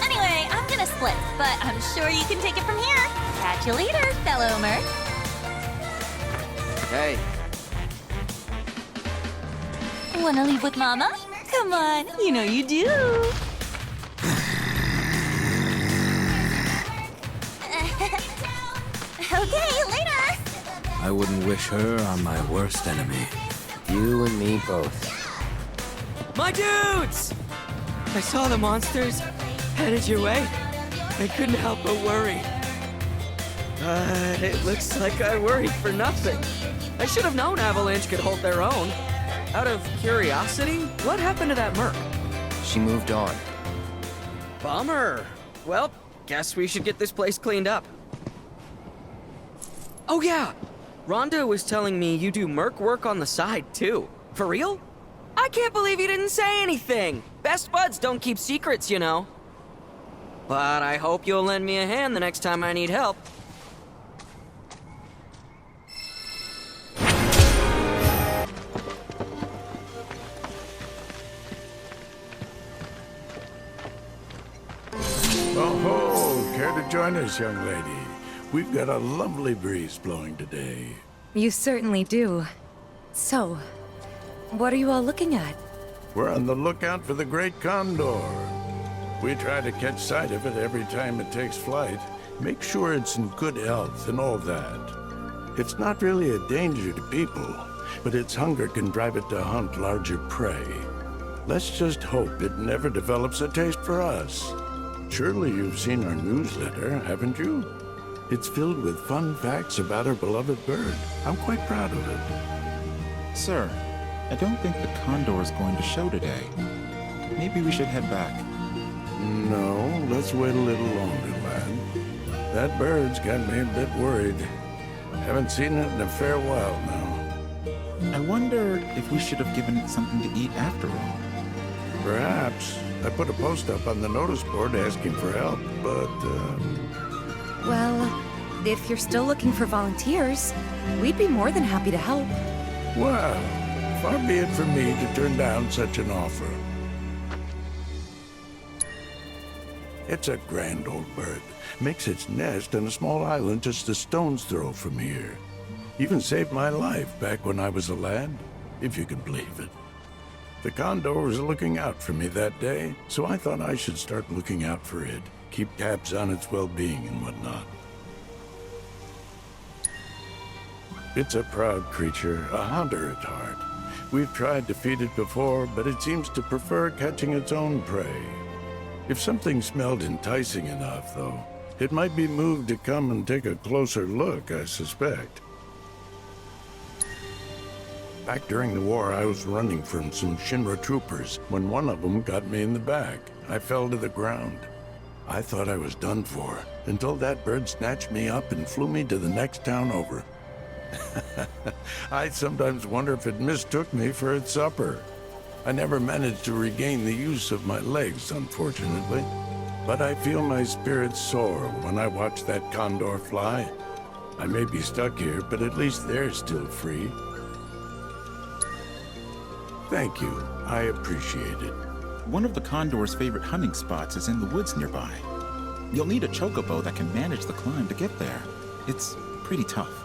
Anyway, I'm gonna split, but I'm sure you can take it from here. Catch you later, fellow merc. Hey. Wanna leave with Mama? Come on, you know you do. Okay, later. I wouldn't wish her on my worst enemy. You and me both. My dudes! I saw the monsters headed your way. I couldn't help but worry. But it looks like I worried for nothing. I should have known Avalanche could hold their own. Out of curiosity, what happened to that merc? She moved on. Bummer. Well, guess we should get this place cleaned up. Oh yeah! Rhonda was telling me you do merc work on the side, too. For real? I can't believe you didn't say anything! Best buds don't keep secrets, you know. But I hope you'll lend me a hand the next time I need help. Oh, care to join us, young lady? We've got a lovely breeze blowing today. You certainly do. So, what are you all looking at? We're on the lookout for the great condor. We try to catch sight of it every time it takes flight. Make sure it's in good health and all that. It's not really a danger to people, but its hunger can drive it to hunt larger prey. Let's just hope it never develops a taste for us. Surely you've seen our newsletter, haven't you? It's filled with fun facts about our beloved bird. I'm quite proud of it. Sir, I don't think the condor is going to show today. Maybe we should head back. No, let's wait a little longer, lad. That bird's got me a bit worried. Haven't seen it in a fair while now. I wonder if we should have given it something to eat after all. Perhaps. I put a post up on the notice board asking for help, but, Well, if you're still looking for volunteers, we'd be more than happy to help. well, far be it from me to turn down such an offer. It's a grand old bird. Makes its nest on a small island just a stone's throw from here. Even saved my life back when I was a lad, if you can believe it. The condor was looking out for me that day, so I thought I should start looking out for it. Keep tabs on its well-being and whatnot. It's a proud creature, a hunter at heart. We've tried to feed it before, but it seems to prefer catching its own prey. If something smelled enticing enough, though, it might be moved to come and take a closer look, I suspect. Back during the war, I was running from some Shinra troopers when one of them got me in the back. I fell to the ground. I thought I was done for, until that bird snatched me up and flew me to the next town over. I sometimes wonder if it mistook me for its supper. I never managed to regain the use of my legs, unfortunately. But I feel my spirits soar when I watch that condor fly. I may be stuck here, but at least they're still free. Thank you. I appreciate it. One of the condor's favorite hunting spots is in the woods nearby. You'll need a chocobo that can manage the climb to get there. It's pretty tough.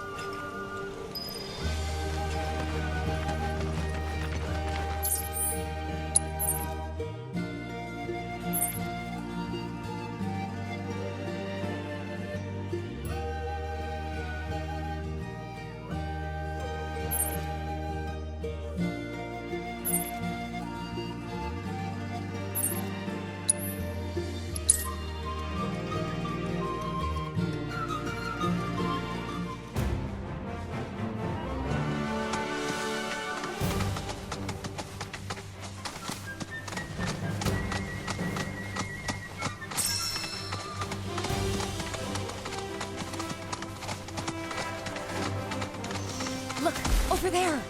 Over there!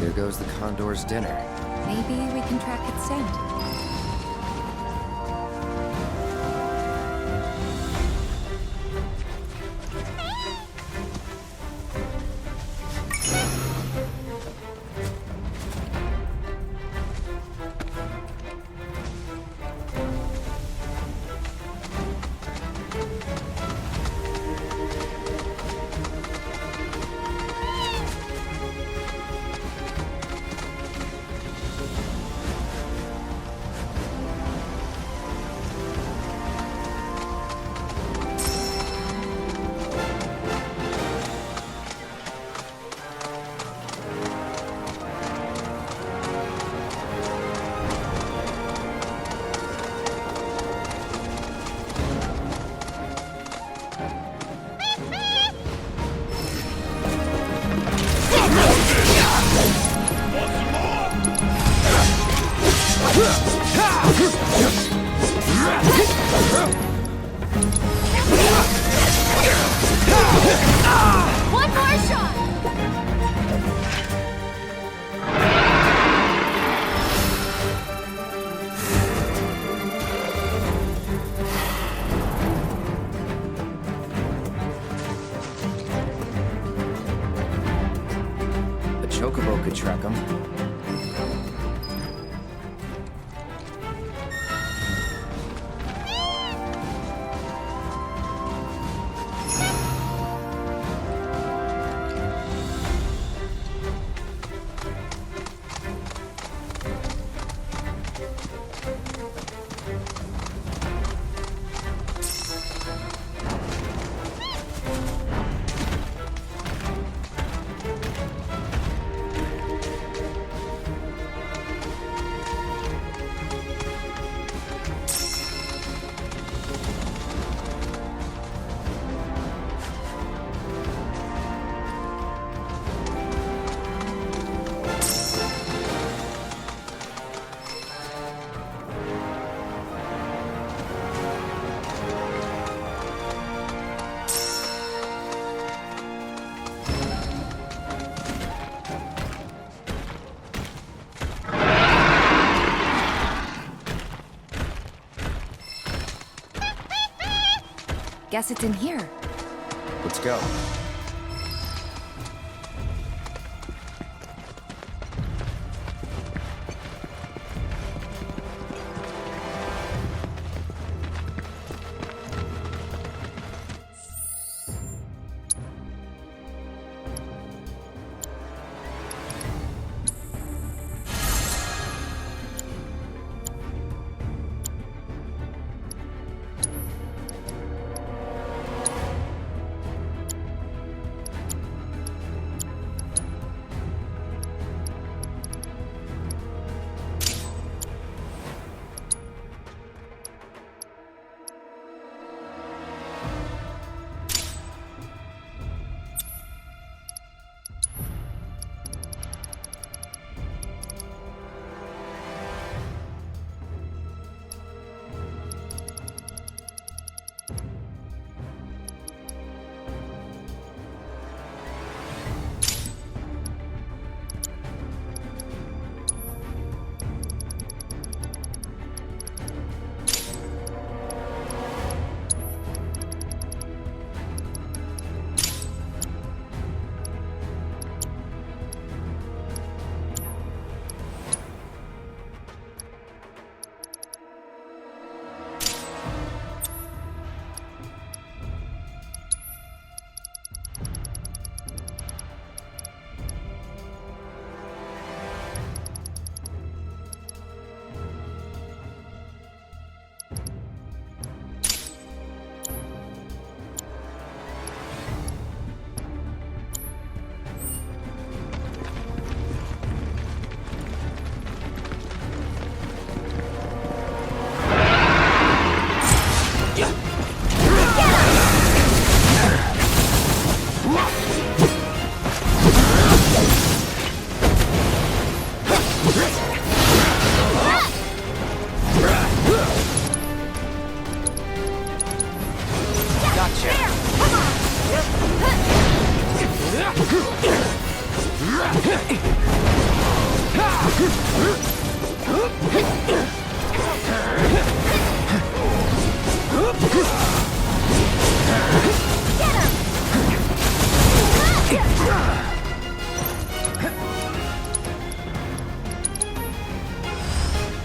There goes the Condor's dinner. Maybe we can track its scent. One more shot! A chocobo could track him. Guess it's in here. Let's go.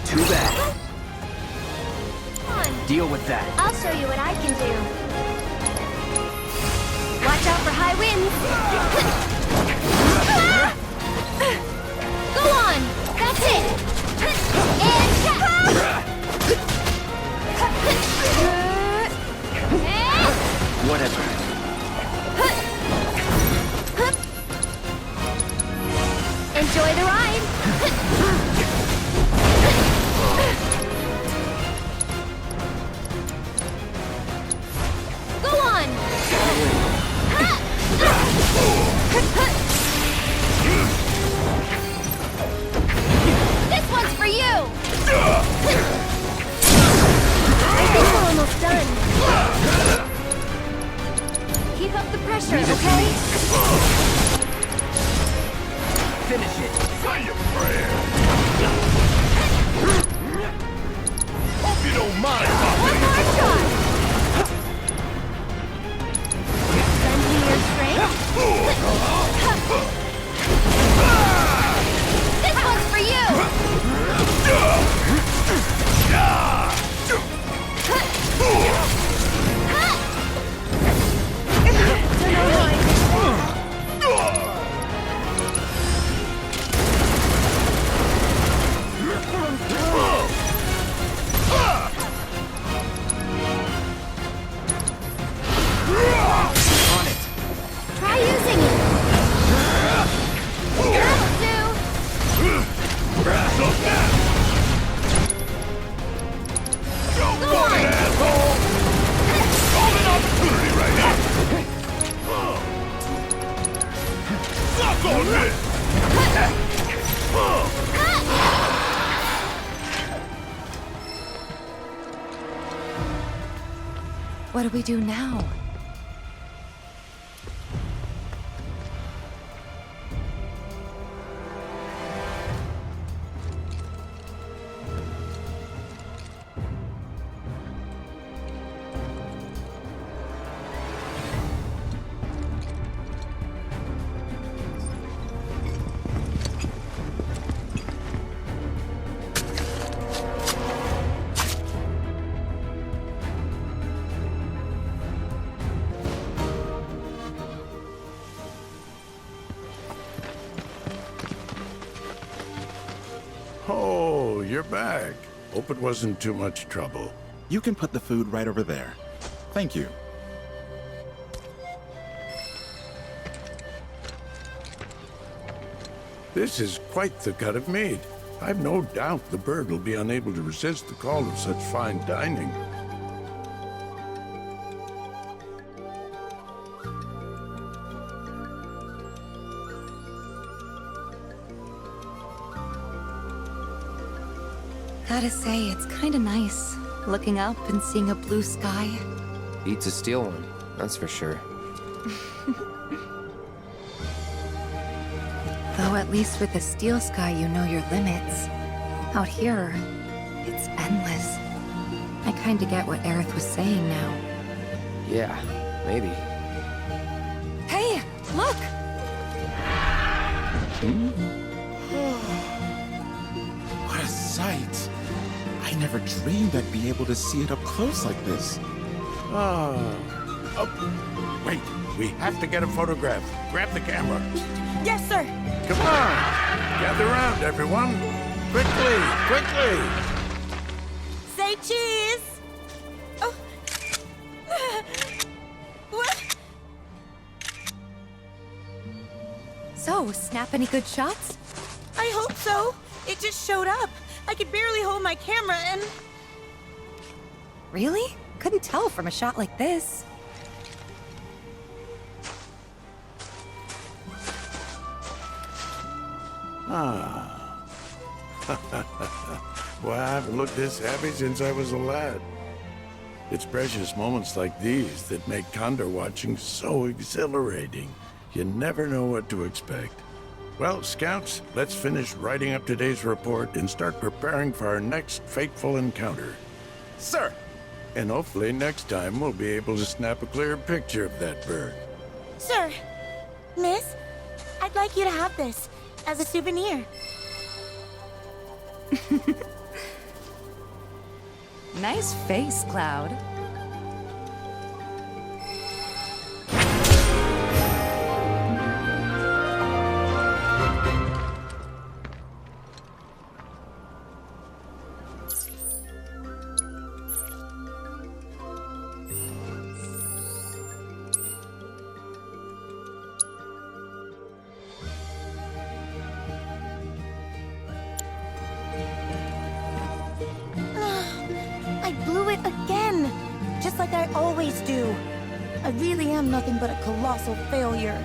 Too bad. Deal with that. I'll show you what I can do. Watch out for high winds. Go on. That's it. And Whatever. enjoy the ride. Go on. This one's for you. I think we're almost done. Keep up the pressure, okay? Finish it. Say your prayer. Hope you don't mind. One more shot. Send me your strength. This one's for you. Try using it. That'll do. Go on. Asshole! Golden opportunity right now. Suck on this. What do we do now? Oh, you're back. Hope it wasn't too much trouble. You can put the food right over there. Thank you. This is quite the cut of meat. I've no doubt the bird will be unable to resist the call of such fine dining. Gotta say, it's kinda nice, looking up and seeing a blue sky. Beats a steel one, that's for sure. Though at least with the steel sky, you know your limits. Out here, it's endless. I kinda get what Aerith was saying now. Yeah, maybe. Hey, look! What a sight! I never dreamed I'd be able to see it up close like this. Wait, we have to get a photograph. Grab the camera. Yes, sir. Come on! Gather around, everyone! Quickly! Quickly! Say cheese. Oh. What? So, snap any good shots? I hope so. It just showed up. I could barely hold my camera and... Really? Couldn't tell from a shot like this. Well, I haven't looked this happy since I was a lad. It's precious moments like these that make Condor watching so exhilarating. You never know what to expect. Well, Scouts, let's finish writing up today's report and start preparing for our next fateful encounter. Sir! And hopefully next time we'll be able to snap a clear picture of that bird. Sir, miss, I'd like you to have this as a souvenir. Nice face, Cloud. I blew it again, just like I always do. I really am nothing but a colossal failure.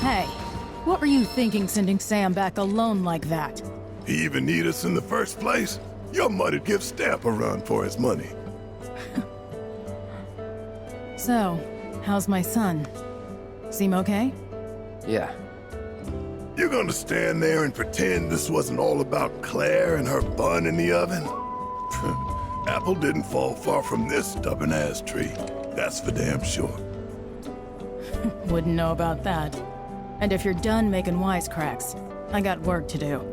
Hey, what were you thinking sending Sam back alone like that? He even need us in the first place? Your mother'd give Stamp a run for his money. So, how's my son? Seem okay? Yeah. You gonna stand there and pretend this wasn't all about Claire and her bun in the oven? Apple didn't fall far from this stubborn-ass tree. That's for damn sure. Wouldn't know about that. And if you're done making wisecracks, I got work to do.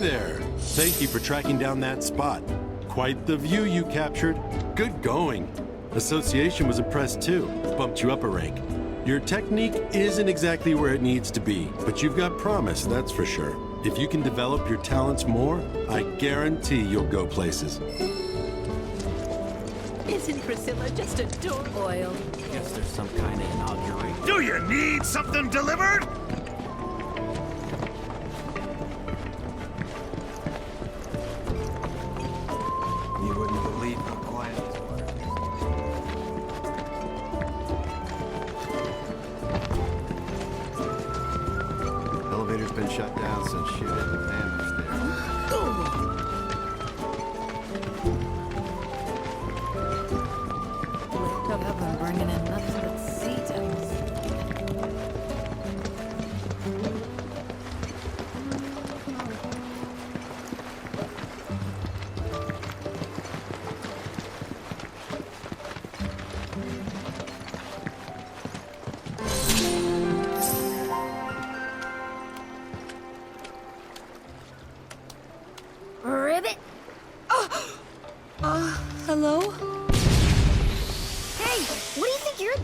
There. Thank you for tracking down that spot. Quite the view you captured. Good going. Association was impressed too. Bumped you up a rank. Your technique isn't exactly where it needs to be, but you've got promise, that's for sure. If you can develop your talents more, I guarantee you'll go places. Isn't Priscilla just adorable? Oil. Guess there's some kind of inauguration. Do you need something delivered? You wouldn't believe how quiet this water is. Elevator's been shut down since shit hit the fan upstairs. Wake up and bringing in nothing but Cetos.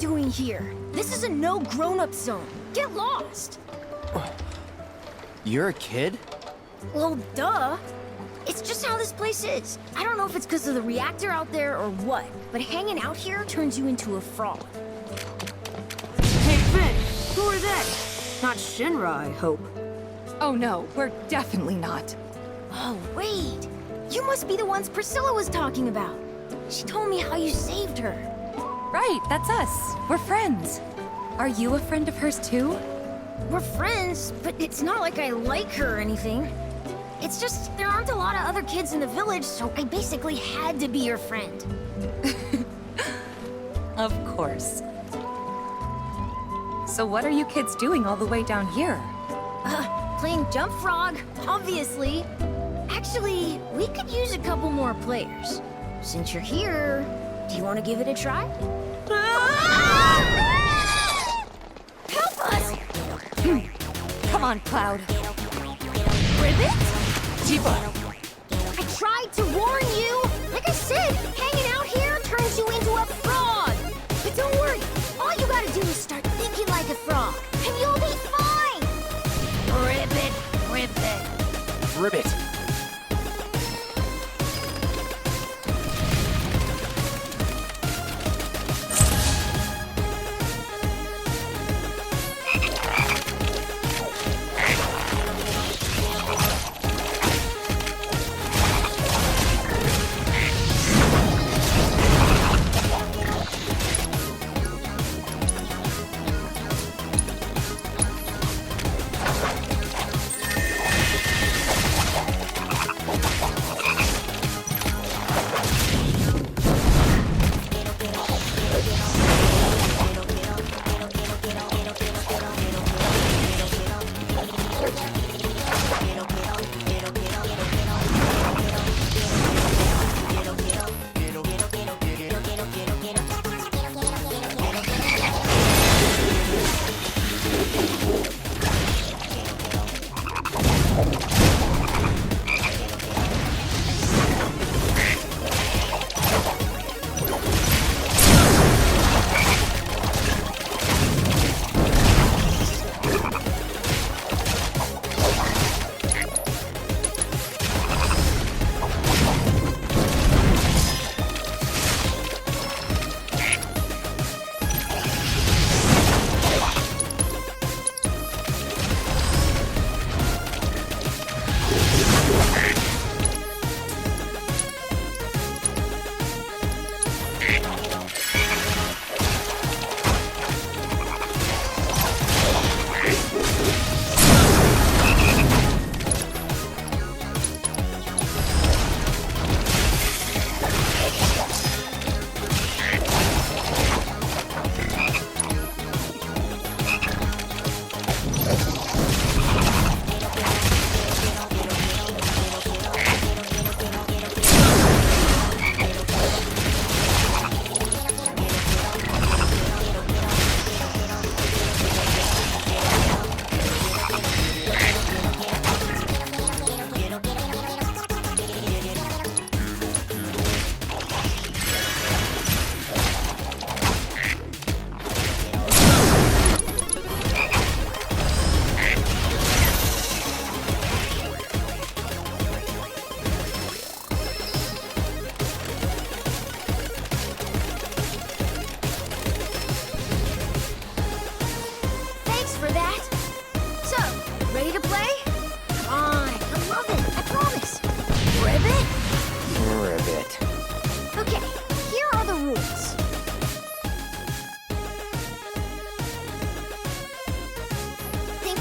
doing here? This is a no grown-up zone. Get lost. You're a kid? Well, duh. It's just how this place is. I don't know if it's because of the reactor out there or what, but hanging out here turns you into a frog. Hey, Finn, who are they? Not Shinra, I hope. Oh no, we're definitely not. Oh, wait. You must be the ones Priscilla was talking about. She told me how you saved her. Right, that's us. We're friends. Are you a friend of hers too? We're friends, but it's not like I like her or anything. It's just, there aren't a lot of other kids in the village, so I basically had to be your friend. Of course. So what are you kids doing all the way down here? Playing Jump Frog, obviously. Actually, we could use a couple more players. Since you're here, do you want to give it a try? Help us! Come on, Cloud. Ribbit? Tifa! I tried to warn you! Like I said, hanging out here turns you into a frog! But don't worry, all you gotta do is start thinking like a frog, and you'll be fine! Ribbit, ribbit. Ribbit.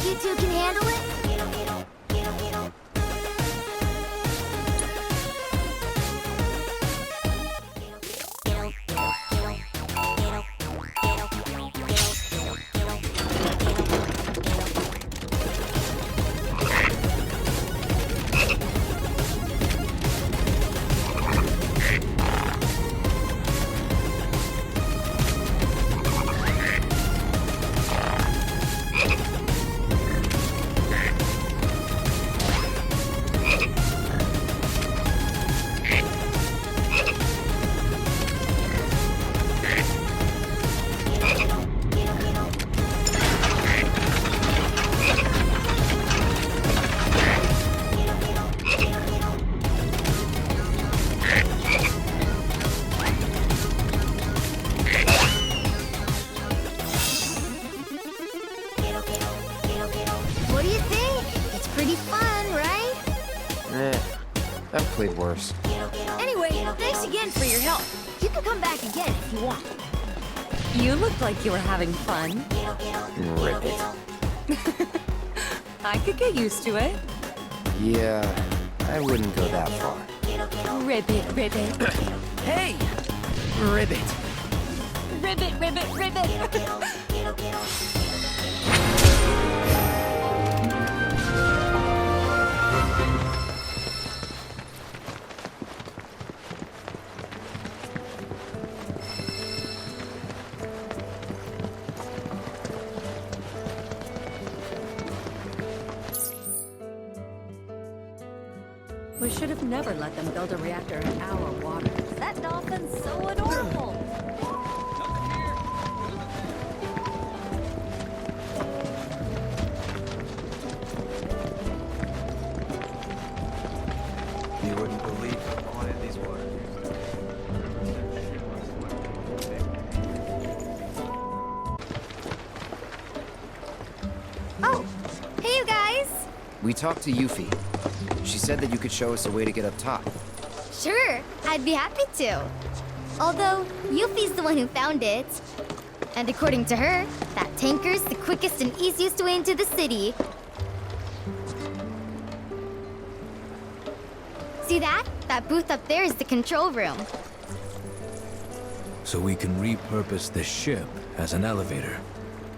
You two can handle it? played worse. Anyway, thanks again for your help. You can come back again if you want. You looked like you were having fun. Rip it. I could get used to it. Yeah, I wouldn't go that far. Ribbit, ribbit. Hey! Ribbit. Ribbit, ribbit, ribbit. We should have never let them build a reactor in our water. That dolphin's so adorable. You wouldn't believe how quiet these waters Oh, hey you guys! We talked to Yuffie. She said that you could show us a way to get up top. Sure, I'd be happy to. Although, Yuffie's the one who found it. And according to her, that tanker's the quickest and easiest way into the city. See that? That booth up there is the control room. So we can repurpose this ship as an elevator.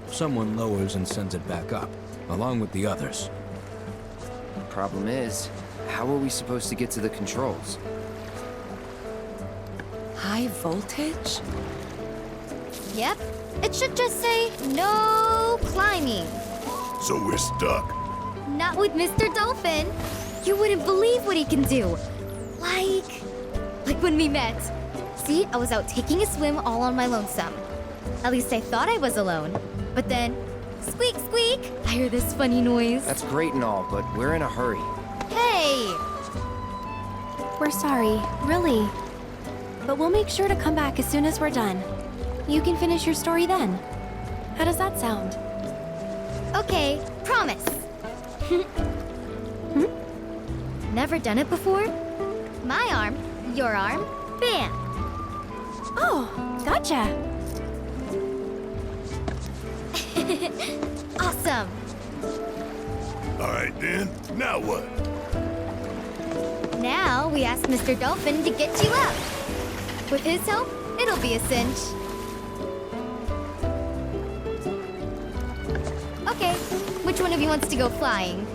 Someone lowers and sends it back up, along with the others. Problem is, how are we supposed to get to the controls? High voltage? Yep, it should just say, no climbing. So we're stuck. Not with Mr. Dolphin. You wouldn't believe what he can do. Like when we met. See, I was out taking a swim all on my lonesome. At least I thought I was alone. But then, squeak, squeak, I hear this funny noise. That's great and all, but we're in a hurry. Hey! We're sorry, really. But we'll make sure to come back as soon as we're done. You can finish your story then. How does that sound? Okay, promise. Never done it before? My arm, your arm, bam! Oh, gotcha. Awesome! All right then, now what? Now we ask Mr. Dolphin to get you up. With his help, it'll be a cinch. Okay, which one of you wants to go flying?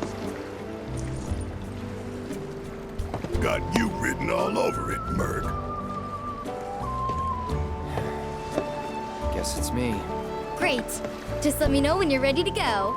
Got you written all over it, Merc. Guess it's me. Great. Just let me know when you're ready to go.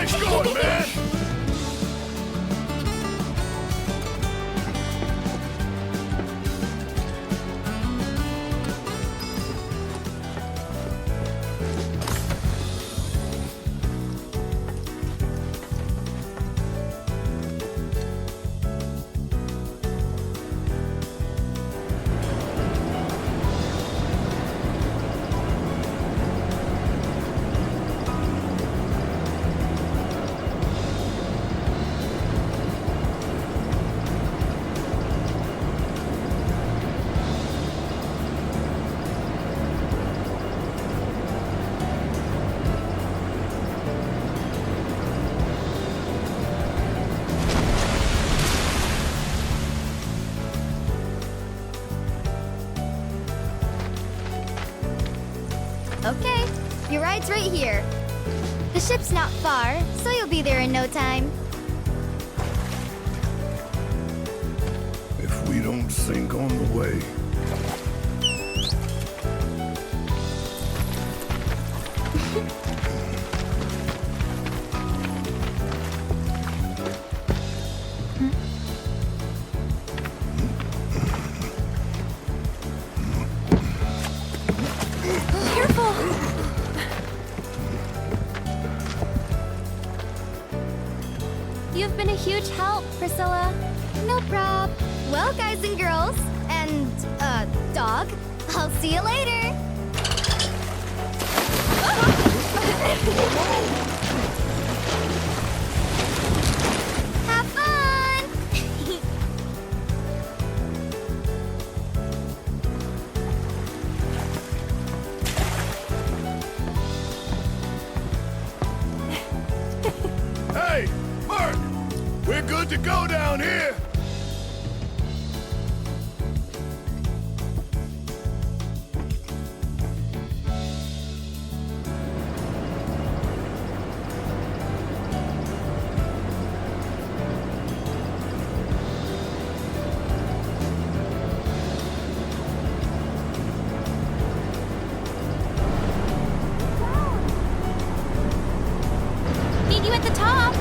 Nice going, man! Okay, your ride's right here. The ship's not far, so you'll be there in no time. If we don't sink on the way. You've been a huge help, Priscilla. No prob. Well, guys and girls, and, dog, I'll see you later. Have fun! Hey, Mark! We're good to go down here! Meet you at the top!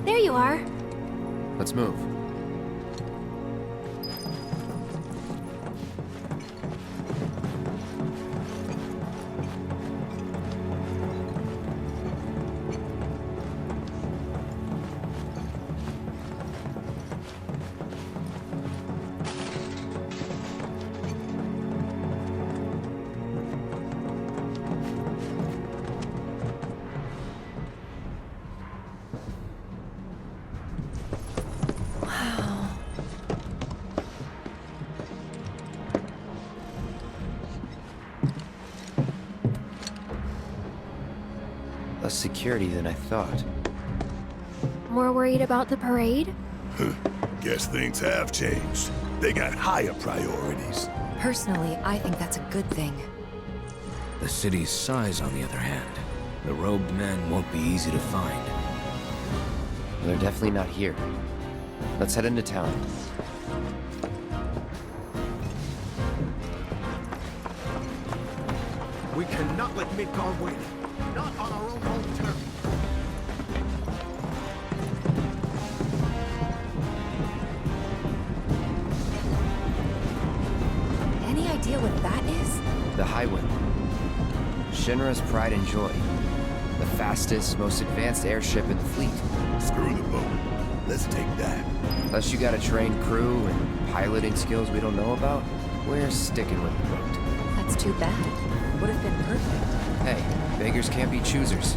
There you are. Let's move. Less security than I thought. More worried about the parade? Guess things have changed. They got higher priorities. Personally, I think that's a good thing. The city's size, on the other hand, the robed men won't be easy to find. They're definitely not here. Let's head into town. We cannot let Midgar win. Not on our own home turf. Any idea what that is? The Highway. Shinra's pride and joy. The fastest, most advanced airship in the fleet. Screw the boat. Let's take that. Unless you got a trained crew and piloting skills we don't know about, we're sticking with the boat. That's too bad. Would have been perfect. Hey, beggars can't be choosers.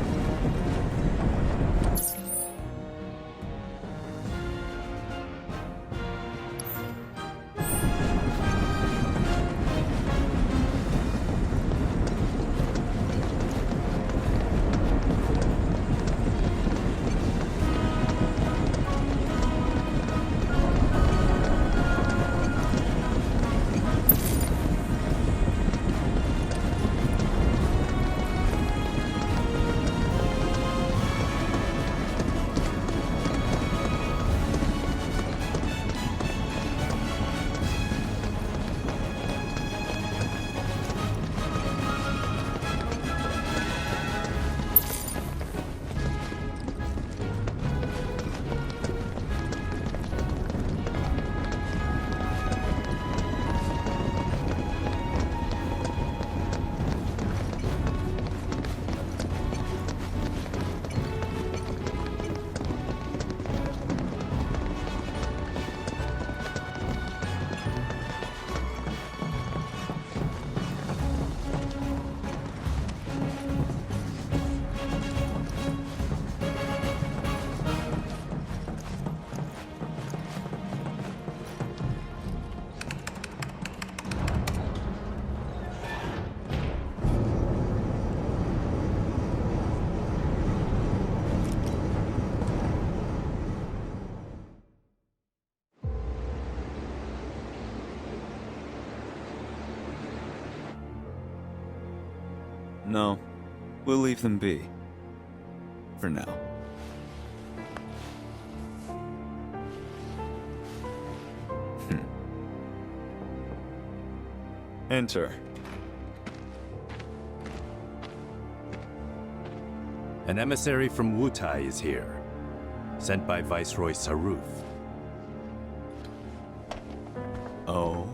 No, we'll leave them be. For now. Enter. An emissary from Wutai is here, sent by Viceroy Sephiroth. Oh?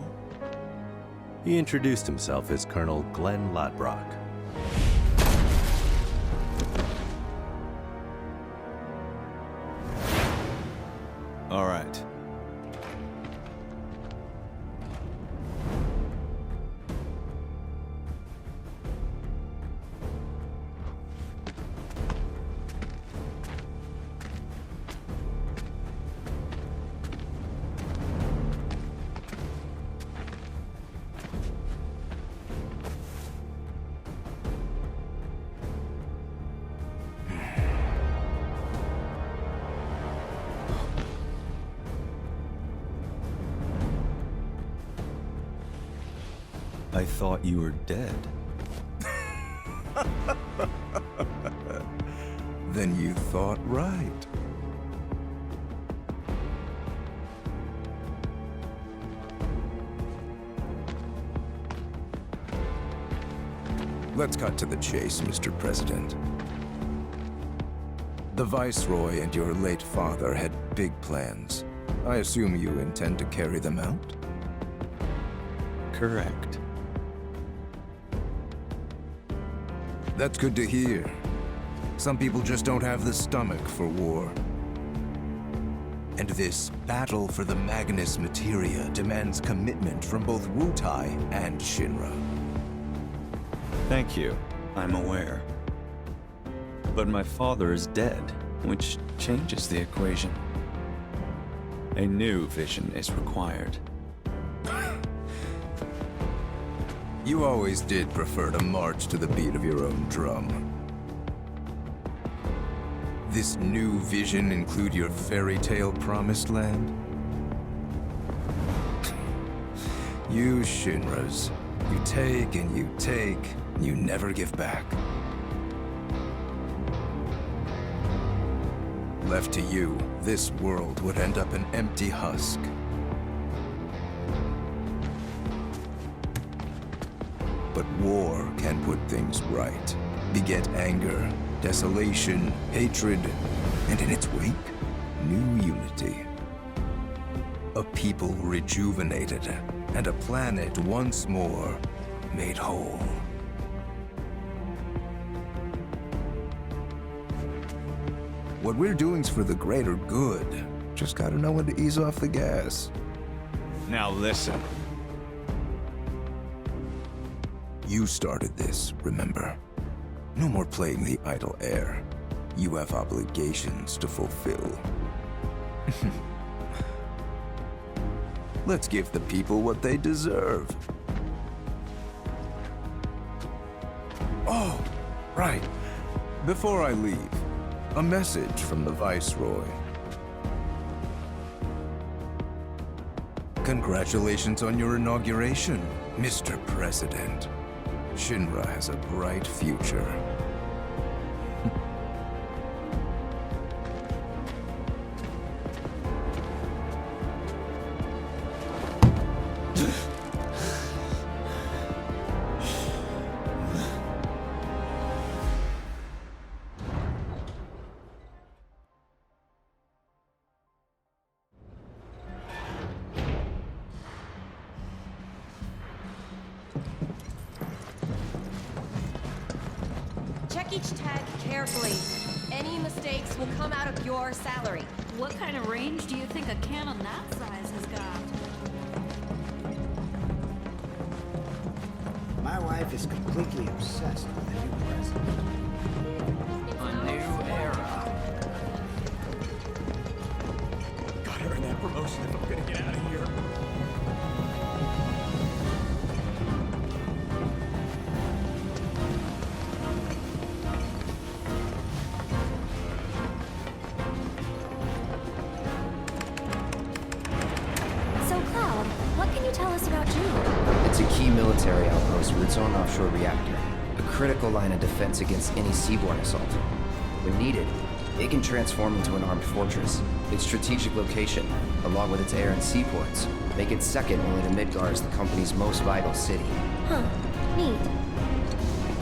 He introduced himself as Colonel Glenn Lodbrok. All right. I thought you were dead. Then you thought right. Let's cut to the chase, Mr. President. The Viceroy and your late father had big plans. I assume you intend to carry them out? Correct. That's good to hear. Some people just don't have the stomach for war. And this battle for the Magnus Materia demands commitment from both Wutai and Shinra. Thank you. I'm aware. But my father is dead, which changes the equation. A new vision is required. You always did prefer to march to the beat of your own drum. This new vision include your fairy tale promised land? You Shinras, you take and you take, and you never give back. Left to you, this world would end up an empty husk. But war can put things right. Beget anger, desolation, hatred, and in its wake, new unity. A people rejuvenated, and a planet once more made whole. What we're doing's for the greater good. Just gotta know when to ease off the gas. Now listen. You started this, remember? No more playing the idle heir. You have obligations to fulfill. Let's give the people what they deserve. Oh, right. Before I leave, a message from the Viceroy. Congratulations on your inauguration, Mr. President. Shinra has a bright future. Check each tag carefully. Any mistakes will come out of your salary. What kind of range do you think a cannon that size has got? My wife is completely obsessed with the new president. A new era. Gotta earn that promotion if I'm gonna get out of here. It's a key military outpost with its own offshore reactor. A critical line of defense against any seaborne assault. When needed, it can transform into an armed fortress. Its strategic location, along with its air and seaports, make it second only to Midgar as the company's most vital city. Huh. Neat.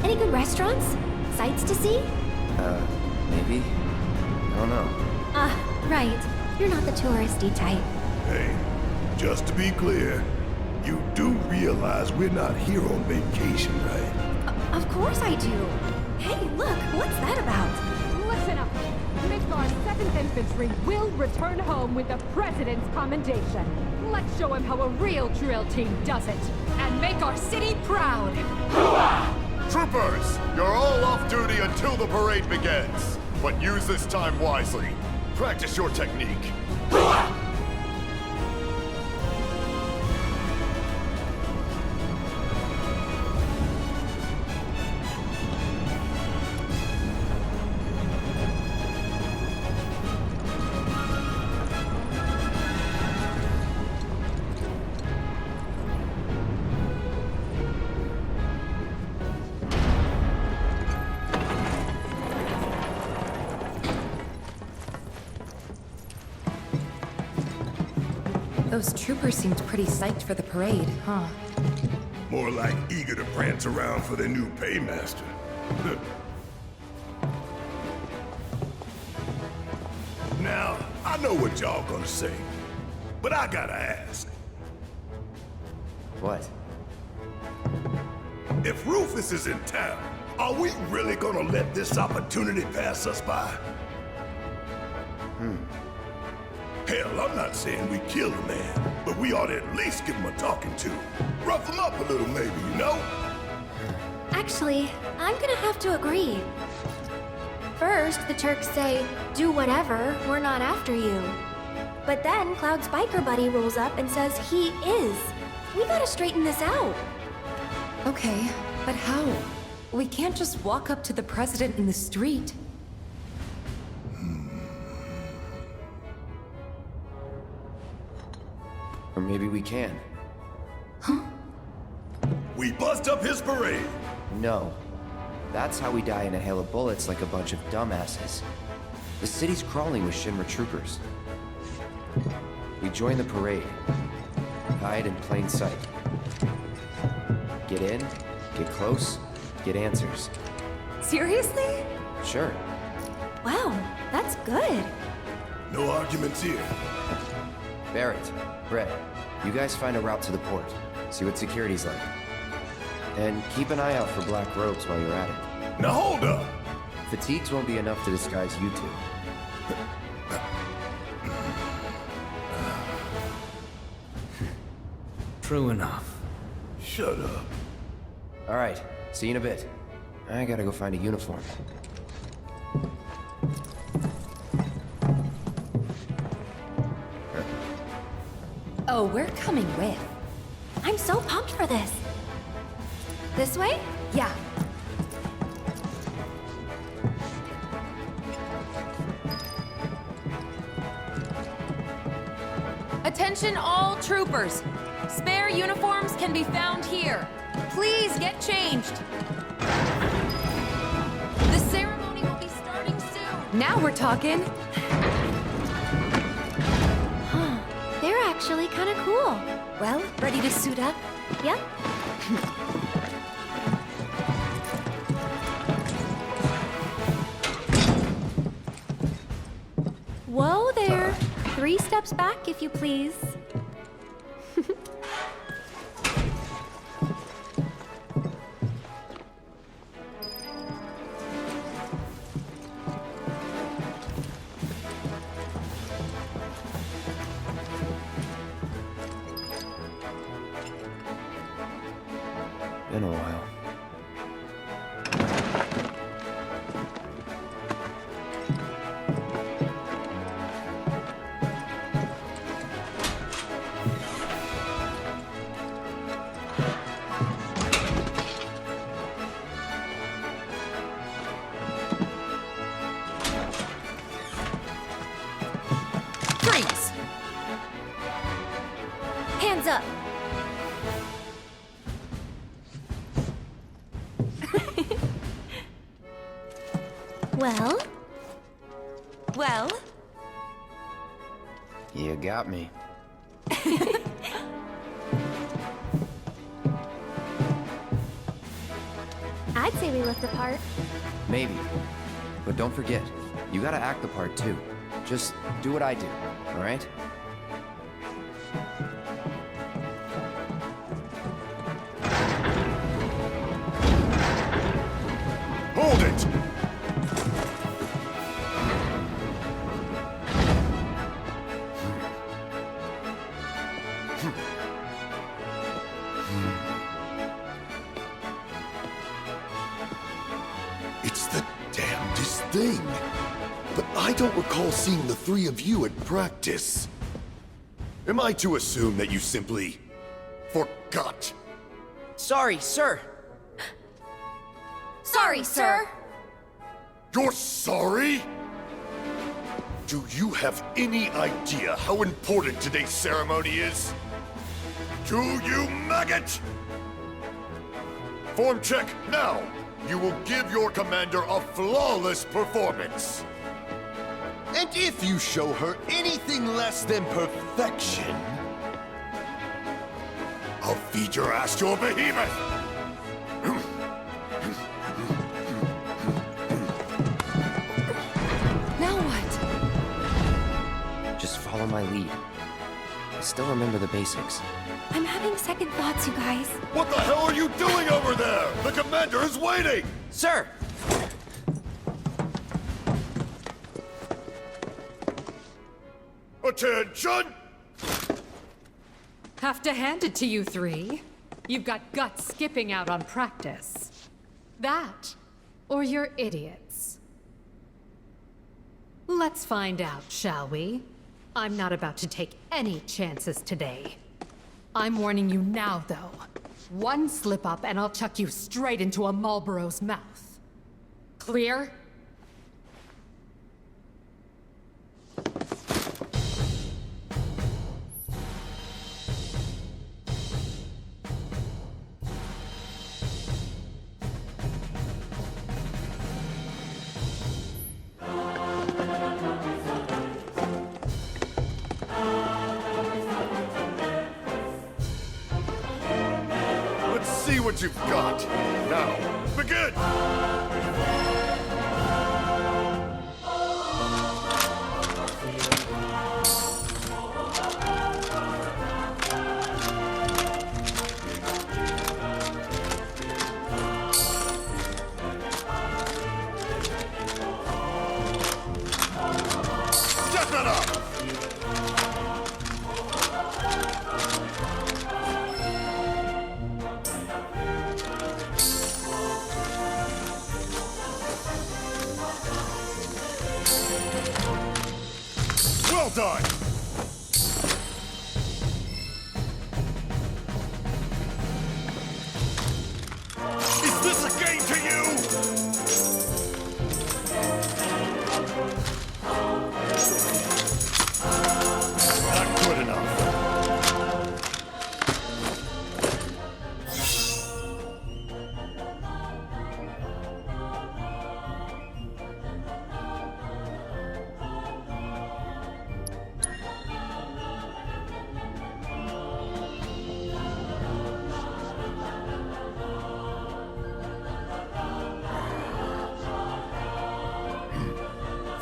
Any good restaurants? Sights to see? Maybe? I don't know. Right. You're not the touristy type. Hey, just to be clear, you do realize we're not here on vacation, right? Of course I do. Hey, look, what's that about? Listen up. Midgar's 7th Infantry will return home with the President's commendation. Let's show him how a real drill team does it, and make our city proud. Troopers, you're all off duty until the parade begins. But use this time wisely. Practice your technique. Those troopers seemed pretty psyched for the parade, huh? More like eager to prance around for their new paymaster. Now, I know what y'all gonna say, but I gotta ask. What? If Rufus is in town, are we really gonna let this opportunity pass us by? Hell, I'm not saying we kill the man, but we ought to at least give him a talking to. Rough him up a little maybe, you know? Actually, I'm gonna have to agree. First, the Turks say, do whatever, we're not after you. But then Cloud's biker buddy rolls up and says he is. We gotta straighten this out. Okay, but how? We can't just walk up to the President in the street. Or maybe we can. We bust up his parade! No. That's how we die in a hail of bullets like a bunch of dumbasses. The city's crawling with Shinra troopers. We join the parade. Hide in plain sight. Get in, get close, get answers. Seriously? Sure. Wow, that's good. No arguments here. Barrett, Brett, you guys find a route to the port. See what security's like. And keep an eye out for black robes while you're at it. Now hold up! Fatigues won't be enough to disguise you two. True enough. Shut up. Alright, see you in a bit. I gotta go find a uniform. Oh, we're coming with. I'm so pumped for this. This way? Yeah. Attention all troopers. Spare uniforms can be found here. Please get changed. The ceremony will be starting soon. Now we're talking. Huh. They're actually kind of cool. Well, ready to suit up? Yep. Whoa there. 3 steps back, if you please. Been a while. Freeze! Hands up. Well? Well? You got me. I'd say we look the part. Maybe. But don't forget, you gotta act the part too. Just do what I do, alright? Hold it! It's the damnedest thing. But I don't recall seeing the 3 of you at practice. Am I to assume that you simply forgot? Sorry, sir. Sorry, sir. You're sorry? Do you have any idea how important today's ceremony is? Do you, maggot? Form check now! You will give your commander a flawless performance! And if you show her anything less than perfection... I'll feed your ass to a behemoth! Now what? Just follow my lead. I still remember the basics. I'm having second thoughts, you guys. What the hell are you doing over there? The commander is waiting! Sir! Attention! Have to hand it to you 3. You've got guts skipping out on practice. That, or you're idiots. Let's find out, shall we? I'm not about to take any chances today. I'm warning you now, though. One slip up and I'll chuck you straight into a Marlboro's mouth. Clear? what you've got. Now, begin! Step it up! Well done! Is this a game to you? Not good enough.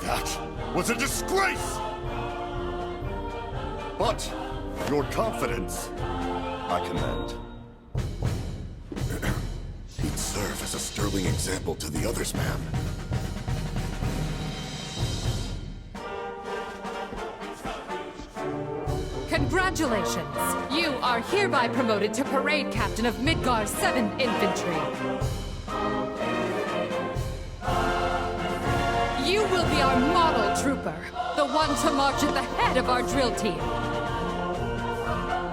That was a disgrace! But your confidence, I commend. He'd serve as a sterling example to the others, ma'am. Congratulations! You are hereby promoted to Parade Captain of Midgar's 7th Infantry. You will be our model trooper, the one to march at the head of our drill team.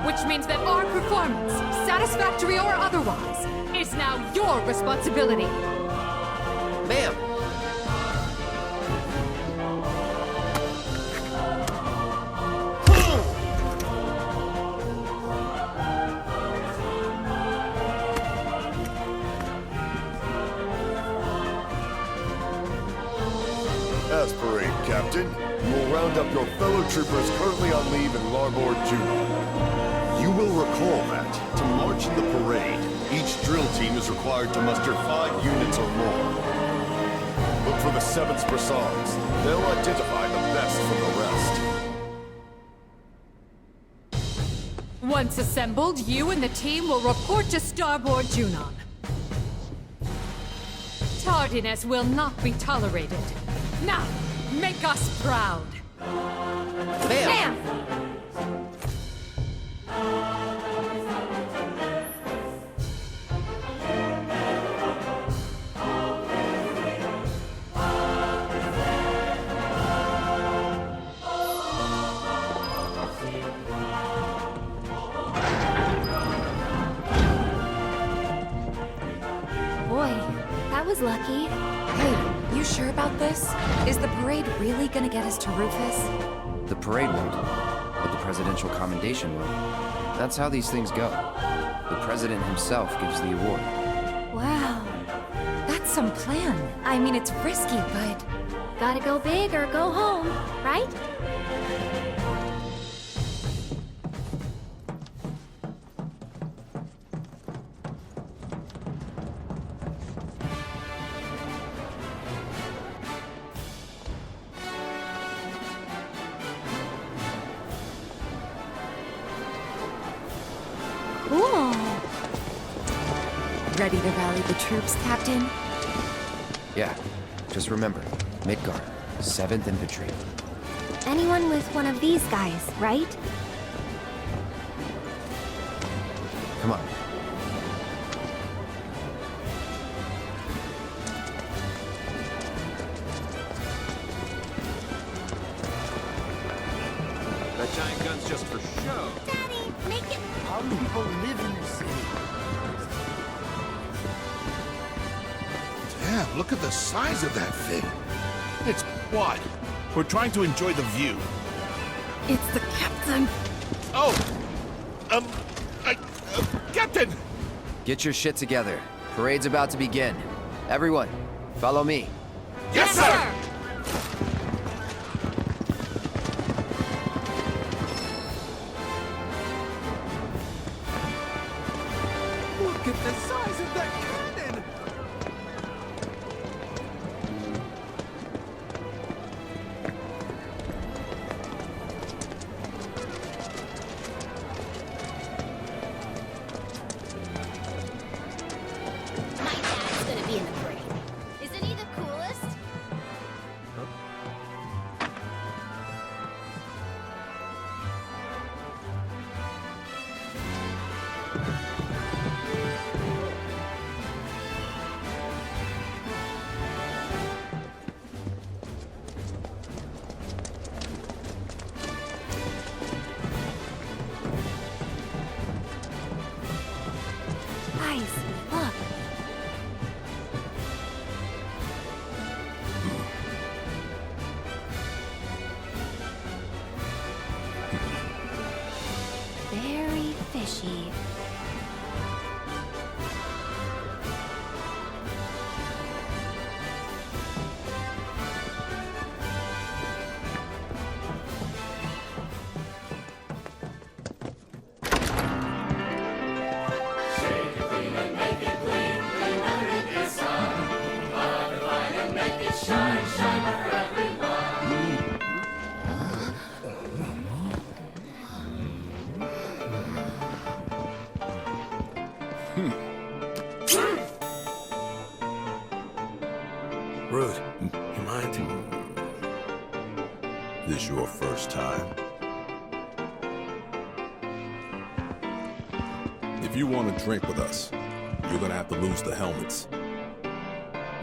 Which means that our performance, satisfactory or otherwise, is now your responsibility. Ma'am! As parade captain, you will round up your fellow troopers currently on leave in Larboard Junon. You will recall that, to march in the parade, each drill team is required to muster 5 units or more. Look for the 7th Brassards. They'll identify the best from the rest. Once assembled, you and the team will report to Starboard Junon. Tardiness will not be tolerated. Now, make us proud. Ma'am! Boy, that was lucky. Hey, you sure about this? Is the parade really gonna get us to Rufus? The parade won't, but the presidential commendation will. That's how these things go. The president himself gives the award. Wow. That's some plan. I mean, it's risky, but... Gotta go big or go home, right? Cool. Ready to rally the troops, Captain? Yeah, just remember, Midgar, 7th Infantry. Anyone with one of these guys, right? Come on. That giant gun's just for show. Daddy, make it... How do people live in this city? Damn, look at the size of that thing. It's what? We're trying to enjoy the view. It's the captain. Oh! Captain! Get your shit together. Parade's about to begin. Everyone, follow me. Yes, sir! Look at the size this your first time? If you want to drink with us, you're gonna have to lose the helmets.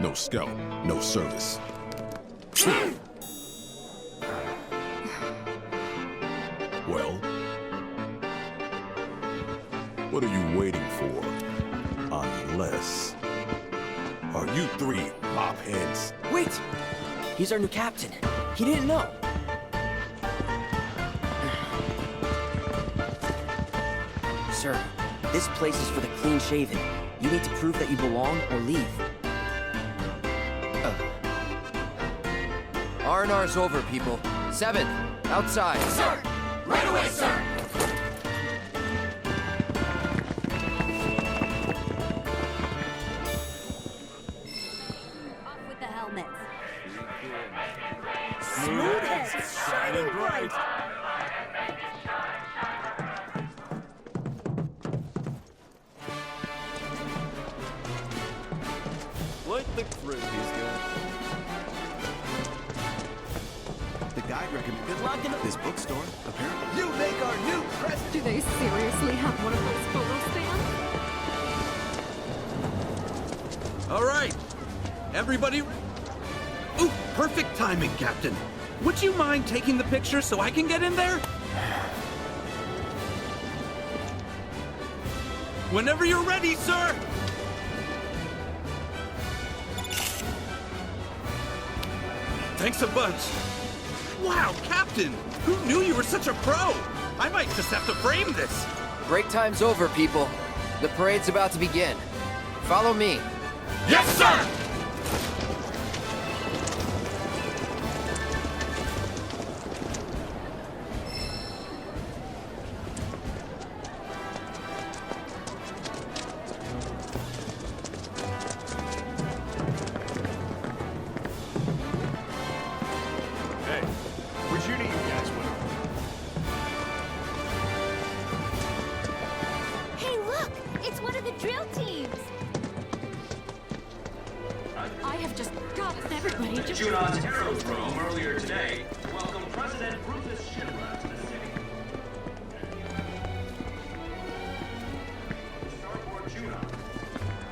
No scout, no service. Well, what are you waiting for? Unless... Are you three mopheads? Wait! He's our new captain. He didn't know. Sir, this place is for the clean-shaven. You need to prove that you belong or leave. R&R's over, people. 7th, outside. Sir! Right away, sir! Off with the helmets. Smooth heads, shining bright! Like the fruit he's doing. The guide recommended good luck in this bookstore, apparently. You make our new president! Do they seriously have one of those photo stands? All right, everybody. Ooh, perfect timing, Captain. Would you mind taking the picture so I can get in there? Whenever you're ready, sir. Thanks a bunch. Wow, Captain! Who knew you were such a pro? I might just have to frame this. Break time's over, people. The parade's about to begin. Follow me. Yes, sir! Hey, which unit you guys with? Hey, look! It's one of the drill teams! I have just got everybody to... Junon's aerodrome earlier today to welcome President Rufus Shinra to the city. Starboard Junon.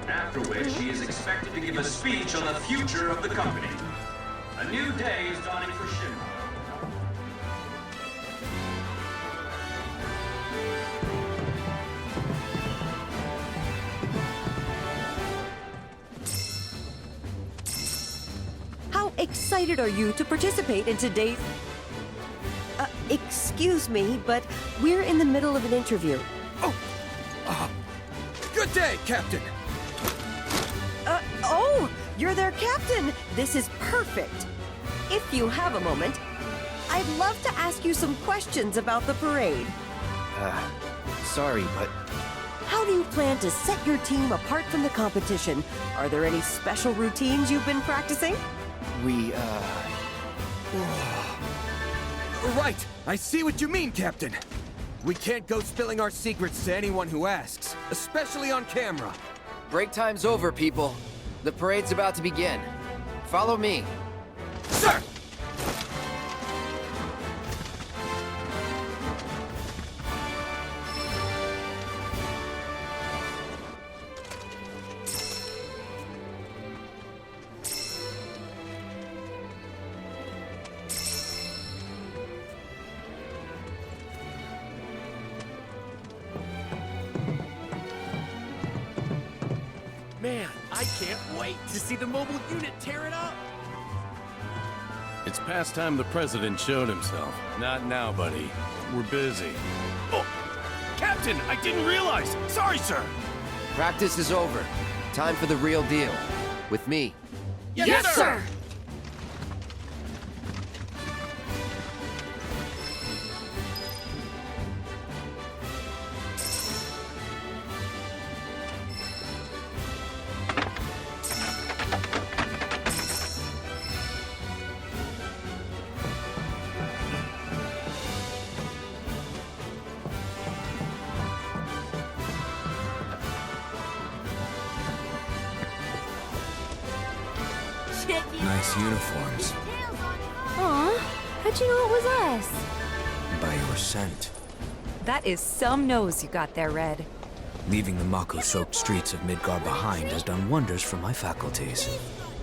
After which he is expected to give a speech on the future of the company. A new day is dawning for Shinra. How excited are you to participate in today's... excuse me, but we're in the middle of an interview. Good day, Captain! Oh, you're their captain! This is perfect! If you have a moment, I'd love to ask you some questions about the parade. Sorry, but... How do you plan to set your team apart from the competition? Are there any special routines you've been practicing? Right, I see what you mean, Captain. We can't go spilling our secrets to anyone who asks, especially on camera. Break time's over, people. The parade's about to begin. Follow me. Sir! Man, I can't wait to see the mobile unit tear it up! It's past time the president showed himself. Not now, buddy. We're busy. Oh! Captain, I didn't realize! Sorry, sir! Practice is over. Time for the real deal. With me. Yes, sir! Nice uniforms. Aw, How'd you know it was us? By your scent. That is some nose you got there, Red. Leaving the Mako-soaked streets of Midgar behind has done wonders for my faculties.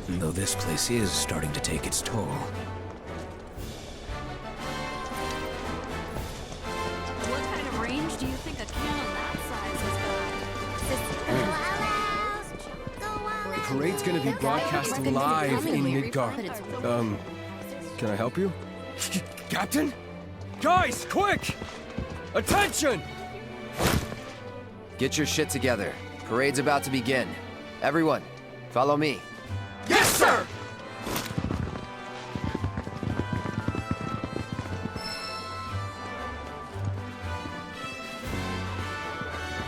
Though this place is starting to take its toll. What kind of range do you think a cannon that size has got? The parade's gonna be broadcasting live in Midgar. Can I help you? Captain? Guys, quick! Attention! Get your shit together. Parade's about to begin. Everyone, follow me. Yes, sir!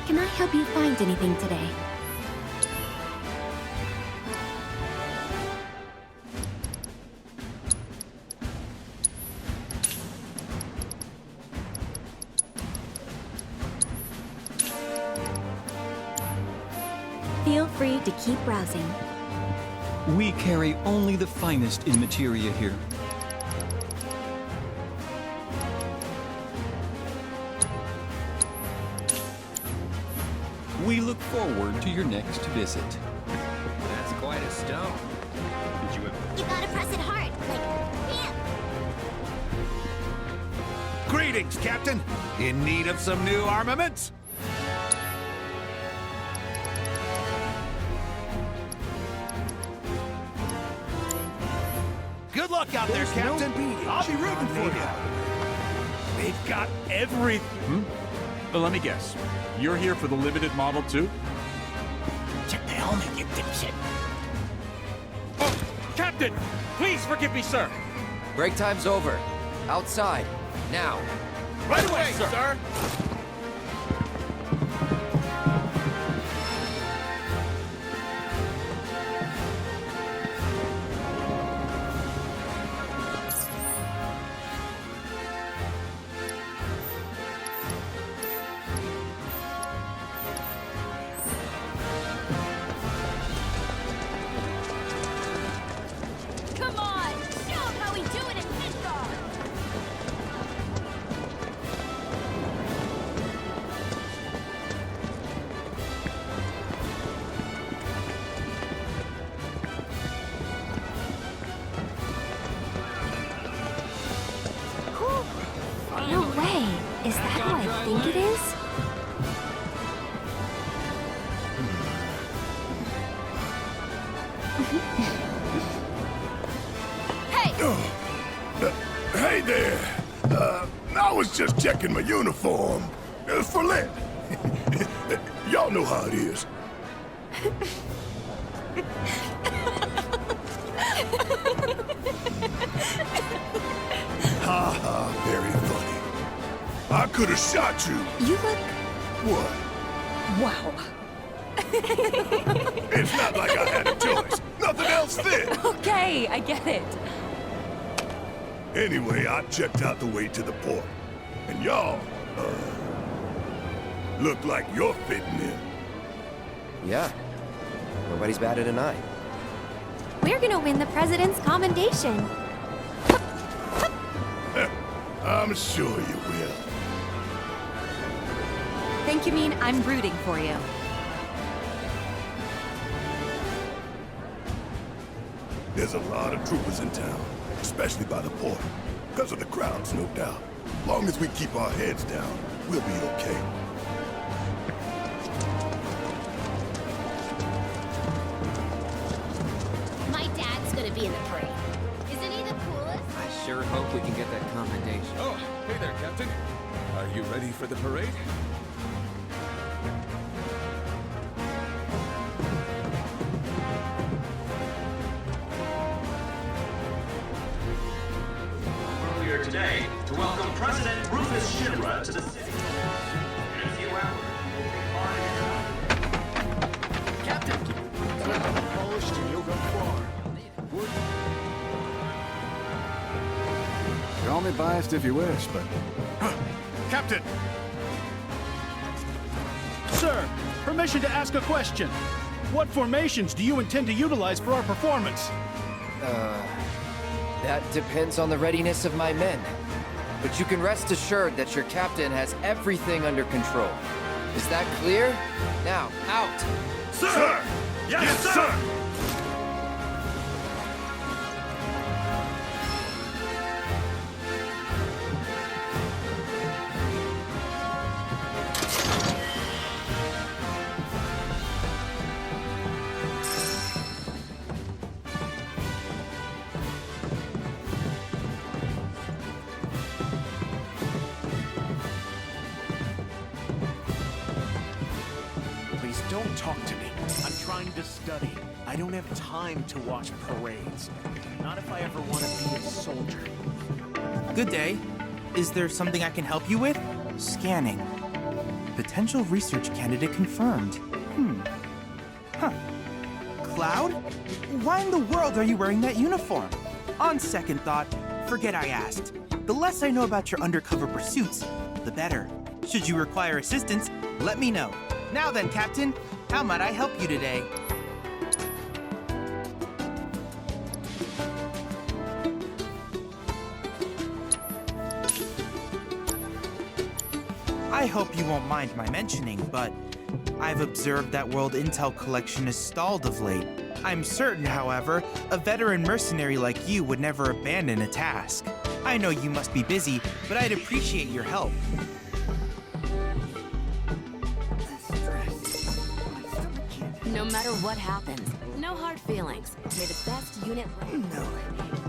Can I help you find anything today? Feel free to keep browsing. We carry only the finest in materia here. We look forward to your next visit. That's quite a stone. Did you ever... You gotta press it hard, like, bam! Greetings, Captain. In need of some new armaments? Good luck out there, Captain. I'll be rooting for you. They've got everything. Let me guess. You're here for the limited model too? Check the helmet, you dipshit. Oh, Captain! Please forgive me, sir! Break time's over. Outside. Now. Right away, sir! Come on! Show 'em how we do it in Midgar! No way. Is that who I think it is? Hey there. I was just checking my uniform. For Lynn. Y'all know how it is. Ha ha, very funny. I could have shot you. You look... What? Wow. It's not like I had a choice. Nothing else fit. Okay, I get it. Anyway, I checked out the way to the port. And y'all, look like you're fitting in. Yeah. Nobody's batted an eye. We're gonna win the president's commendation. I'm sure you will. Think you mean I'm rooting for you? There's a lot of troopers in town, especially by the port. Because of the crowds, no doubt. Long as we keep our heads down, we'll be okay. My dad's gonna be in the parade. Isn't he the coolest? I sure hope we can get that commendation. Oh, hey there, Captain. Are you ready for the parade? Earlier today, to welcome President Shinra to the city. In a few hours, we'll take part in Captain! Polished and you'll go far. Call me biased if you wish, but... Captain! Sir, permission to ask a question. What formations do you intend to utilize for our performance? That depends on the readiness of my men. But you can rest assured that your captain has everything under control. Is that clear? Now, out! Sir! Yes, sir! Please don't talk to me. I'm trying to study. I don't have time to watch parades. Not if I ever want to be a soldier. Good day. Is there something I can help you with? Scanning. Potential research candidate confirmed. Huh. Cloud? Why in the world are you wearing that uniform? On second thought, forget I asked. The less I know about your undercover pursuits, the better. Should you require assistance, let me know. Now then, Captain, how might I help you today? I hope you won't mind my mentioning, but I've observed that World Intel collection is stalled of late. I'm certain, however, a veteran mercenary like you would never abandon a task. I know you must be busy, but I'd appreciate your help. No matter what happens, no hard feelings. May the best unit win. No.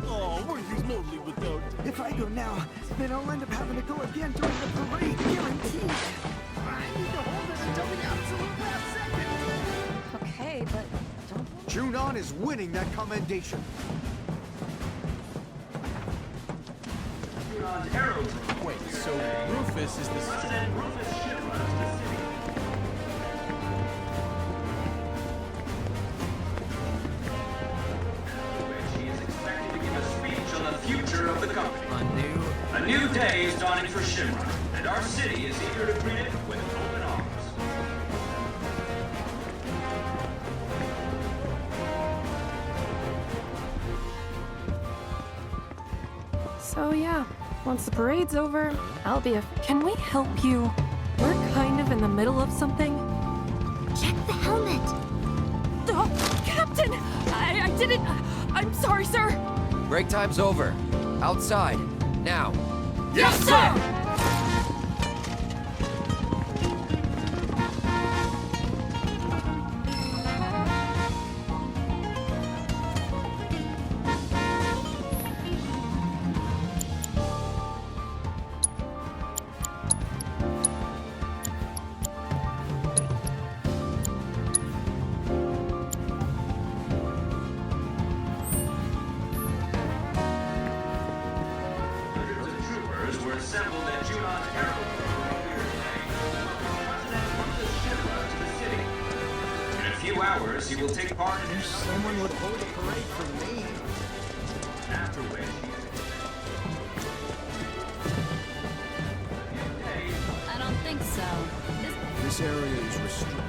Oh, we're lonely without... If I go now, then I'll end up having to go again during the parade, guaranteed. I need to hold it until the absolute last second. Okay, but don't... Junon is winning that commendation. Junon's herald. Wait, so Rufus is the... President Rufus Shinra to the city. She is expected to give a speech on the future of the company. A new day is dawning for Shinra, and our city is eager to greet it with open arms. So yeah, once the parade's over, I'll be a... Can we help you? We're kind of in the middle of something. Check the helmet. Oh, Captain! I didn't... I'm sorry, sir. Break time's over. Outside. Now. Yes, sir! Assembled at Junon's herald earlier today to welcome President Rufus Shinra to the city. In a few hours, he will take part in... Someone would hold a parade for me. After which he is expected. I don't think so. This area is restricted.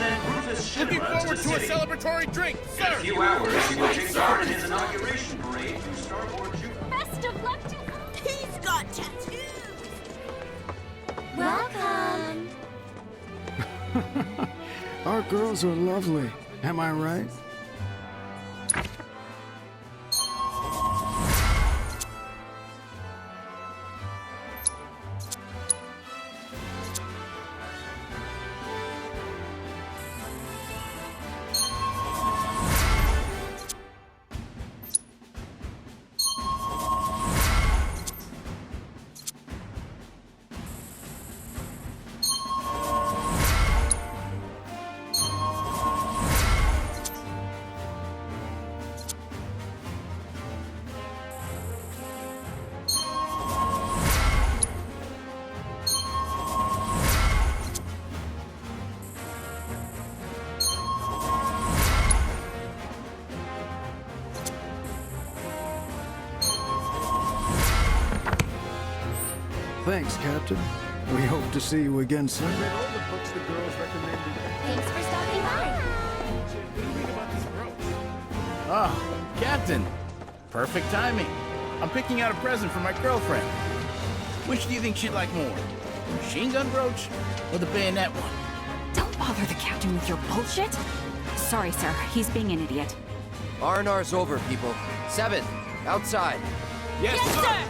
President Rufus Looking Shinra forward the to a city. celebratory drink, In a sir! few hours, he will take part in his inauguration parade to Starboard Jupiter. Best of luck to He's got tattoos! Welcome. Our girls are lovely. Am I right? Thanks, Captain. We hope to see you again soon. Thanks for stopping by. Ah, Captain. Perfect timing. I'm picking out a present for my girlfriend. Which do you think she'd like more? The machine gun brooch or the bayonet one? Don't bother the captain with your bullshit. Sorry, sir. He's being an idiot. R&R's over, people. 7, outside. Yes, sir!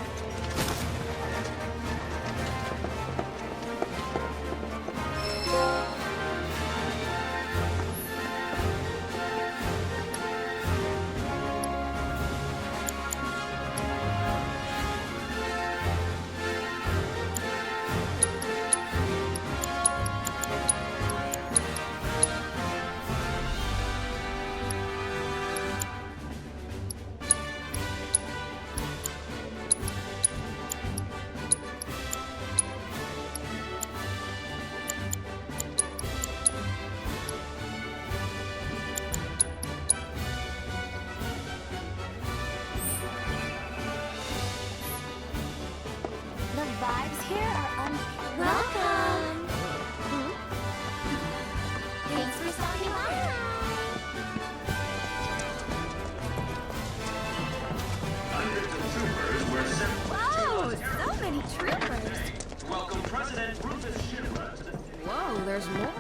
The vibes here are welcome. Thanks for stopping by. Hundreds of troopers were sent Whoa, so many troopers. to welcome President Rufus Shinra to the city. Whoa, there's more.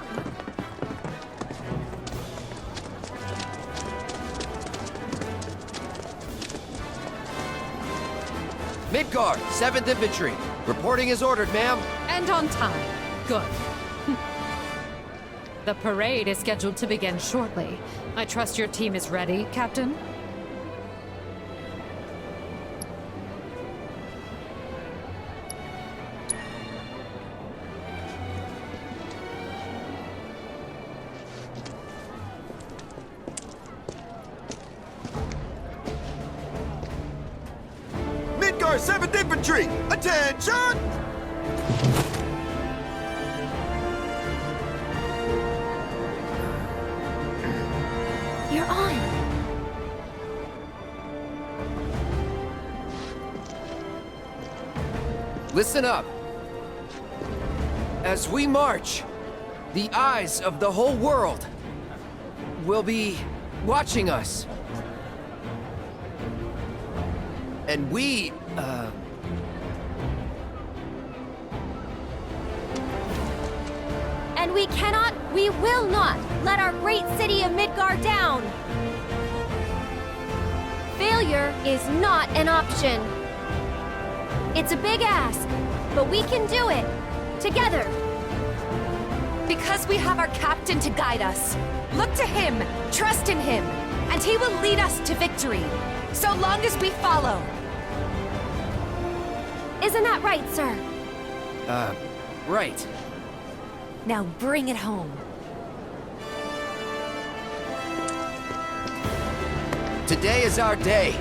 Midgar, 7th Infantry. Reporting as ordered, ma'am. And on time. Good. The parade is scheduled to begin shortly. I trust your team is ready, Captain? Midgar, 7th Infantry! Attention! You're on. Listen up. As we march, the eyes of the whole world will be watching us. And we, And we cannot, we will not let our great city of Midgar down. Failure is not an option. It's a big ask, but we can do it. Together. Because we have our captain to guide us. Look to him, trust in him, and he will lead us to victory. So long as we follow. Isn't that right, sir? Right. Now bring it home. Today is our day.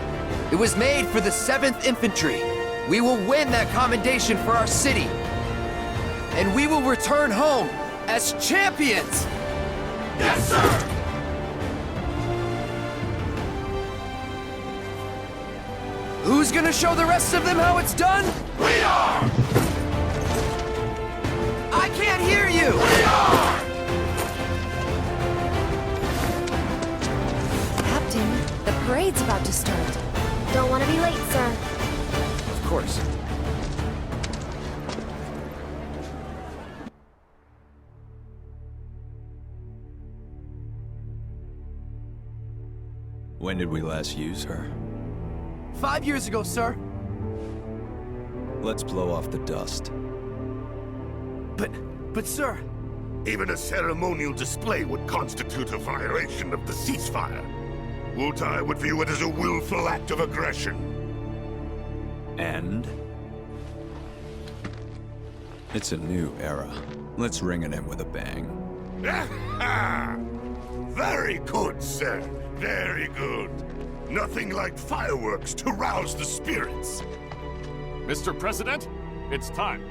It was made for the 7th Infantry. We will win that commendation for our city. And we will return home as champions! Yes, sir! Who's gonna show the rest of them how it's done? We are! I can't hear you! We are! course. When did we last use her? 5 years ago, sir. Let's blow off the dust. But sir... Even a ceremonial display would constitute a violation of the ceasefire. Wutai would view it as a willful act of aggression. And? It's a new era. Let's ring it in with a bang. Very good, sir. Very good. Nothing like fireworks to rouse the spirits. Mr. President, it's time.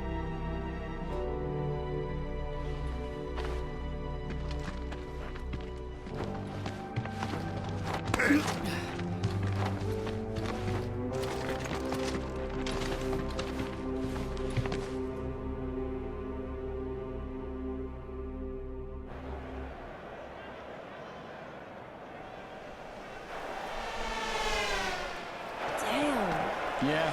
Yeah.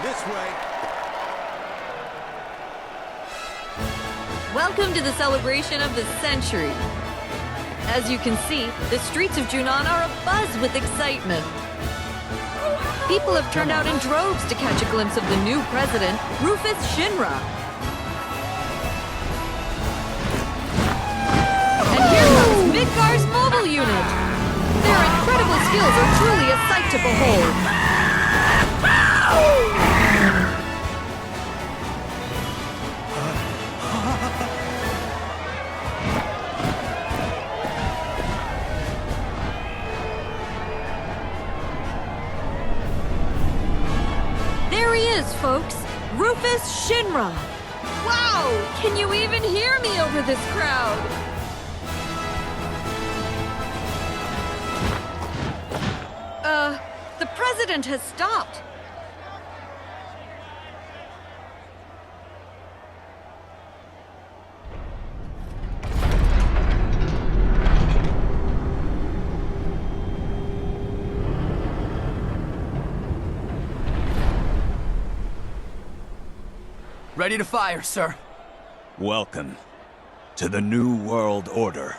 This way. Welcome to the celebration of the century. As you can see, the streets of Junon are abuzz with excitement. People have turned out in droves to catch a glimpse of the new president, Rufus Shinra. And here comes Midgar's mobile unit. Their incredible skills are truly a sight to behold. There he is, folks. Rufus Shinra. Wow! Can you even hear me over this crowd? The president has stopped. Ready to fire, sir. Welcome to the New World Order.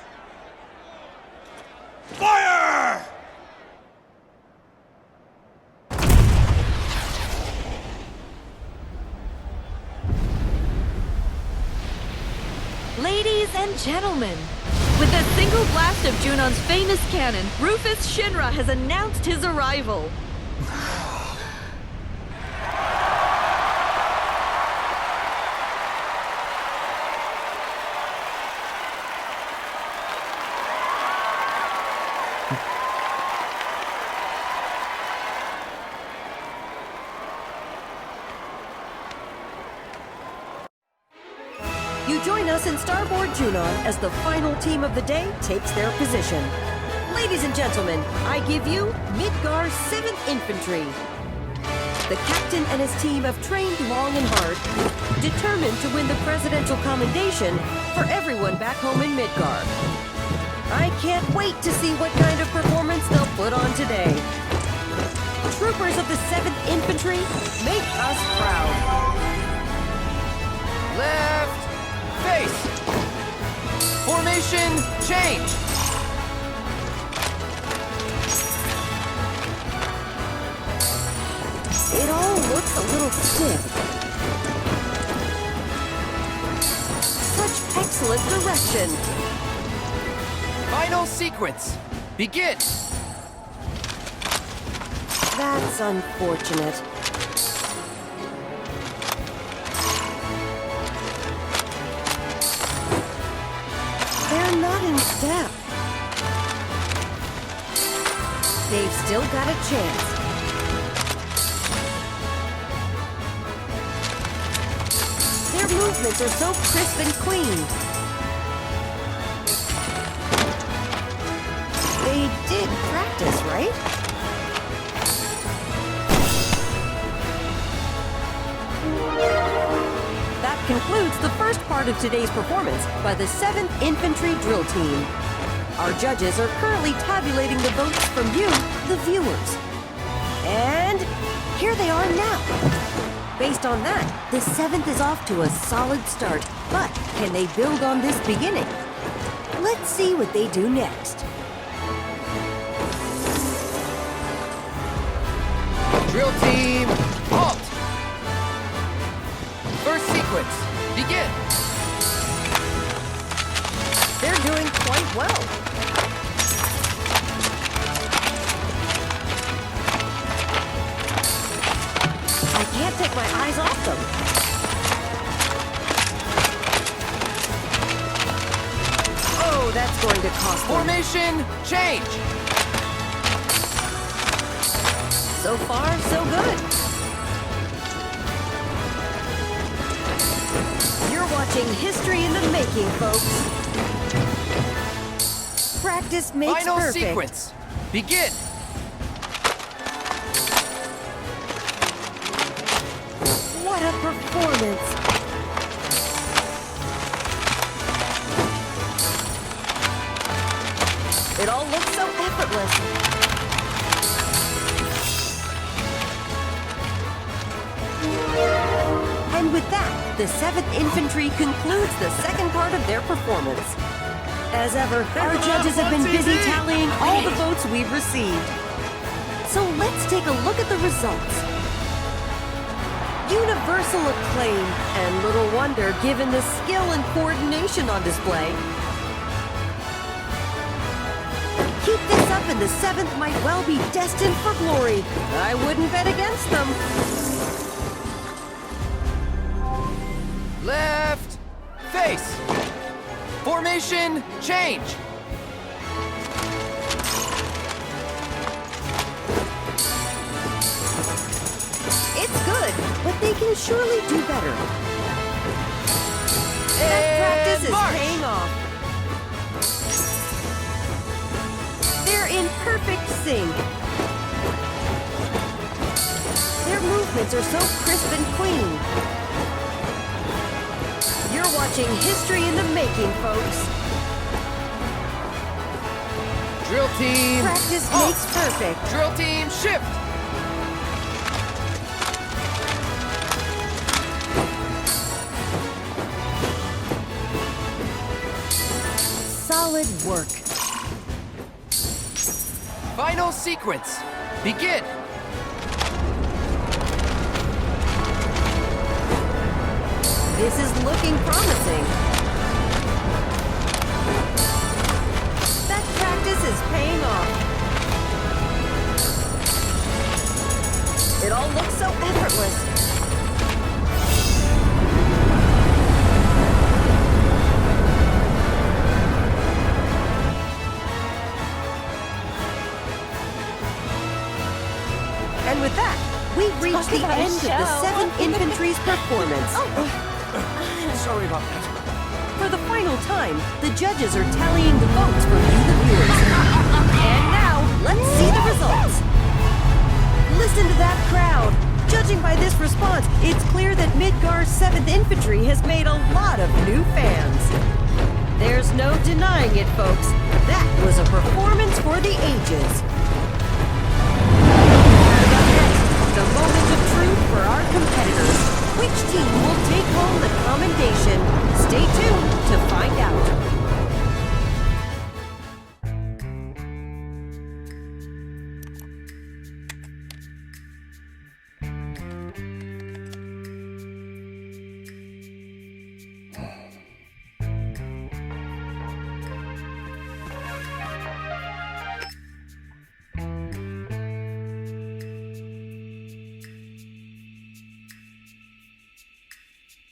Fire! Ladies and gentlemen, with a single blast of Junon's famous cannon, Rufus Shinra has announced his arrival. You join us in Starboard Junon as the final team of the day takes their position. Ladies and gentlemen, I give you Midgar's 7th Infantry. The captain and his team have trained long and hard, determined to win the presidential commendation for everyone back home in Midgar. I can't wait to see what kind of performance they'll put on today. Troopers of the 7th Infantry, make us proud. Left! Face! Formation, change! It all looks a little stiff. Such excellent direction. Final sequence. Begin! That's unfortunate. They're not in step. They've still got a chance. Their movements are so crisp and clean. They did practice, right? That concludes the first part of today's performance by the 7th Infantry Drill Team. Our judges are currently tabulating the votes from you, the viewers. And here they are now. Based on that, the 7th is off to a solid start. But can they build on this beginning? Let's see what they do next. Drill team, halt! First sequence, begin! They're doing quite well. I can't take my eyes off them. Oh, that's going to cost them. Formation, change! So far, so good. You're watching history in the making, folks. Practice makes Final perfect. sequence, begin! What a performance! It all looks so effortless. And with that, the 7th Infantry concludes the second part of their performance. As ever, our judges have been busy tallying all the votes we've received. So let's take a look at the results. Universal acclaim, and little wonder given the skill and coordination on display. Keep this up and the 7th might well be destined for glory. I wouldn't bet against them. Left, face! Formation, change! It's good, but they can surely do better. That practice is paying off. They're in perfect sync. Their movements are so crisp and clean. You're watching history in the making, folks. Drill team, practice halt. Makes perfect. Drill team, shift! Solid work. Final sequence, begin! This is looking promising. That practice is paying off. It all looks so effortless. And with that, we've reached the end of the 7th Infantry's performance. Sorry about that. For the final time, the judges are tallying the votes from you, the viewers. And now, let's see the results. Listen to that crowd. Judging by this response, it's clear that Midgar's 7th Infantry has made a lot of new fans. There's no denying it, folks. That was a performance for the ages. The moment of truth for our competitors. Which team will take home the commendation? Stay tuned to find out.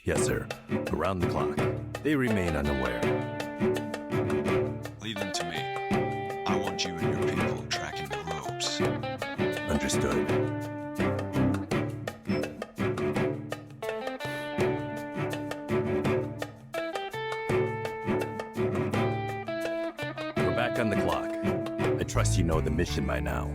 Yes, sir. Around the clock. They remain unaware. Leave them to me. I want you and your people tracking the ropes. Understood. We're back on the clock. I trust you know the mission by now.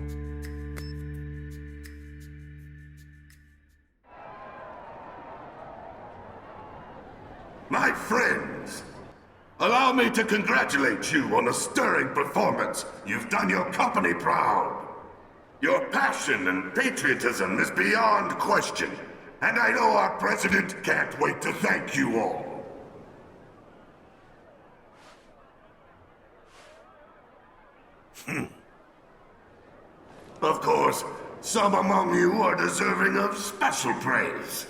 My friends, allow me to congratulate you on a stirring performance. You've done your company proud. Your passion and patriotism is beyond question, and I know our president can't wait to thank you all. Of course, some among you are deserving of special praise.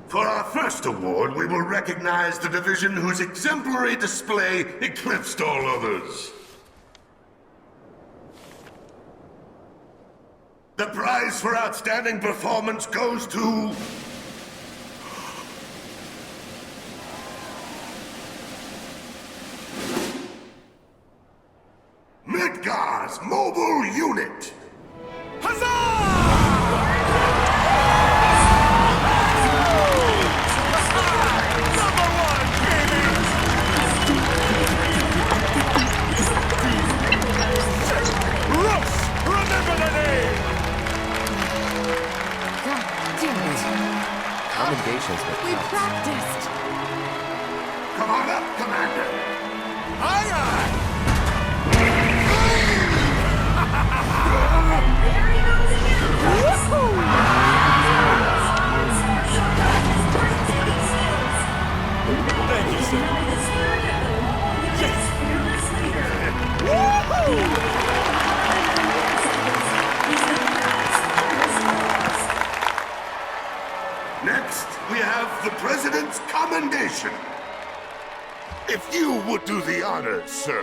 For our first award, we will recognize the division whose exemplary display eclipsed all others. The prize for outstanding performance goes to... Midgar's mobile unit! Commendations, but We practiced! Come on up, Commander! Aye, aye! Thank you, sir. Yes! Next, we have the President's Commendation. If you would do the honors, sir.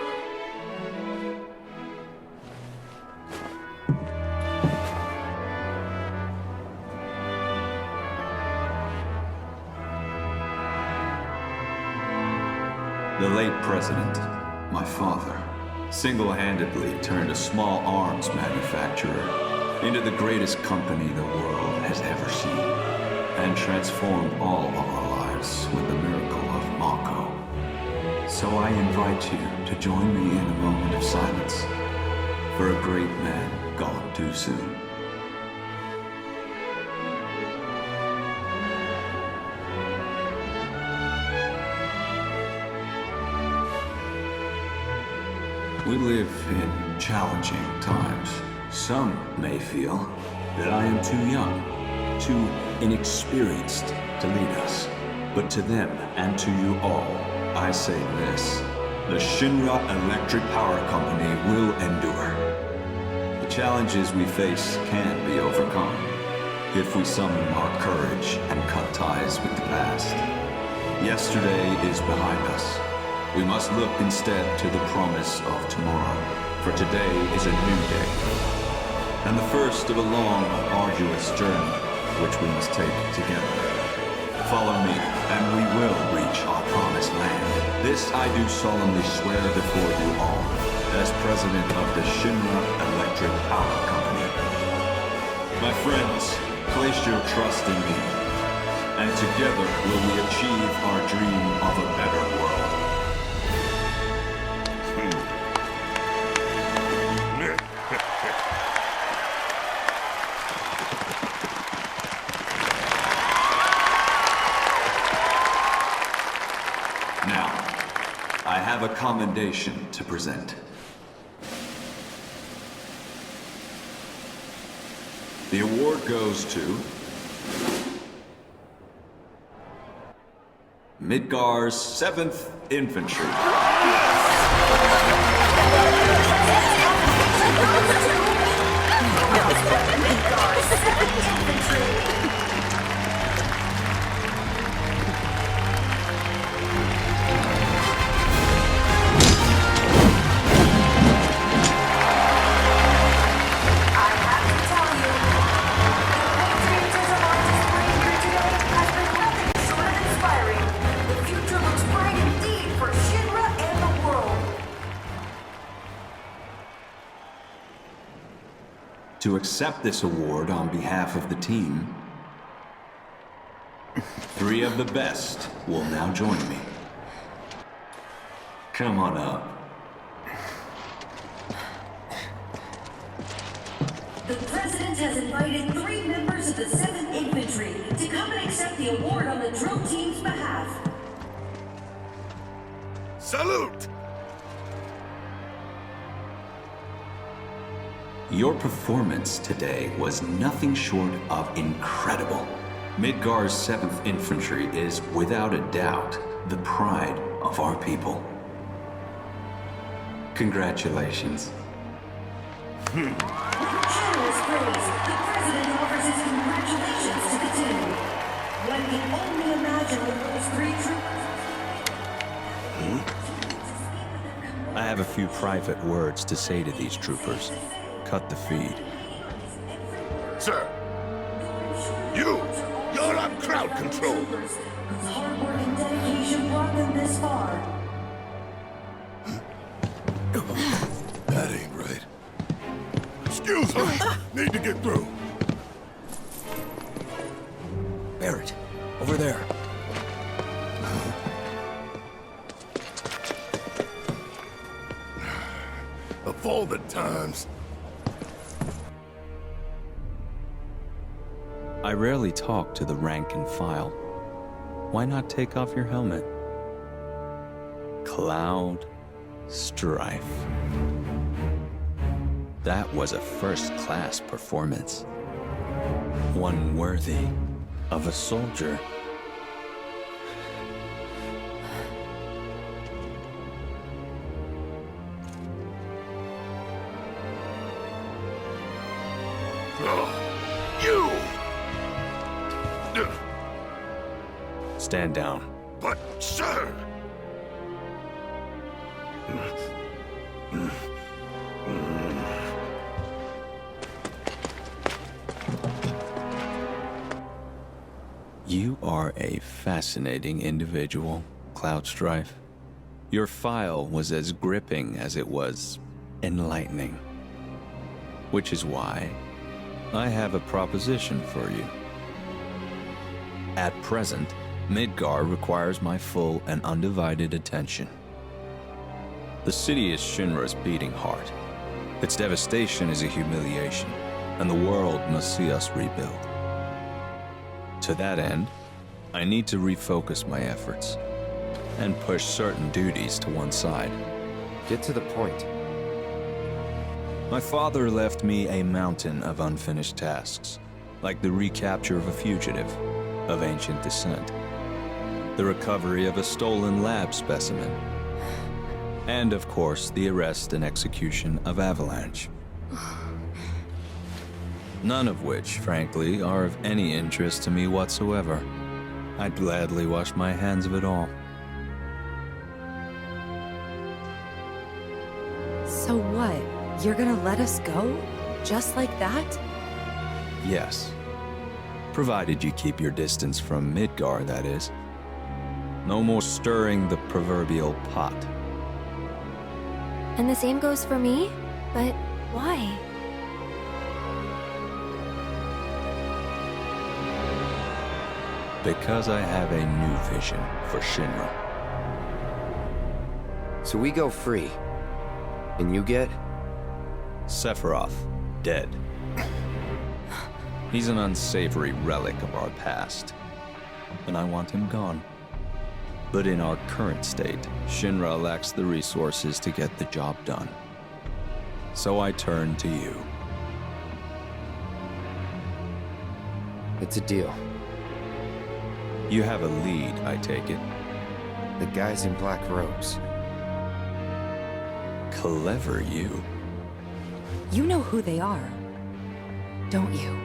The late president, my father, single-handedly turned a small arms manufacturer into the greatest company the world has ever seen, and transformed all of our lives with the miracle of Mako. So I invite you to join me in a moment of silence for a great man gone too soon. We live in challenging times. Some may feel that I am too young, too inexperienced to lead us. But to them and to you all, I say this. The Shinra Electric Power Company will endure. The challenges we face can be overcome if we summon our courage and cut ties with the past. Yesterday is behind us. We must look instead to the promise of tomorrow, for today is a new day, and the first of a long, arduous journey, which we must take together. Follow me, and we will reach our promised land. This I do solemnly swear before you all, as president of the Shinra Electric Power Company. My friends, place your trust in me, and together will we achieve our dream of a better world. Now, I have a commendation to present. The award goes to Midgar's 7th Infantry. To accept this award on behalf of the team, 3 of the best will now join me. Come on up. The President has invited 3 members of the 7th Infantry to come and accept the award on the drill team's behalf. Salute! Your performance today was nothing short of incredible. Midgar's 7th Infantry is, without a doubt, the pride of our people. Congratulations. Generous praise. The President offers his congratulations to the team. One can only imagine what those 3 troopers... I have a few private words to say to these troopers. Cut the feed. Sir, you're on crowd control. Whose hard work and dedication brought them this far. That ain't right. Excuse me. Need to get through. Barrett, over there. Of all the times. I rarely talk to the rank and file. Why not take off your helmet? Cloud Strife. That was a first-class performance. One worthy of a soldier. Stand down. But, sir! You are a fascinating individual, Cloud Strife. Your file was as gripping as it was enlightening. Which is why I have a proposition for you. At present, Midgar requires my full and undivided attention. The city is Shinra's beating heart. Its devastation is a humiliation, and the world must see us rebuild. To that end, I need to refocus my efforts and push certain duties to one side. Get to the point. My father left me a mountain of unfinished tasks, like the recapture of a fugitive of ancient descent, the recovery of a stolen lab specimen, and of course, the arrest and execution of Avalanche. None of which, frankly, are of any interest to me whatsoever. I'd gladly wash my hands of it all. So what? You're gonna let us go? Just like that? Yes. Provided you keep your distance from Midgar, that is. No more stirring the proverbial pot. And the same goes for me? But why? Because I have a new vision for Shinra. So we go free. And you get? Sephiroth, dead. He's an unsavory relic of our past, and I want him gone. But in our current state, Shinra lacks the resources to get the job done. So I turn to you. It's a deal. You have a lead, I take it. The guys in black robes. Clever you. You know who they are, don't you?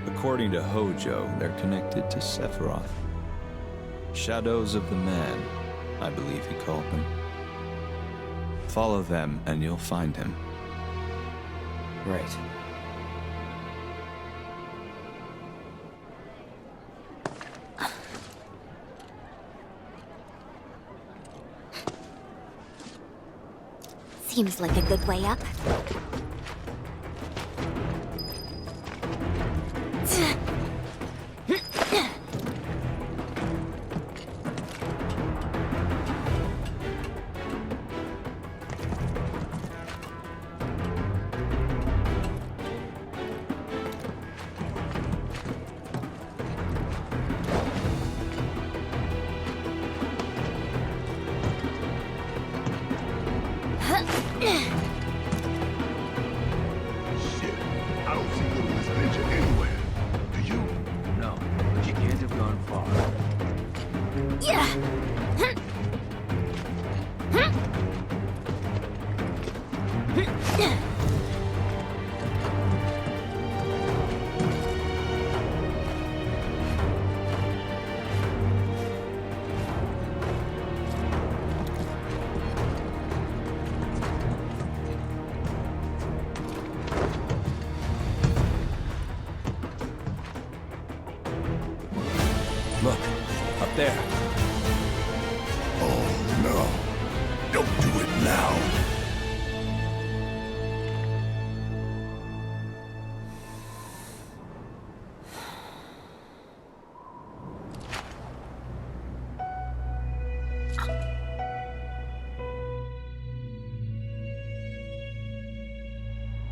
According to Hojo, they're connected to Sephiroth. Shadows of the Man, I believe he called them. Follow them and you'll find him. Right. Seems like a good way up.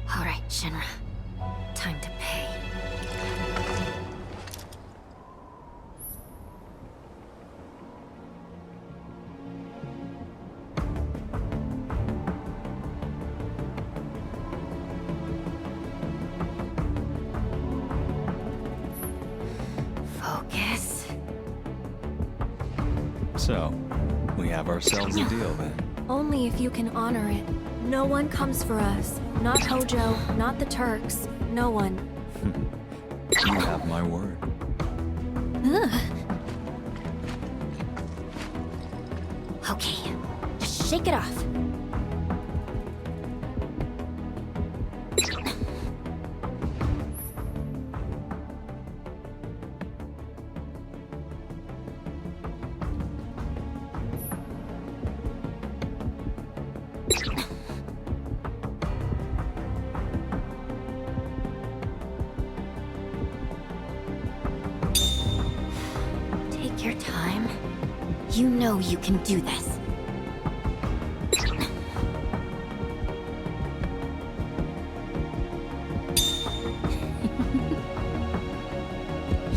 All right, Shinra. Time to pay. Focus. So, we have ourselves a deal then. Only if you can honor it. No one comes for us. Not Hojo, not the Turks. No one. You have my word. Ugh. Okay, just shake it off. Take your time. You know you can do this.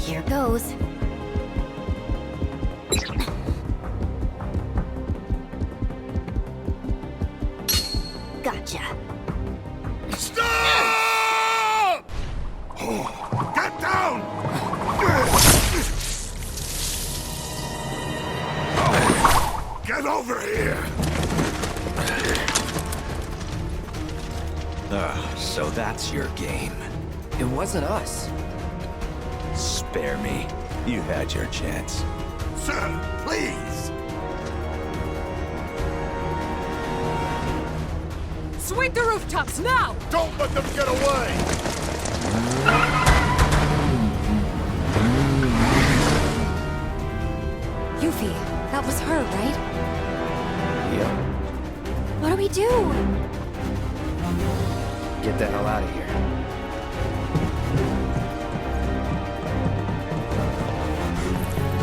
Here goes. Gotcha. Stop! Get down! Get over here! So that's your game. It wasn't us. Spare me. You had your chance. Sir, please! Sweep the rooftops now! Don't let them get away! Yuffie, that was her, right? Yep. What do we do? Get the hell out of here.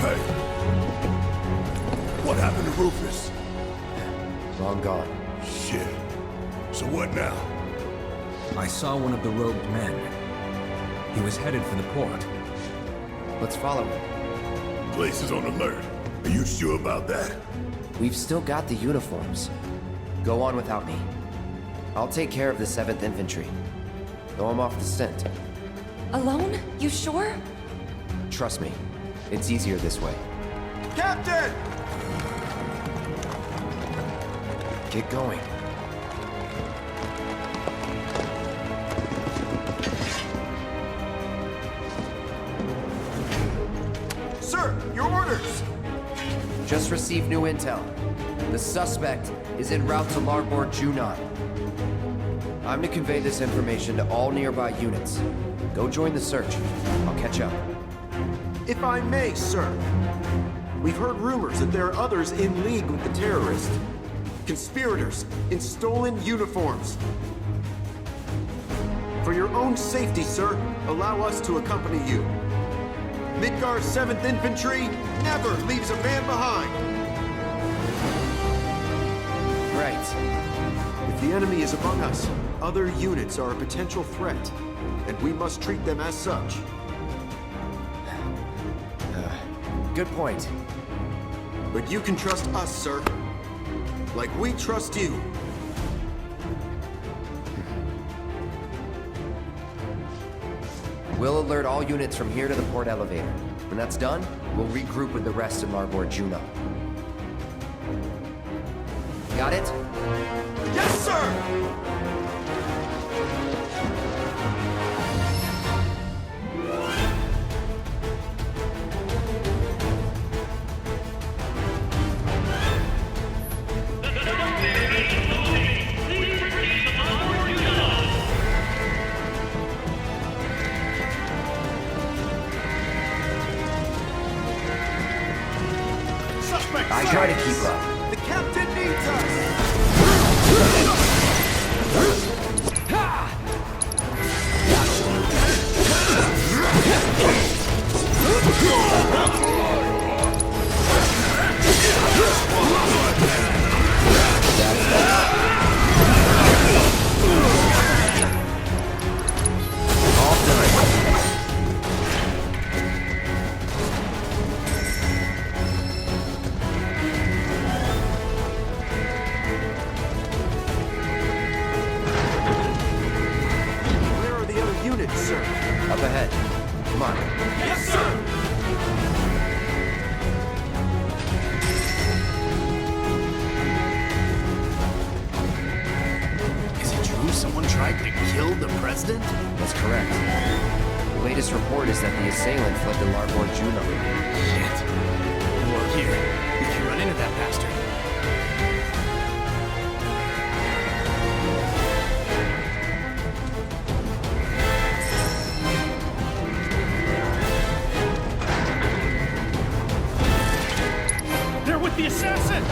Hey! What happened to Rufus? Long gone. Shit. So what now? I saw one of the robed men. He was headed for the port. Let's follow him. Place is on alert. Are you sure about that? We've still got the uniforms. Go on without me. I'll take care of the 7th Infantry. Though I'm off the scent. Alone? You sure? Trust me, it's easier this way. Captain! Get going. Sir, your orders! Just received new intel. The suspect is en route to larboard Junon. I'm to convey this information to all nearby units. Go join the search. I'll catch up. If I may, sir. We've heard rumors that there are others in league with the terrorists. Conspirators in stolen uniforms. For your own safety, sir, allow us to accompany you. Midgar's 7th Infantry never leaves a man behind. Right. If the enemy is among us, other units are a potential threat, and we must treat them as such. Good point. But you can trust us, sir. Like we trust you. We'll alert all units from here to the port elevator. When that's done, we'll regroup with the rest in larboard Junon. Got it? Yes, sir! I try to keep up. The captain needs us! President? That's correct. The latest report is that the assailant fled to Larboard Juno. Shit. Well, here. We can run into that bastard. They're with the assassin!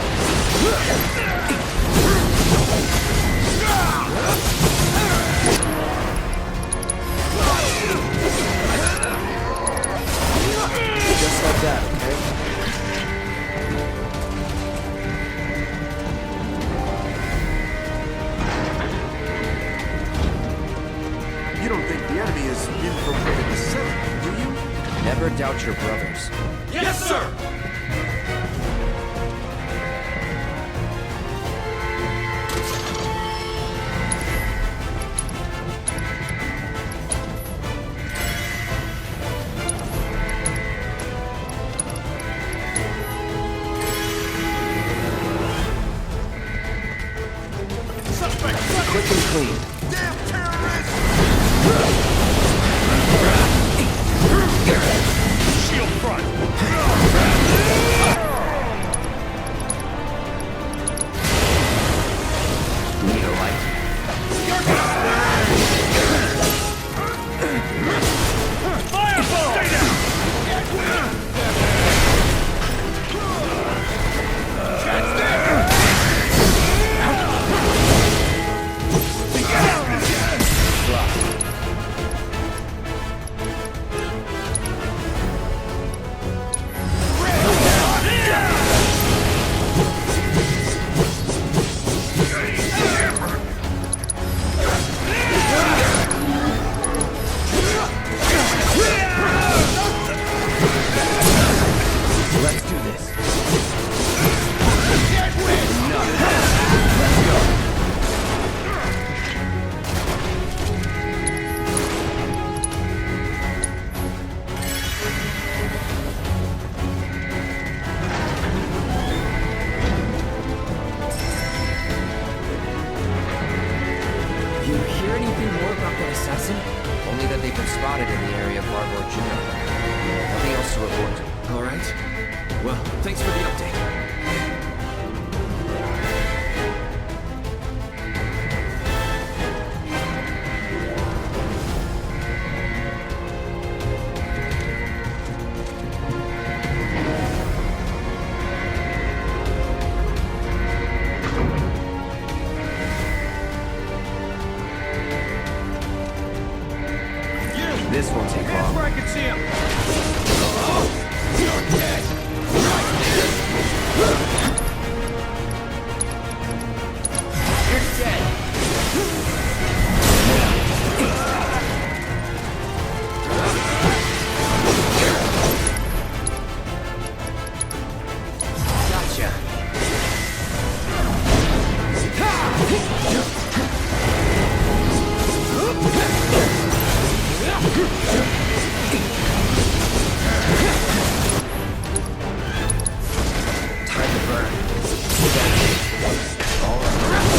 Just like that, okay? You don't think the enemy has infiltrated the city, do you? Never doubt your brothers. Yes, sir! Quick and clean. Damn terrorists! Shield front! Need a light? Fireball! Stay down! Let's do this. You hear anything more about that assassin? Only that they've been spotted in the area of Larboard Juno. Nothing else to report. All right. Well, thanks for the update. This won't take Hands long. where I can see him! Gotcha. Time to burn. All right.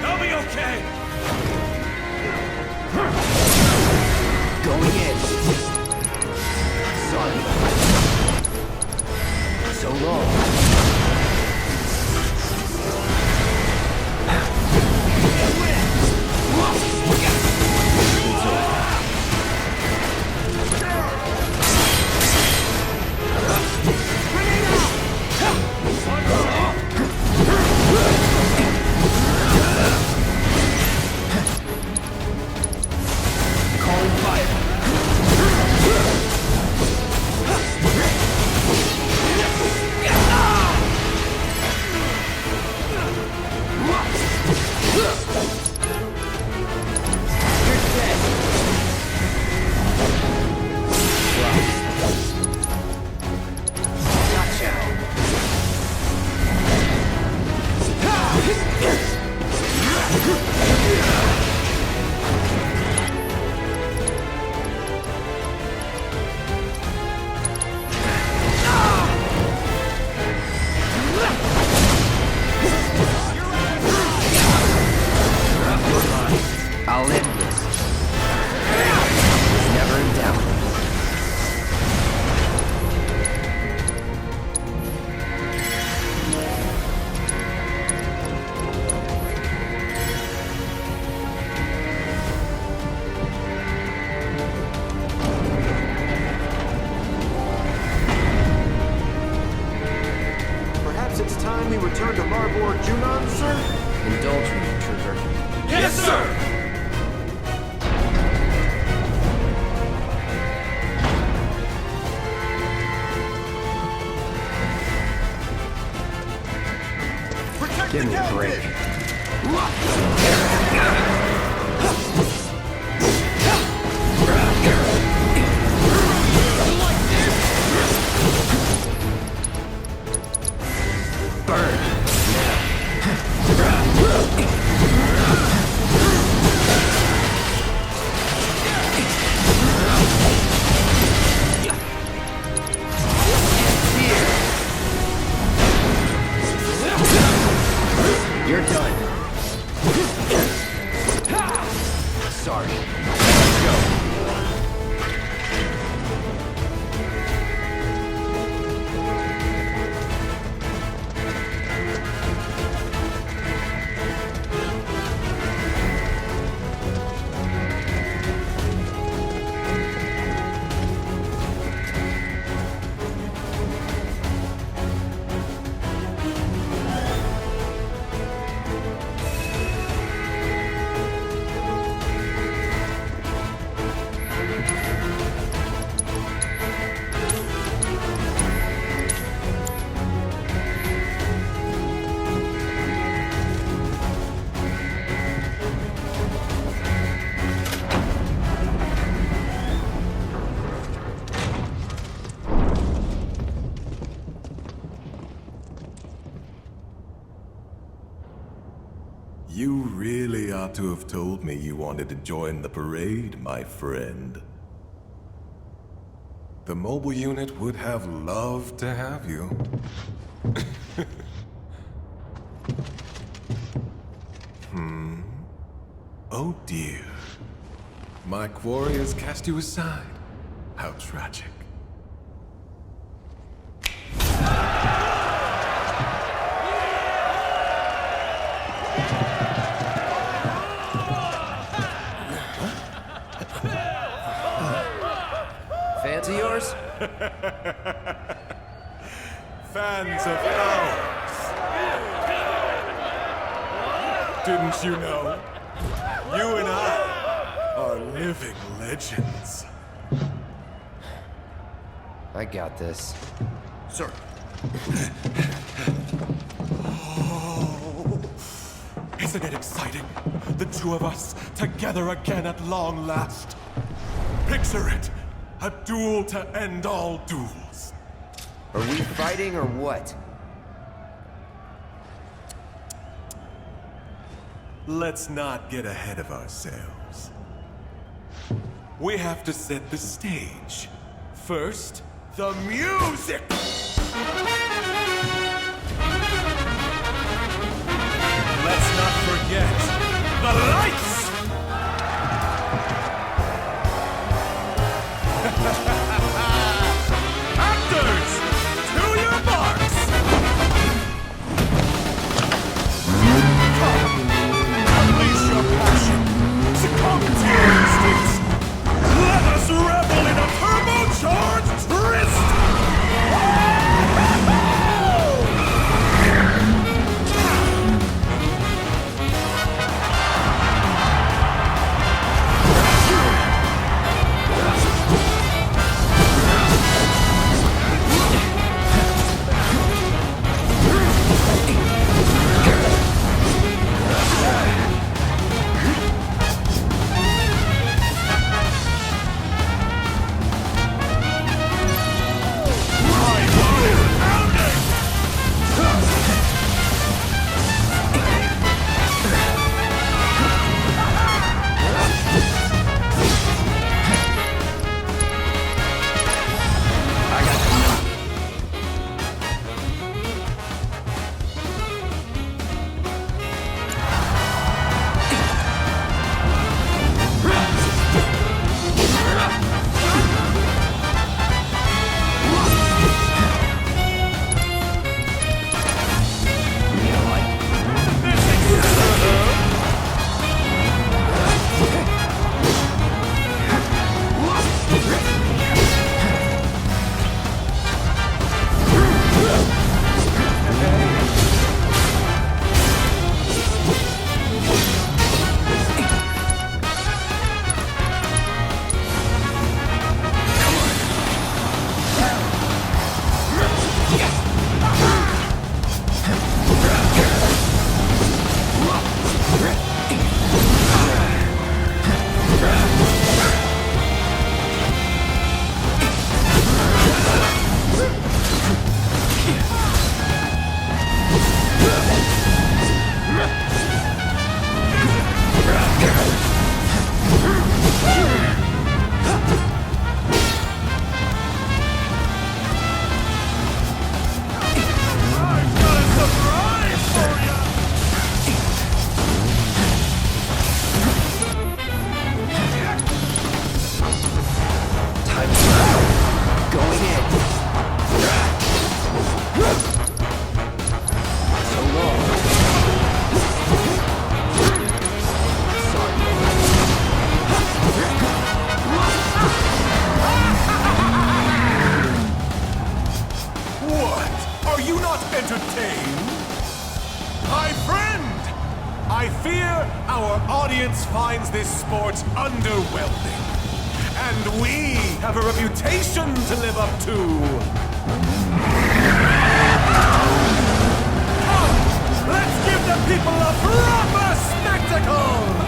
I'll be okay! Going in. Sorry. So long. It's over. Calling fire. return to Larboard Junon, sir? Indulge me, Trooper. Yes, sir! Give me a break. Burn. You're done. Sorry. Let's go. You really ought to have told me you wanted to join the parade, my friend. The mobile unit would have loved to have you. Oh dear. My quarry has cast you aside. How tragic. Fancy yours? Fans of ours. Didn't you know? You and I are living legends. I got this. Sir. Oh, isn't it exciting? The two of us together again at long last. Picture it. A duel to end all duels. Are we fighting or what? Let's not get ahead of ourselves. We have to set the stage. First, the music! Let's not forget the lights! Actors, to your marks! Come, unleash your passion, succumb to your instincts. Let us revel in a turbocharged tryst! you not entertained? My friend, I fear our audience finds this sport underwhelming. And we have a reputation to live up to. Come, let's give the people a proper spectacle!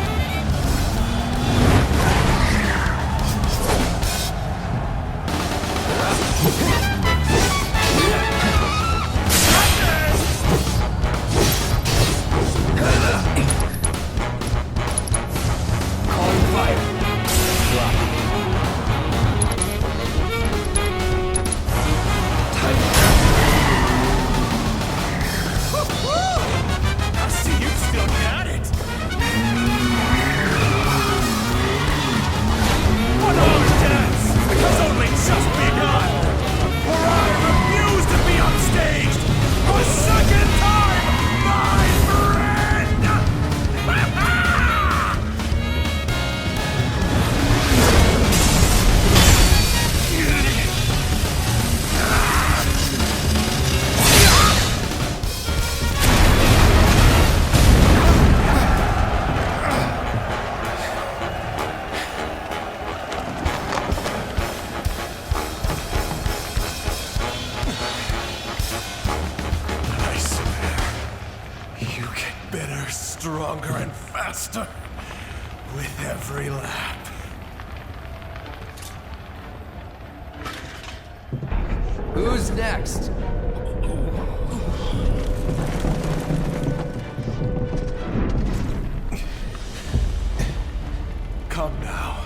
Stronger and faster with every lap. Who's next? Come now.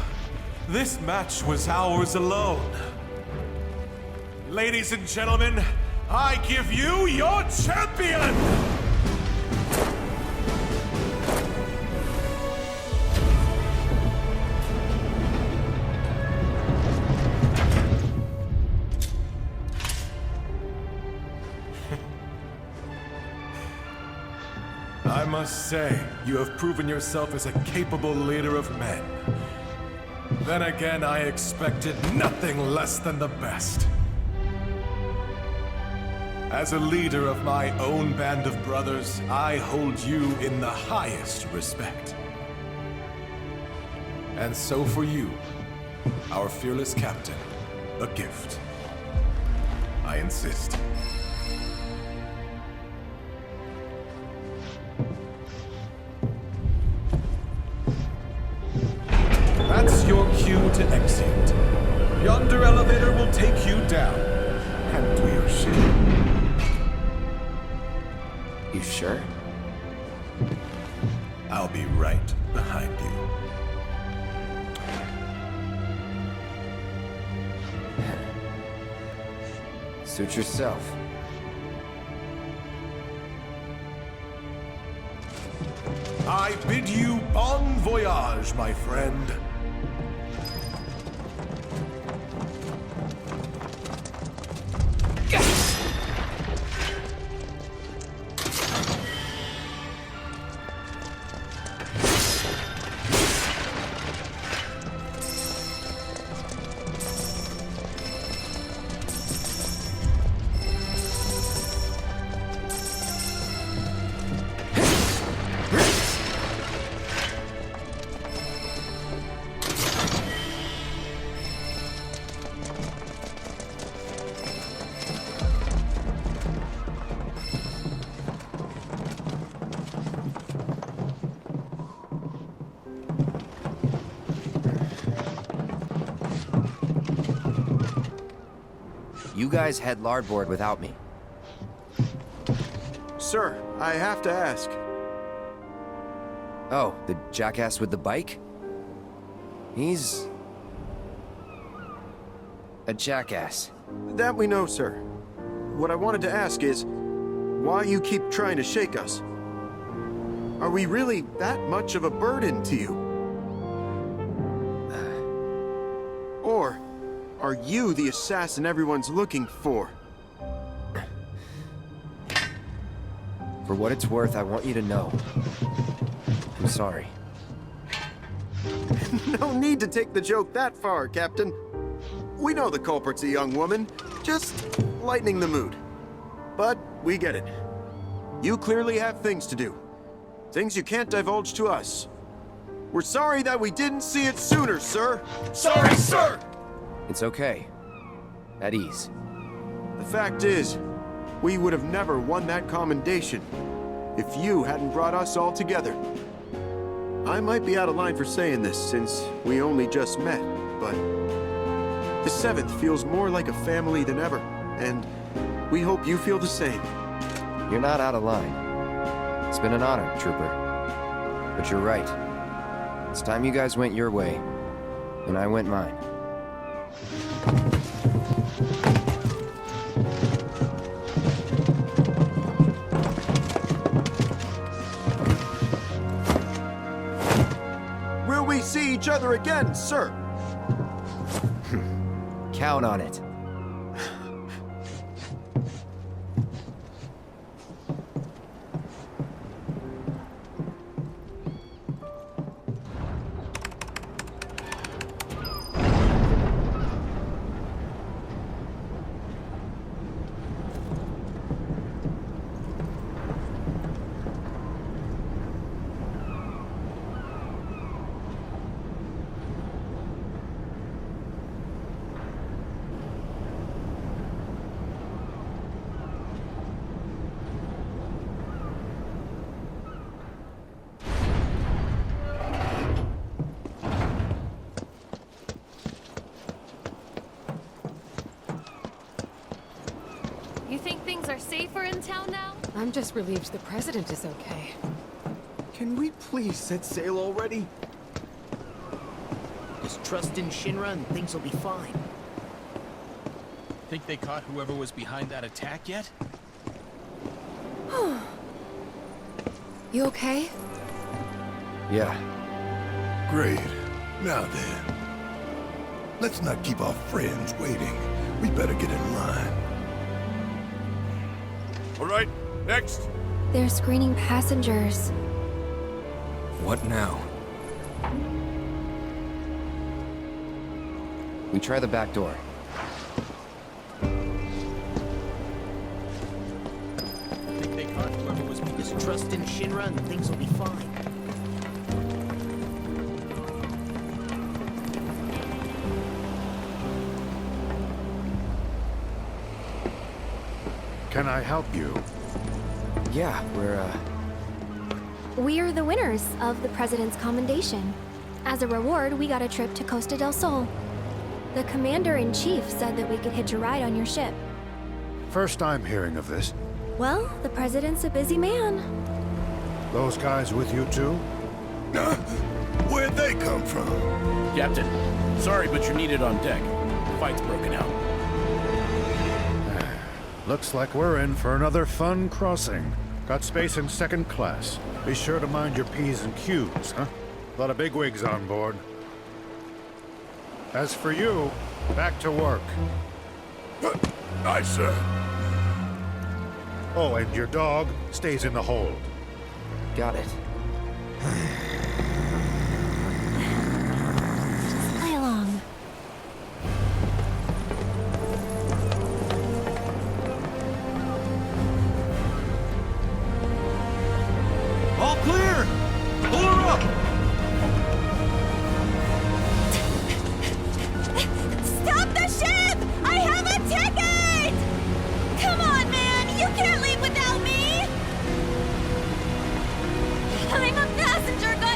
This match was ours alone. Ladies and gentlemen, I give you your champion! I must say, you have proven yourself as a capable leader of men. Then again, I expected nothing less than the best. As a leader of my own band of brothers, I hold you in the highest respect. And so for you, our fearless captain, a gift. I insist. That's your cue to exit. Yonder elevator will take you down and to your ship. You sure? I'll be right behind you. Suit yourself. I bid you bon voyage, my friend. You guys head larboard without me. Sir, I have to ask. Oh, the jackass with the bike? He's... a jackass. That we know, sir. What I wanted to ask is, why you keep trying to shake us? Are we really that much of a burden to you? Or are you the assassin everyone's looking for? For what it's worth, I want you to know. I'm sorry. No need to take the joke that far, Captain. We know the culprit's a young woman, just lightening the mood. but we get it. You clearly have things to do. Things you can't divulge to us. We're sorry that we didn't see it sooner, sir. Sorry, sir! It's okay. At ease. The fact is, we would have never won that commendation if you hadn't brought us all together. I might be out of line for saying this since we only just met, but the 7th feels more like a family than ever, and we hope you feel the same. You're not out of line. It's been an honor, Trooper. But you're right. It's time you guys went your way, and I went mine. Will we see each other again, sir? Count on it. You think things are safer in town now? I'm just relieved the president is okay. Can we please set sail already? Just trust in Shinra and things will be fine. Think they caught whoever was behind that attack yet? You okay? Yeah. Great. Now then. Let's not keep our friends waiting. We better get in line. All right, next. They're screening passengers. What now? We try the back door. Think they caught whoever was behind. Just trust in Shinra and things will be fine. Can I help you? Yeah, We're the winners of the President's Commendation. As a reward, we got a trip to Costa del Sol. The Commander-in-Chief said that we could hitch a ride on your ship. First time hearing of this. Well, the President's a busy man. Those guys with you too? Where'd they come from? Captain, sorry, but you're needed on deck. Fight's broken out. Looks like we're in for another fun crossing. Got space in second class. Be sure to mind your P's and Q's, huh? A lot of bigwigs on board. As for you, back to work. Aye, sir. Oh, and your dog stays in the hold. Got it. Just play along. All clear! Pull her up! Stop the ship! I have a ticket! Come on, man! You can't leave without me! I'm a passenger, guys!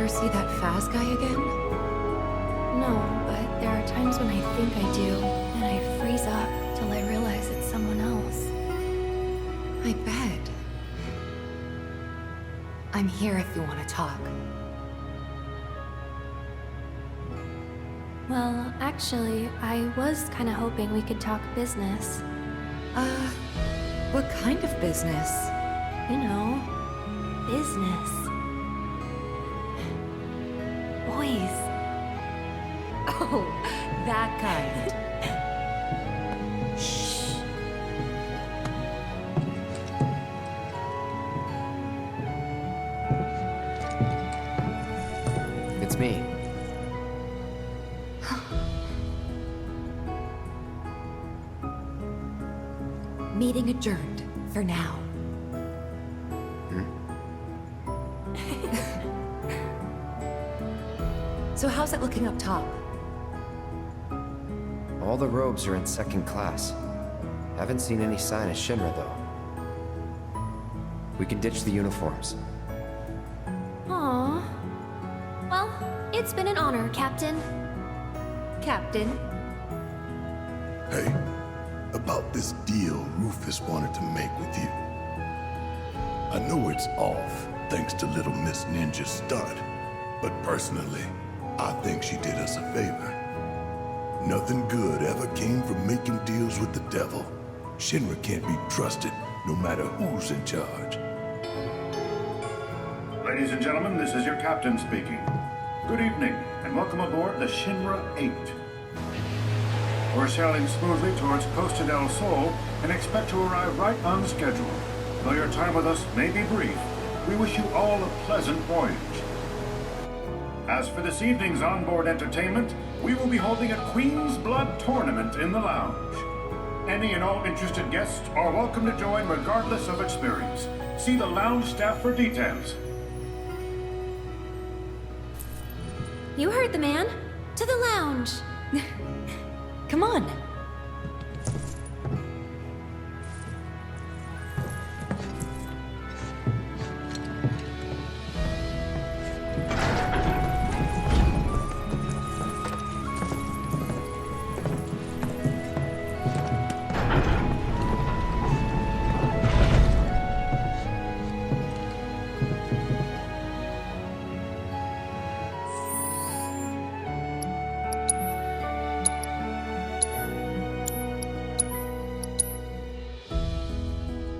ever see that Faz guy again? No, but there are times when I think I do, and I freeze up till I realize it's someone else. I bet. I'm here if you want to talk. Well, actually, I was kind of hoping we could talk business. What kind of business? You know, business. Boys. Oh, that kind. Shh. It's me. Meeting adjourned, for now. So how's it looking up top? All the robes are in second class. Haven't seen any sign of Shinra, though. We can ditch the uniforms. Aww. Well, it's been an honor, Captain. Captain? Hey, about this deal Rufus wanted to make with you. I know it's off, thanks to Little Miss Ninja's stunt, but personally, I think she did us a favor. Nothing good ever came from making deals with the devil. Shinra can't be trusted, no matter who's in charge. Ladies and gentlemen, this is your captain speaking. Good evening, and welcome aboard the Shinra 8. We're sailing smoothly towards Costa del Sol and expect to arrive right on schedule. Though your time with us may be brief, we wish you all a pleasant voyage. As for this evening's onboard entertainment, we will be holding a Queen's Blood tournament in the lounge. Any and all interested guests are welcome to join regardless of experience. See the lounge staff for details. You heard the man. To the lounge. Come on.